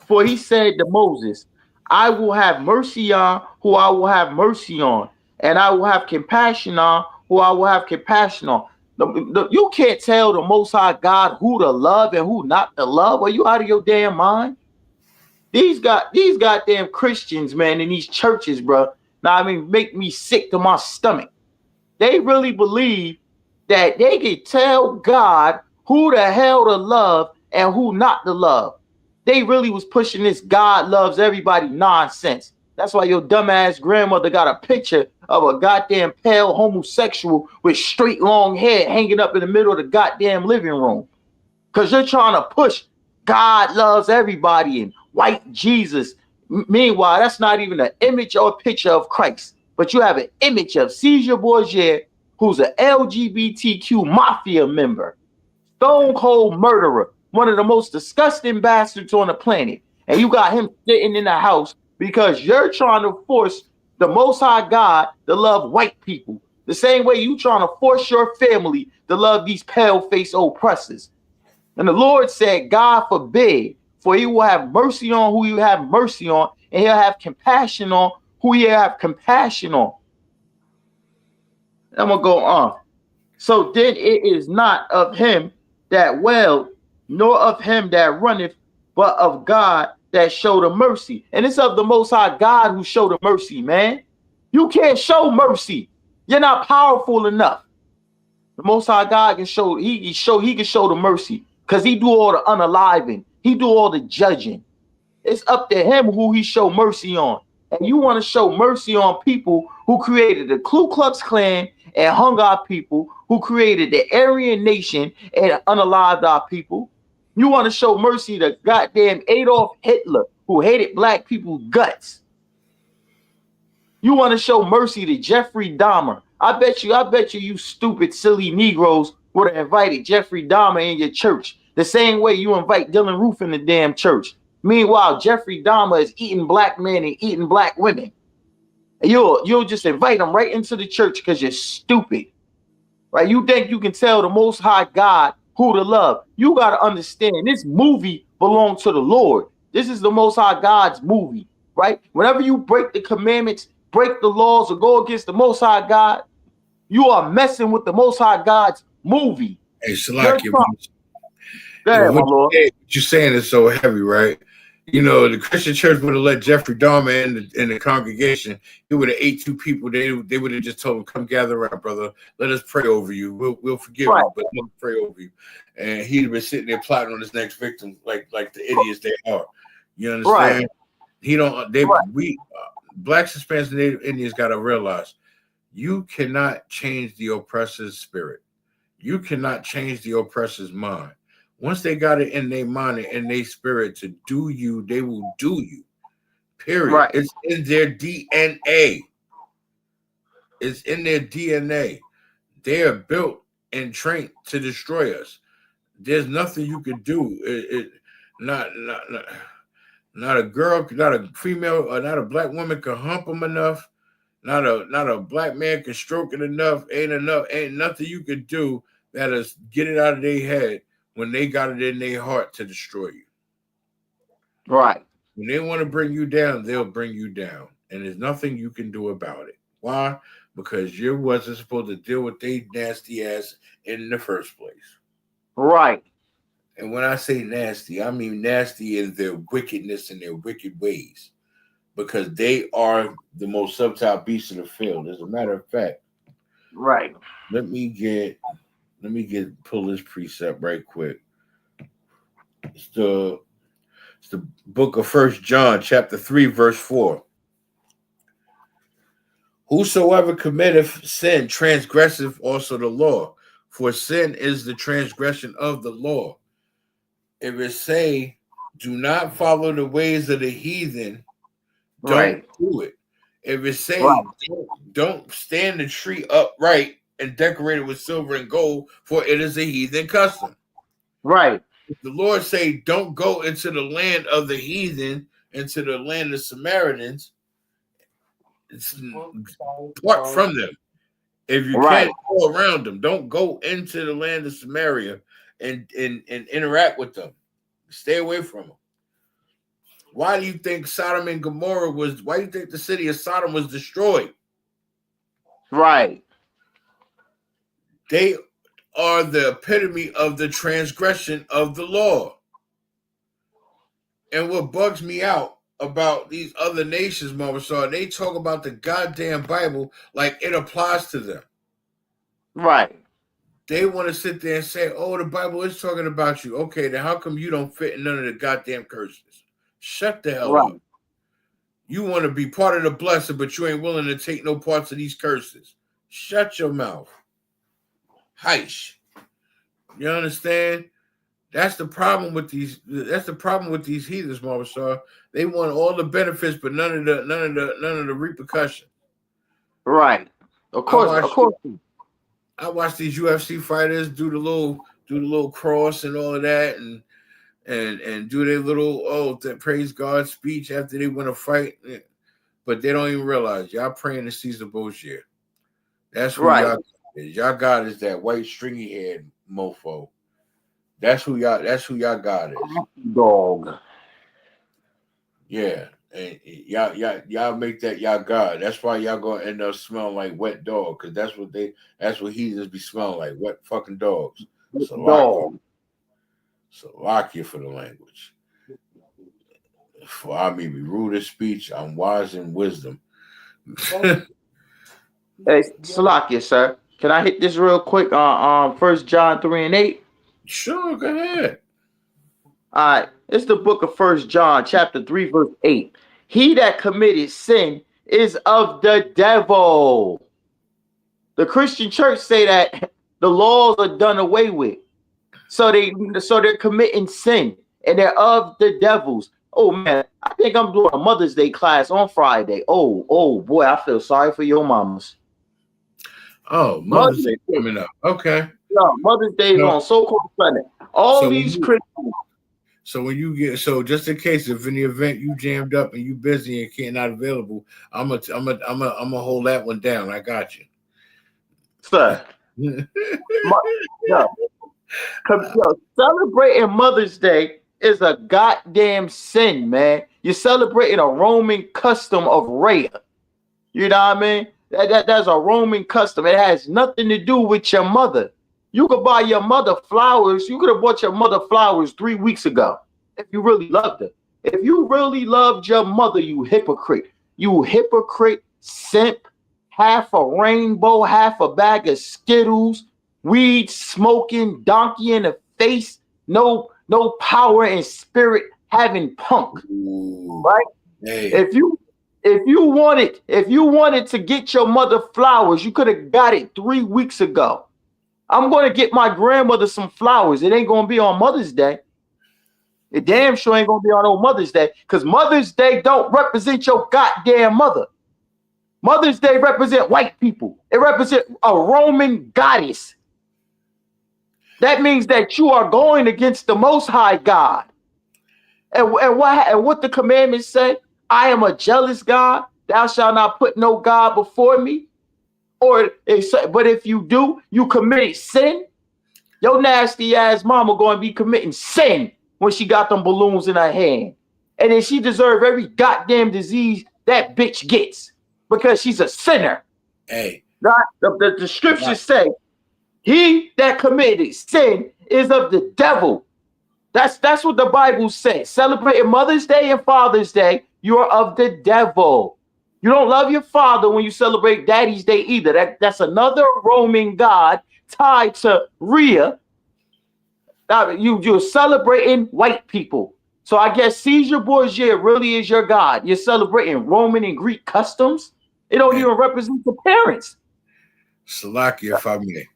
For he said to Moses, I will have mercy on who I will have mercy on, and I will have compassion on who I will have compassion on. You can't tell the Most High God who to love and who not to love. Are you out of your damn mind? These goddamn Christians, man, in these churches, bro. Now, I mean, make me sick to my stomach. They really believe that they can tell God who the hell to love and who not to love. They really was pushing this God loves everybody nonsense. That's why your dumbass grandmother got a picture of a goddamn pale homosexual with straight long hair hanging up in the middle of the goddamn living room. Because you're trying to push God loves everybody and white Jesus. Meanwhile, that's not even an image or picture of Christ. But you have an image of Caesar Borgia, who's an LGBTQ mafia member, stone cold murderer, one of the most disgusting bastards on the planet. And you got him sitting in the house because you're trying to force the Most High God to love white people. The same way you trying to force your family to love these pale-faced oppressors. And the Lord said, God forbid, for he will have mercy on who you have mercy on, and he'll have compassion on who you have compassion on. I'm going to go on. So then it is not of him that willed, nor of him that runneth, but of God that show the mercy. And it's of the Most High God who show the mercy, man. You can't show mercy. You're not powerful enough. The Most High God can show, he can show the mercy because he do all the unaliving. He do all the judging. It's up to him who he show mercy on. And you want to show mercy on people who created the Ku Klux Klan and hung our people, who created the Aryan Nation and unalived our people. You want to show mercy to goddamn Adolf Hitler, who hated black people's guts. You want to show mercy to Jeffrey Dahmer. I bet you stupid, silly Negroes would have invited Jeffrey Dahmer in your church the same way you invite Dylan Roof in the damn church. Meanwhile, Jeffrey Dahmer is eating black men and eating black women. And you'll just invite them right into the church because you're stupid. Right? You think you can tell the Most High God who to love. You got to understand, this movie belongs to the Lord. This is the Most High God's movie. Right? Whenever you break the commandments, break the laws, or go against the Most High God, you are messing with the Most High God's movie. Hey, Shalaki, what you're saying is so heavy, right? You know, the Christian church would have let Jeffrey Dahmer in the congregation. He would have ate 2 people. They would have just told him, "Come gather around, brother. Let us pray over you. We'll forgive you, but let us pray over you." And he'd have been sitting there plotting on his next victim, like the idiots they are. You understand? Right. He don't. We blacks, Hispanics, and Native Indians got to realize you cannot change the oppressor's spirit. You cannot change the oppressor's mind. Once they got it in their mind and in their spirit to do you, they will do you. Period. Right. It's in their DNA. It's in their DNA. They are built and trained to destroy us. There's nothing you could do. Not a girl, not a female, or not a black woman can hump them enough. Not a black man can stroke it enough. Ain't nothing you could do that is get it out of their head when they got it in their heart to destroy you. Right. When they want to bring you down, they'll bring you down. And there's nothing you can do about it. Why? Because you wasn't supposed to deal with they nasty ass in the first place. Right. And when I say nasty, I mean nasty in their wickedness and their wicked ways. Because they are the most subtle beasts in the field. As a matter of fact. Right. Let me pull this precept right quick. It's the book of 1 John, chapter 3, verse 4. Whosoever committeth sin transgresseth also the law, for sin is the transgression of the law. If it say, do not follow the ways of the heathen, don't do it. If it say, don't stand the tree upright and decorate it with silver and gold, for it is a heathen custom. Right. If the Lord say, don't go into the land of the heathen, into the land of Samaritans, part from them. If you can't go around them, don't go into the land of Samaria and interact with them. Stay away from them. Why do you think Sodom and Gomorrah why do you think the city of Sodom was destroyed? Right. They are the epitome of the transgression of the law. And what bugs me out about these other nations, Mama Saw, they talk about the goddamn Bible like it applies to them. Right. They want to sit there and say, oh, the Bible is talking about you. Okay, then how come you don't fit in none of the goddamn curses? Shut the hell up. You want to be part of the blessing, but you ain't willing to take no parts of these curses. Shut your mouth. Heish. You understand? That's the problem with these. That's the problem with these heathens, Mama Saw. They want all the benefits, but none of the repercussions. Right. Of course. I watch these UFC fighters do the little cross and all of that, and do their little praise God speech after they win a fight, but they don't even realize y'all praying to Caesar bullshit. That's who y'all is. Y'all God is that white stringy head mofo. That's who y'all God is. Dog. Yeah, and y'all make that y'all God. That's why y'all gonna end up smelling like wet dog, because that's what heathens be smelling like, wet fucking dogs. Salakia for the language. For I may be rude in speech, I'm wise in wisdom. Hey, Salakia, sir. Can I hit this real quick on 1 John 3 and 8? Sure, go ahead. All right. It's the book of 1 John, chapter 3, verse 8. He that committed sin is of the devil. The Christian church say that the laws are done away with. So they're committing sin and they're of the devils. Oh man, I think I'm doing a Mother's Day class on Friday. Oh boy, I feel sorry for your mamas. Oh, Mother's Day coming up. Okay. No, Mother's Day is on so-called Sunday. All these Christians. So when you get just in case if in the event you jammed up and you busy and can't not available, I'm gonna hold that one down. I got you, sir. Celebrating Mother's Day is a goddamn sin, man. You're celebrating a Roman custom of Rhea. You know what I mean? That's a Roman custom. It has nothing to do with your mother. You could buy your mother flowers. You could have bought your mother flowers 3 weeks ago if you really loved her. If you really loved your mother, you hypocrite. You hypocrite, simp, half a rainbow, half a bag of Skittles, weed smoking, donkey in the face, no power and spirit having punk. Ooh, right? Hey. If you wanted to get your mother flowers, you could have got it 3 weeks ago. I'm going to get my grandmother some flowers. It ain't going to be on Mother's Day. It damn sure ain't going to be on old Mother's Day because Mother's Day don't represent your goddamn mother. Mother's Day represent white people. It represents a Roman goddess. That means that you are going against the Most High God. And what the commandments say? I am a jealous God. Thou shalt not put no God before me. But if you do, you commit sin. Your nasty ass mama going to be committing sin when she got them balloons in her hand. And then she deserve every goddamn disease that bitch gets because she's a sinner. Hey. The scriptures say, he that committed sin is of the devil. That's what the Bible says. Celebrating Mother's Day and Father's Day, you are of the devil. You don't love your father when you celebrate Daddy's Day either. That's another Roman god tied to Rhea. You're celebrating white people. So I guess Caesar Borgia really is your god. You're celebrating Roman and Greek customs. It don't even represent the parents. Salakia, if I may,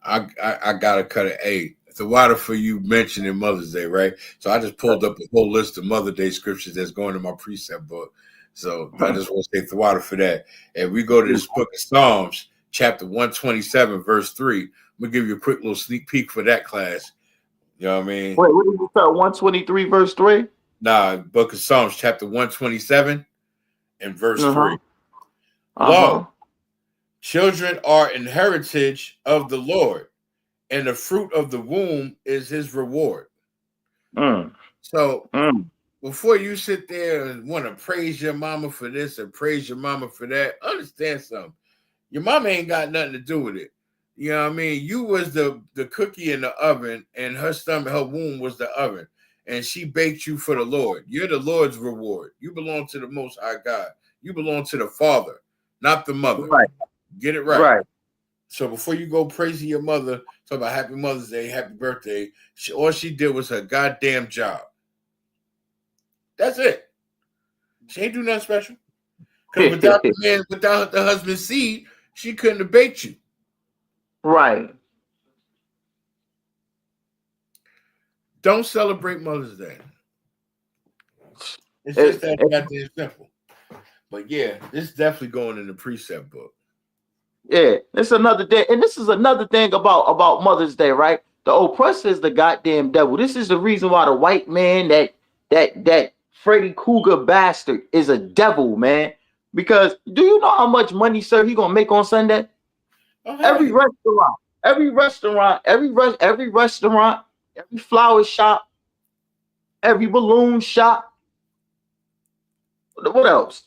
I gotta cut it. Hey, the water for you mentioning Mother's Day, right? So I just pulled up a whole list of Mother Day scriptures that's going in my precept book. So I just want to take the water for that. And we go to this book of Psalms, chapter 127, verse 3. I'm gonna give you a quick little sneak peek for that class. You know what I mean? Wait, what did you start? 123, verse 3? Nah, book of Psalms, chapter 127 and verse 3. Lo, children are an heritage of the Lord, and the fruit of the womb is his reward. So before you sit there and want to praise your mama for this and praise your mama for that, understand something. Your mama ain't got nothing to do with it. You know what I mean? You was the cookie in the oven, and her womb was the oven, and she baked you for the Lord. You're the Lord's reward. You belong to the Most High God. You belong to the Father, not the mother. Right. Get it right. Right. So before you go praising your mother, talk about Happy Mother's Day, Happy Birthday, all she did was her goddamn job. That's it. She ain't do nothing special. Because without the husband's seed, she couldn't have baked you. Right. Don't celebrate Mother's Day. It's just that goddamn simple. But yeah, this is definitely going in the precept book. Yeah, it's another day. And this is another thing about Mother's Day, right? The oppressor is the goddamn devil. This is the reason why the white man, that Freddy Krueger bastard is a devil, man. Because do you know how much money, sir, he gonna make on Sunday? Every restaurant, every flower shop, every balloon shop. What else?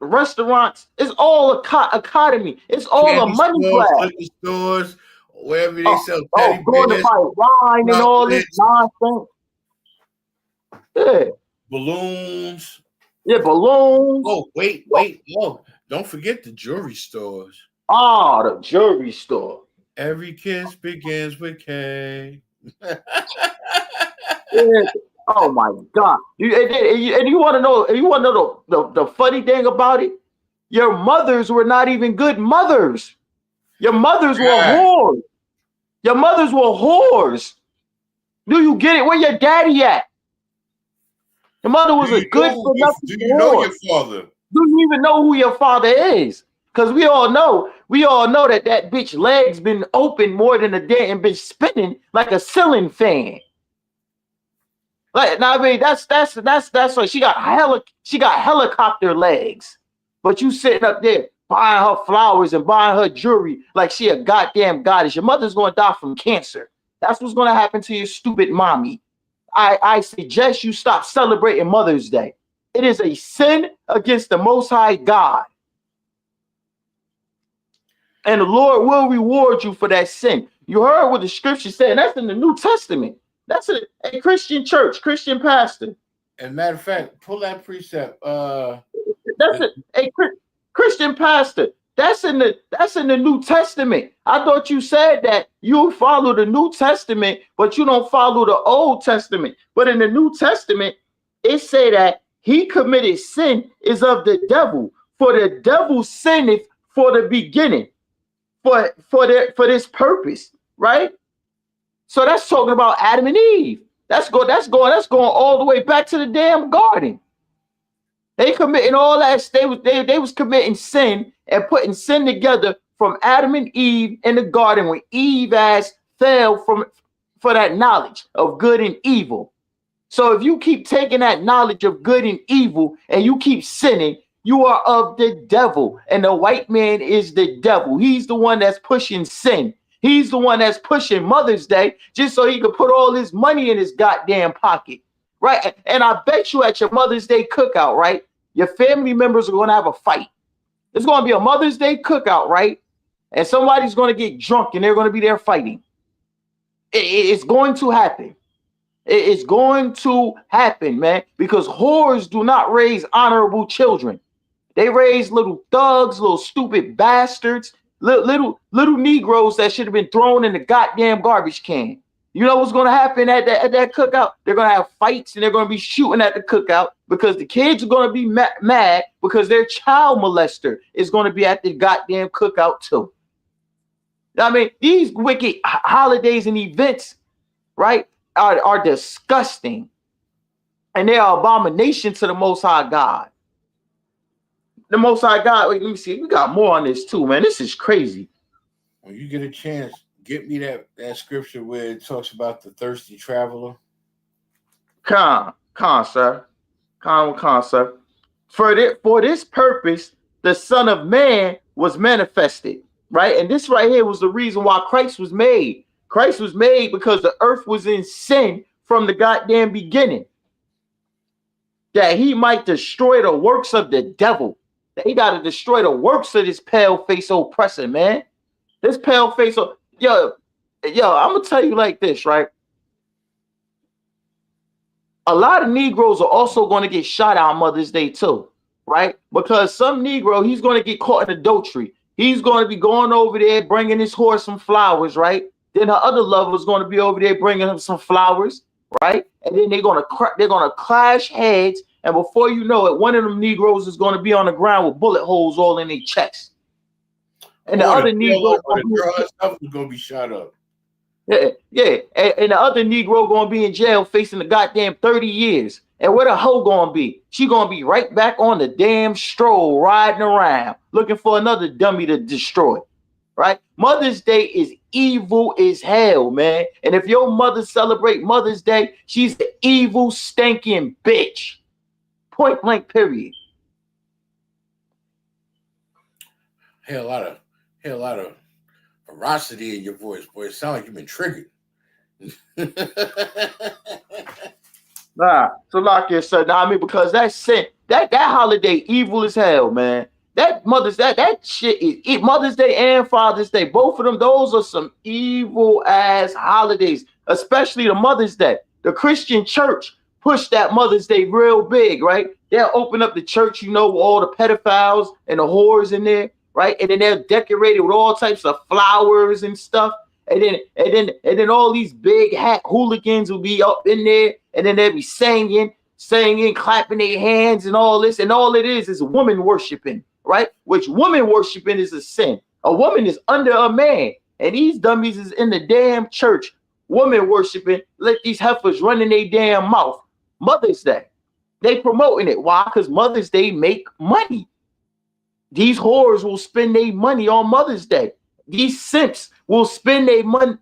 Restaurants. It's all economy. It's all a money grab. Stores, wherever they sell going to buy wine and all this nonsense. Yeah. balloons. Yeah, balloons. Oh, wait. Oh, don't forget the jewelry stores. Ah, the jewelry store. Every kiss begins with K. Yeah. Oh my God! And you want to know? You want to know the funny thing about it? Your mothers were not even good mothers. Your mothers were whores. Your mothers were whores. Do you get it? Where your daddy at? Your mother was a good for nothing. Do you know your father? Do you even know who your father is? Because we all know that bitch legs been open more than a day and been spinning like a ceiling fan. Like, now, I mean, that's what she got helicopter legs. But you sitting up there buying her flowers and buying her jewelry like she a goddamn goddess. Your mother's gonna die from cancer. That's what's gonna happen to your stupid mommy. I suggest you stop celebrating Mother's Day. It is a sin against the Most High God. And the Lord will reward you for that sin. You heard what the scripture said. That's in the New Testament. That's a Christian church, Christian pastor. As a matter of fact, pull that precept. That's a Christian pastor. That's in the New Testament. I thought you said that you follow the New Testament, but you don't follow the Old Testament. But in the New Testament, it say that he committed sin is of the devil. For the devil sinneth for the beginning, for this purpose, right? So that's talking about Adam and Eve. That's going all the way back to the damn garden. They committing all that. They was committing sin and putting sin together from Adam and Eve in the garden when Eve fell for that knowledge of good and evil. So if you keep taking that knowledge of good and evil and you keep sinning, you are of the devil. And the white man is the devil. He's the one that's pushing sin. He's the one that's pushing Mother's Day just so he can put all his money in his goddamn pocket. Right. And I bet you at your Mother's Day cookout, right, your family members are going to have a fight. It's going to be a Mother's Day cookout, right? And somebody's going to get drunk and they're going to be there fighting. It's going to happen. It's going to happen, man, because whores do not raise honorable children. They raise little thugs, little stupid bastards, little Negroes that should have been thrown in the goddamn garbage can. You know what's going to happen at that cookout? They're going to have fights and they're going to be shooting at the cookout because the kids are going to be mad because their child molester is going to be at the goddamn cookout too. I mean, these wicked holidays and events, right, are disgusting. And they are abomination to the Most High God. The Most High God, wait, let me see. We got more on this too, man. This is crazy. When you get a chance, get me that scripture where it talks about the thirsty traveler. Con, sir. For this purpose, the Son of Man was manifested, right? And this right here was the reason why Christ was made. Christ was made because the earth was in sin from the goddamn beginning. That he might destroy the works of the devil. That he got to destroy the works of this pale-faced oppressor, man. This pale-faced, yo, I'm going to tell you like this, right? A lot of Negroes are also going to get shot on Mother's Day too, right? Because some Negro, he's going to get caught in adultery. He's going to be going over there, bringing his horse some flowers, right? Then her other lover is going to be over there bringing him some flowers, right? And then they're going to clash heads. And before you know it, one of them Negroes is going to be on the ground with bullet holes all in their chest. And the other Negro is going to be shot up. Yeah. And the other Negro going to be in jail facing the goddamn 30 years. And where the hoe going to be? She going to be right back on the damn stroll riding around looking for another dummy to destroy. Right? Mother's Day is evil as hell, man. And if your mother celebrate Mother's Day, she's an evil, stinking bitch. Point blank, period. Hey, a lot of ferocity in your voice, boy. It sounds like you've been triggered. Nah, so lock yourself. Nah, I mean, because that sin, that holiday evil as hell, man. That shit is Mother's Day and Father's Day. Both of them, those are some evil ass holidays, especially the Mother's Day. The Christian church push that Mother's Day real big, right? They'll open up the church, with all the pedophiles and the whores in there, right? And then they'll decorate it with all types of flowers and stuff. And then all these big hat hooligans will be up in there, and then they'll be singing, clapping their hands and all this. And all it is woman worshiping, right? Which woman worshiping is a sin. A woman is under a man, and these dummies is in the damn church, woman worshiping. Let these heifers run in their damn mouth. Mother's Day, they promoting it. Why? Because Mother's Day make money. These whores will spend their money on Mother's Day. These simps will spend their money,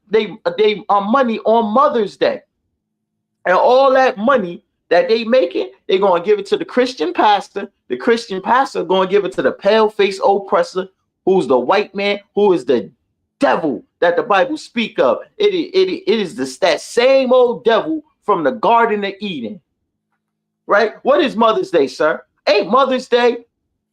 money on Mother's Day, and all that money that they making, they're gonna give it to the Christian pastor. The Christian pastor gonna give it to the pale-faced oppressor, who's the white man, who is the devil that the Bible speak of. It is that same old devil from the Garden of Eden, right? What is Mother's Day, sir? Ain't Mother's Day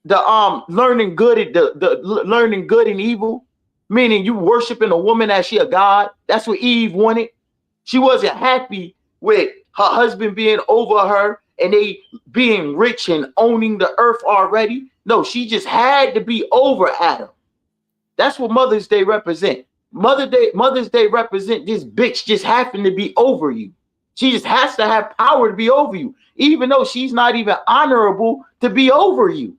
the learning good, the learning good and evil? Meaning you worshiping a woman as she a god. That's what Eve wanted. She wasn't happy with her husband being over her and they being rich and owning the earth already. No, she just had to be over Adam. That's what Mother's Day represent. Mother's Day represent this bitch just having to be over you. She just has to have power to be over you, even though she's not even honorable to be over you.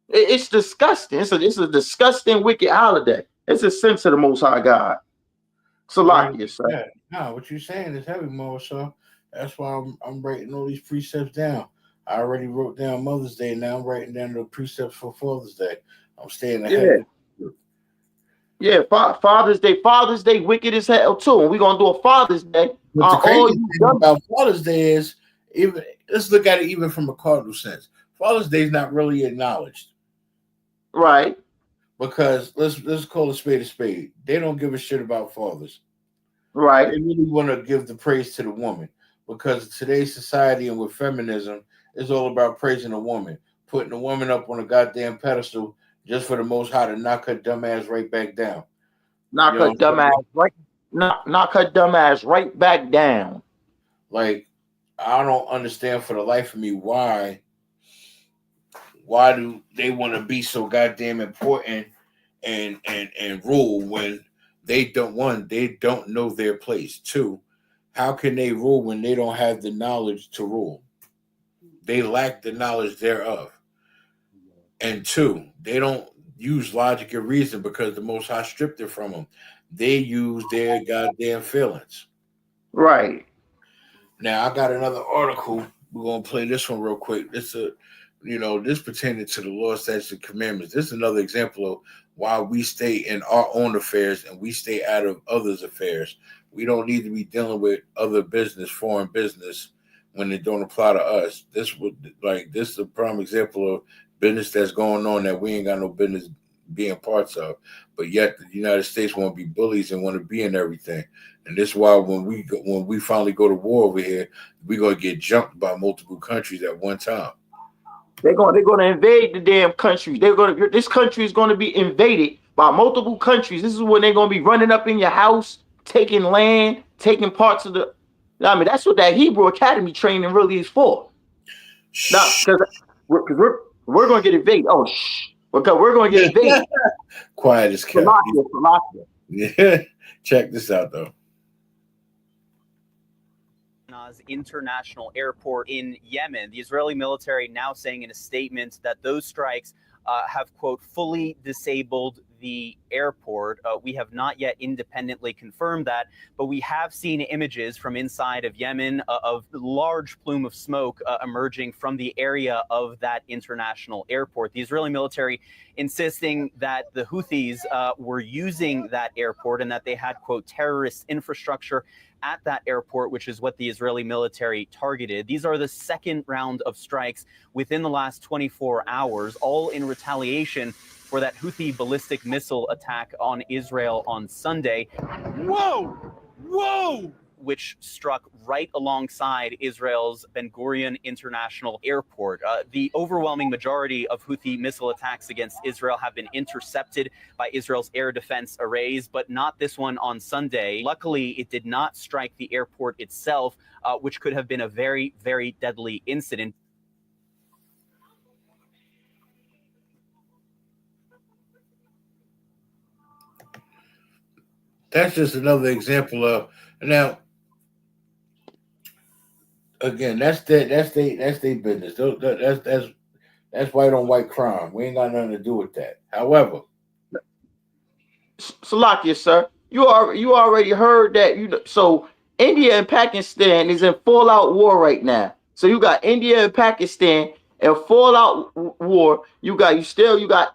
It's disgusting. It's a disgusting, wicked holiday. It's a sense of the Most High God. Salakia, sir. Yeah, no, what you're saying is heavy, more so. That's why I'm writing all these precepts down. I already wrote down Mother's Day. Now I'm writing down the precepts for Father's Day. I'm staying ahead. Yeah, Father's Day, wicked as hell too. And we're gonna do a Father's Day. But the crazy thing about Father's Day is, even let's look at it even from a cardinal sense. Father's Day is not really acknowledged. Right. Because let's call a spade. They don't give a shit about fathers. Right. They really want to give the praise to the woman, because today's society and with feminism is all about praising a woman, putting a woman up on a goddamn pedestal just for the Most High to knock her dumb ass right back down. Knock her dumb ass right back down. Like, I don't understand for the life of me why do they want to be so goddamn important and rule when they don't know their place. Two, how can they rule when they don't have the knowledge to rule? They lack the knowledge thereof. And two, they don't use logic and reason because the Most High stripped it from them. They use their goddamn feelings. Right. Now I got another article. We're gonna play this one real quick. This pertaining to the law, statutes, and commandments. This is another example of why we stay in our own affairs and we stay out of others' affairs. We don't need to be dealing with other business, foreign business, when they don't apply to us. This is a prime example of business that's going on that we ain't got no business being parts of, but yet the United States want to be bullies and want to be in everything. And this is why when we finally go to war over here, we're gonna get jumped by multiple countries at one time. They're gonna invade the damn country. This country is gonna be invaded by multiple countries. This is when they're gonna be running up in your house, taking land, taking parts of the. I mean, that's what that Hebrew Academy training really is for. Now, because we're gonna get invaded. Oh, shh. Because we're gonna get invaded. Quiet as kept. Yeah. Check this out though. International airport in Yemen. The Israeli military now saying in a statement that those strikes have, quote, fully disabled the airport. We have not yet independently confirmed that, but we have seen images from inside of Yemen of large plume of smoke emerging from the area of that international airport. The Israeli military insisting that the Houthis were using that airport and that they had, quote, terrorist infrastructure at that airport, which is what the Israeli military targeted. These are the second round of strikes within the last 24 hours, all in retaliation for that Houthi ballistic missile attack on Israel on Sunday. Whoa! which struck right alongside Israel's Ben Gurion International Airport. The overwhelming majority of Houthi missile attacks against Israel have been intercepted by Israel's air defense arrays, but not this one on Sunday. Luckily, it did not strike the airport itself, which could have been a very, very deadly incident. That's just another example of, now, again, that's their business. That's white on white crime. We ain't got nothing to do with that. However, Salakia, sir, you already heard that. So India and Pakistan is in full out war right now. So you got India and Pakistan in full out war. You got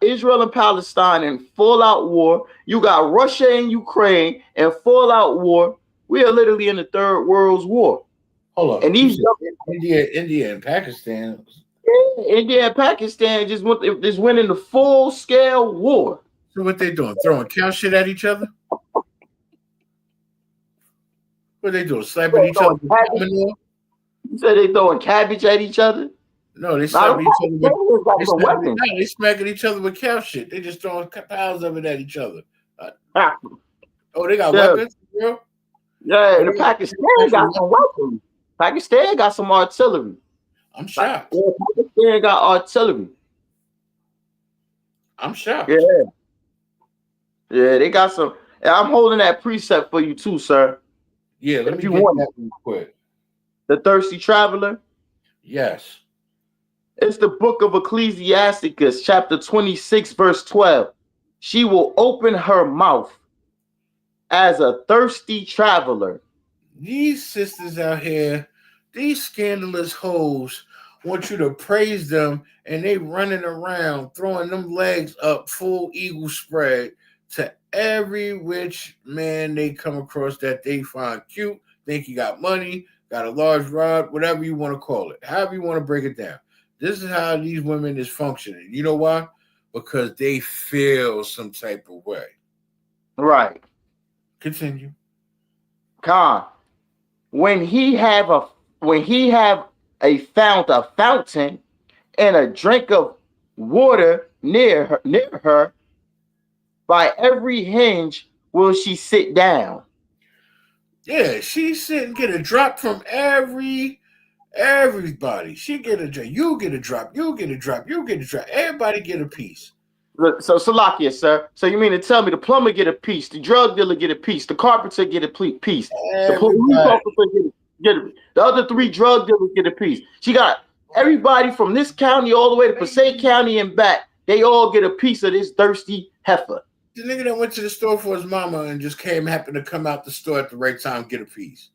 Israel and Palestine in full out war. You got Russia and Ukraine in full out war. We are literally in the third world's war. Hold on. And these India and Pakistan. India and Pakistan just went into full scale war. So what they doing? Throwing cow shit at each other? What they doing? Slapping each other with manure? You said they throwing cabbage at each other? No, they slapping each other with they smacking each other with cow shit. They just throwing piles of it at each other. Oh, they got weapons, bro? Yeah, the Pakistan got some weapons. Pakistan got some artillery. I'm shocked. Pakistan got artillery. I'm shocked. Yeah, they got some. I'm holding that precept for you too, sir. Yeah, let me get that real quick. The Thirsty Traveler. Yes. It's the book of Ecclesiasticus, chapter 26, verse 12. She will open her mouth as a thirsty traveler. These sisters out here, these scandalous hoes, want you to praise them, and they running around throwing them legs up full eagle spread to every which man they come across that they find cute, think he got money, got a large rod, whatever you want to call it, however you want to break it down. This is how these women is functioning. You know why? Because they feel some type of way. Right. Continue. Khan, when he have a fountain and a drink of water near her, by every hinge will she sit down. Yeah, she sit and get a drop from everybody. She get a drop. You get a drop. You get a drop. You get a drop. Everybody get a piece. So Salakia, sir. So you mean to tell me the plumber get a piece, the drug dealer get a piece, the carpenter get a piece, the police officer get a, the other 3 drug dealers get a piece. She got everybody from this county all the way to Passaic County and back. They all get a piece of this thirsty heifer. The nigga that went to the store for his mama and just happened to come out the store at the right time, get a piece.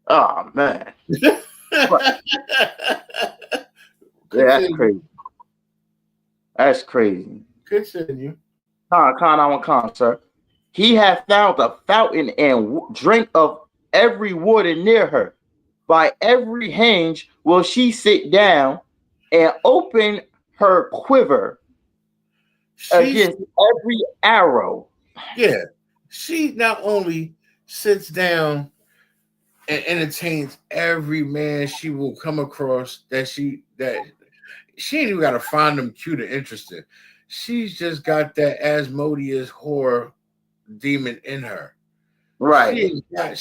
Oh man. Yeah, that's crazy. That's crazy. Continue. Khan, sir. He hath found a fountain and drink of every water near her. By every hinge will she sit down and open her quiver against every arrow. Yeah. She not only sits down and entertains every man she will come across that she ain't even got to find them cute or interesting. She's just got that Asmodeus whore demon in her. Right. He can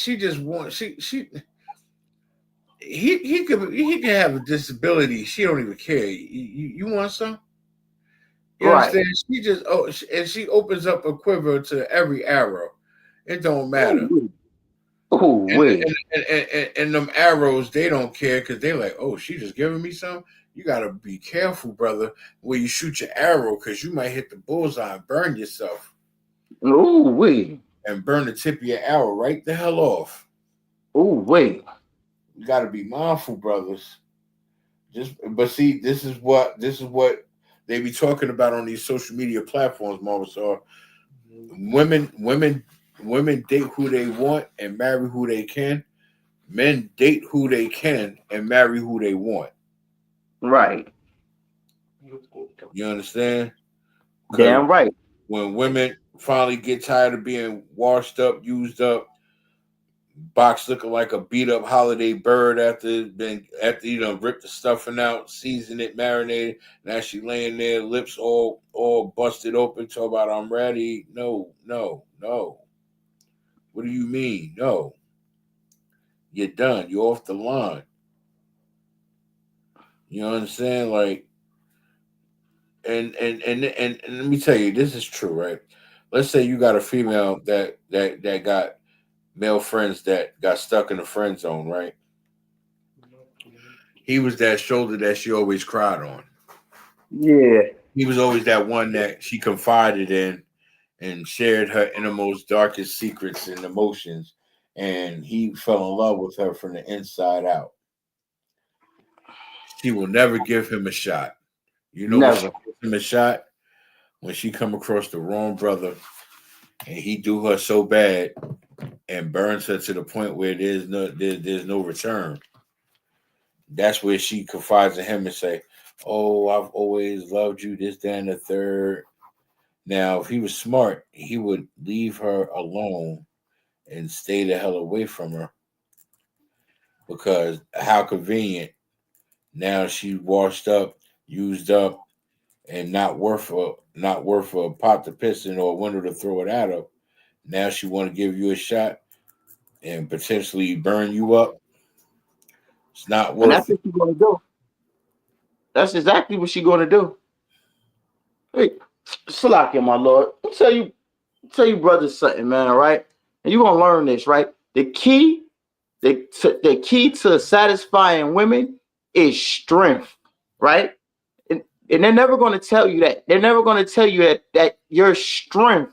have a disability. She don't even care. You want some? You understand? She just and she opens up a quiver to every arrow. It don't matter. And them arrows, they don't care because they like, oh, she just giving me some. You gotta be careful, brother, where you shoot your arrow because you might hit the bullseye and burn yourself. And burn the tip of your arrow right the hell off. You gotta be mindful, brothers. But see, this is what they be talking about on these social media platforms, Marvin. Women date who they want and marry who they can. Men date who they can and marry who they want. Right. You understand? Damn right. When women finally get tired of being washed up, used up, box looking like a beat up holiday bird after ripped the stuffing out, seasoned it, marinated. Now she laying there, lips all busted open, talking about I'm ready. No. What do you mean? No. You're done. You're off the line. You know what I'm saying? Like, and let me tell you, this is true, right? Let's say you got a female that got male friends that got stuck in the friend zone, right? He was that shoulder that she always cried on. Yeah. He was always that one that she confided in and shared her innermost, darkest secrets and emotions. And he fell in love with her from the inside out. She will never give him a shot. You know, when she gives him a shot, when she come across the wrong brother and he do her so bad and burns her to the point where there's no return. That's where she confides in him and say, "Oh, I've always loved you, this, that, and the third." Now, if he was smart, he would leave her alone and stay the hell away from her. Because how convenient. Now she washed up, used up, and not worth a pot to piss in or a window to throw it at her. Now she want to give you a shot and potentially burn you up. It's not worth and that's it. what she's gonna do. That's exactly what she's gonna do. Hey, Salakia, my lord. I'll tell you, brothers, something, man. All right, and you're gonna learn this, right? The key to satisfying women is strength, right? And they're never going to tell you that. They're never going to tell you that your strength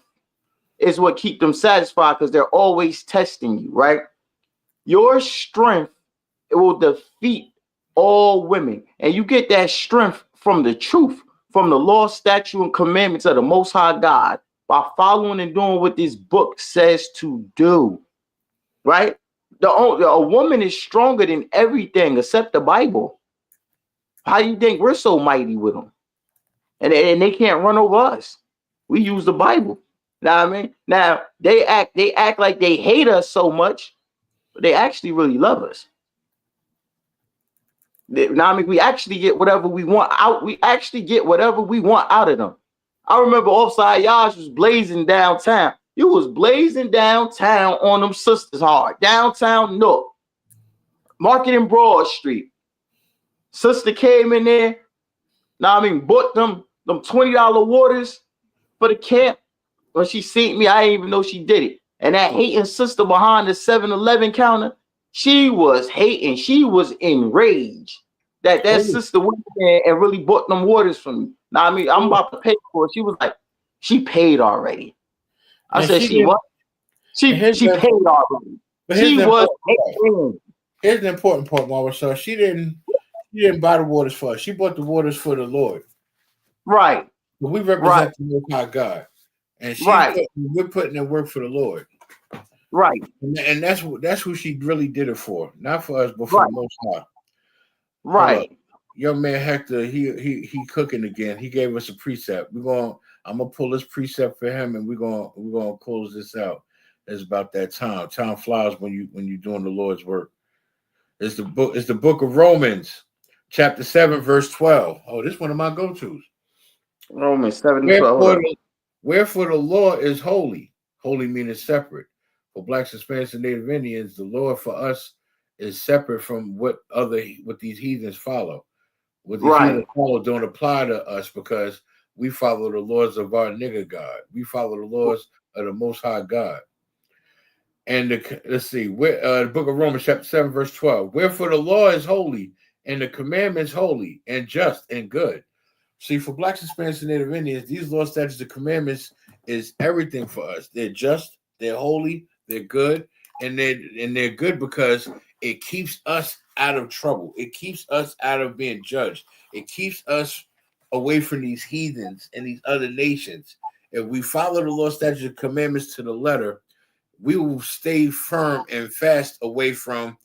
is what keep them satisfied, because they're always testing you, right? Your strength, it will defeat all women. And you get that strength from the truth, from the law, statute, and commandments of the Most High God by following and doing what this book says to do, right? A woman is stronger than everything except the Bible. How do you think we're so mighty with them? And they can't run over us. We use the Bible. Know what I mean? Now they act like they hate us so much, but they actually really love us. Now I mean, we actually get whatever we want out. We actually get whatever we want out of them. I remember Offside Yash was blazing downtown. You was blazing downtown on them sisters hard. Downtown North. Market and Broad Street. Sister came in there. Now I mean, bought them $20 waters for the camp. When she seen me, I didn't even know she did it. And that hating sister behind the 7-Eleven counter, she was hating. She was enraged that sister went there and really bought them waters for me. Now I mean, I'm about to pay for it. She was like, she paid already. I said, she what? She paid already. She was hating. Here's the important part, Mama. So she didn't buy the waters for us. She bought the waters for the Lord. Right. But we represent the Most High God. And we're putting in work for the Lord. Right. And that's who she really did it for. Not for us, but for the Most High. Right. Young man Hector, he cooking again. He gave us a precept. I'm gonna pull this precept for him, and we're gonna close this out. It's about that time. Time flies when you're doing the Lord's work. It's the book of Romans, chapter 7, verse 12. Oh, this is one of my go-tos. Romans 7:12. Wherefore the law is holy. Holy meaning separate. For blacks, Hispanics, and Native Indians, the law for us is separate from what these heathens follow. What the heathens follow don't apply to us because we follow the laws of our nigger God. We follow the laws of the Most High God. And let's see, the book of Romans, chapter 7, verse 12. Wherefore the law is holy, and the commandments holy, and just, and good. See, for blacks, Hispanics, and Native Indians, these law, statutes, and commandments is everything for us. They're just, they're holy, they're good, and they're good because it keeps us out of trouble. It keeps us out of being judged. It keeps us away from these heathens and these other nations. If we follow the law, statutes, and commandments to the letter, we will stay firm and fast away from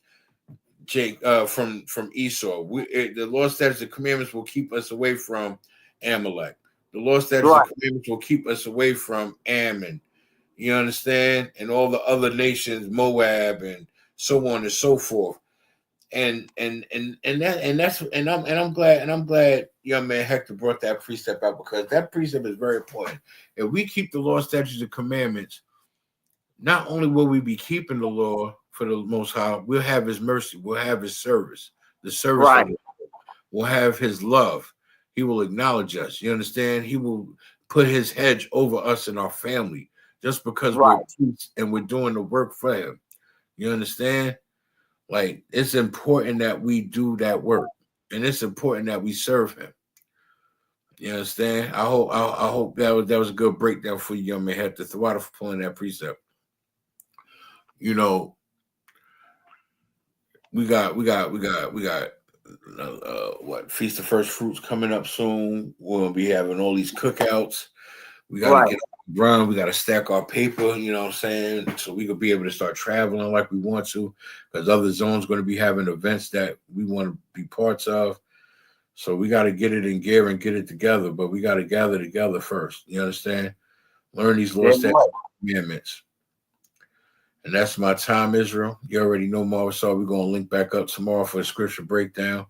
from Esau. The law, statutes, and commandments will keep us away from Amalek. The law, statutes, and commandments will keep us away from Ammon. You understand? And all the other nations, Moab and so on and so forth. And I'm glad young man Hector brought that precept out, because that precept is very important. If we keep the law, statutes, and commandments, not only will we be keeping the law for the Most High, we'll have His mercy, we'll have His service, the service of the Lord. We'll have His love. He will acknowledge us. You understand? He will put His hedge over us and our family, just because we're peace and we're doing the work for Him. You understand? Like, it's important that we do that work, and it's important that we serve Him. You understand? I hope that was a good breakdown for you, young man Hector. Thwada for pulling that precept. You know, we got what, Feast of First Fruits coming up soon. We're gonna be having all these cookouts. We gotta get on the run. We gotta stack our paper. You know what I'm saying? So we could be able to start traveling like we want to, because other zones going to be having events that we want to be parts of. So we got to get it in gear and get it together. But we got to gather together first. You understand? Learn these laws, statutes, and commandments. And that's my time, Israel. You already know, Marcel. We're going to link back up tomorrow for a scripture breakdown.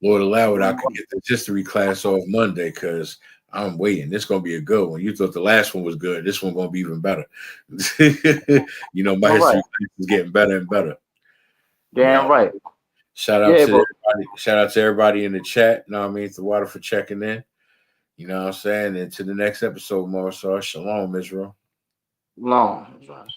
Lord allow it, I can get the history class off Monday, because I'm waiting. This is going to be a good one. You thought the last one was good. This one's going to be even better. You know, my history class is getting better and better. Damn right. Shout out to everybody. Shout out to everybody in the chat. You know what I mean? Thwada for checking in. You know what I'm saying? And to the next episode, Marcel. Shalom, Israel. Shalom.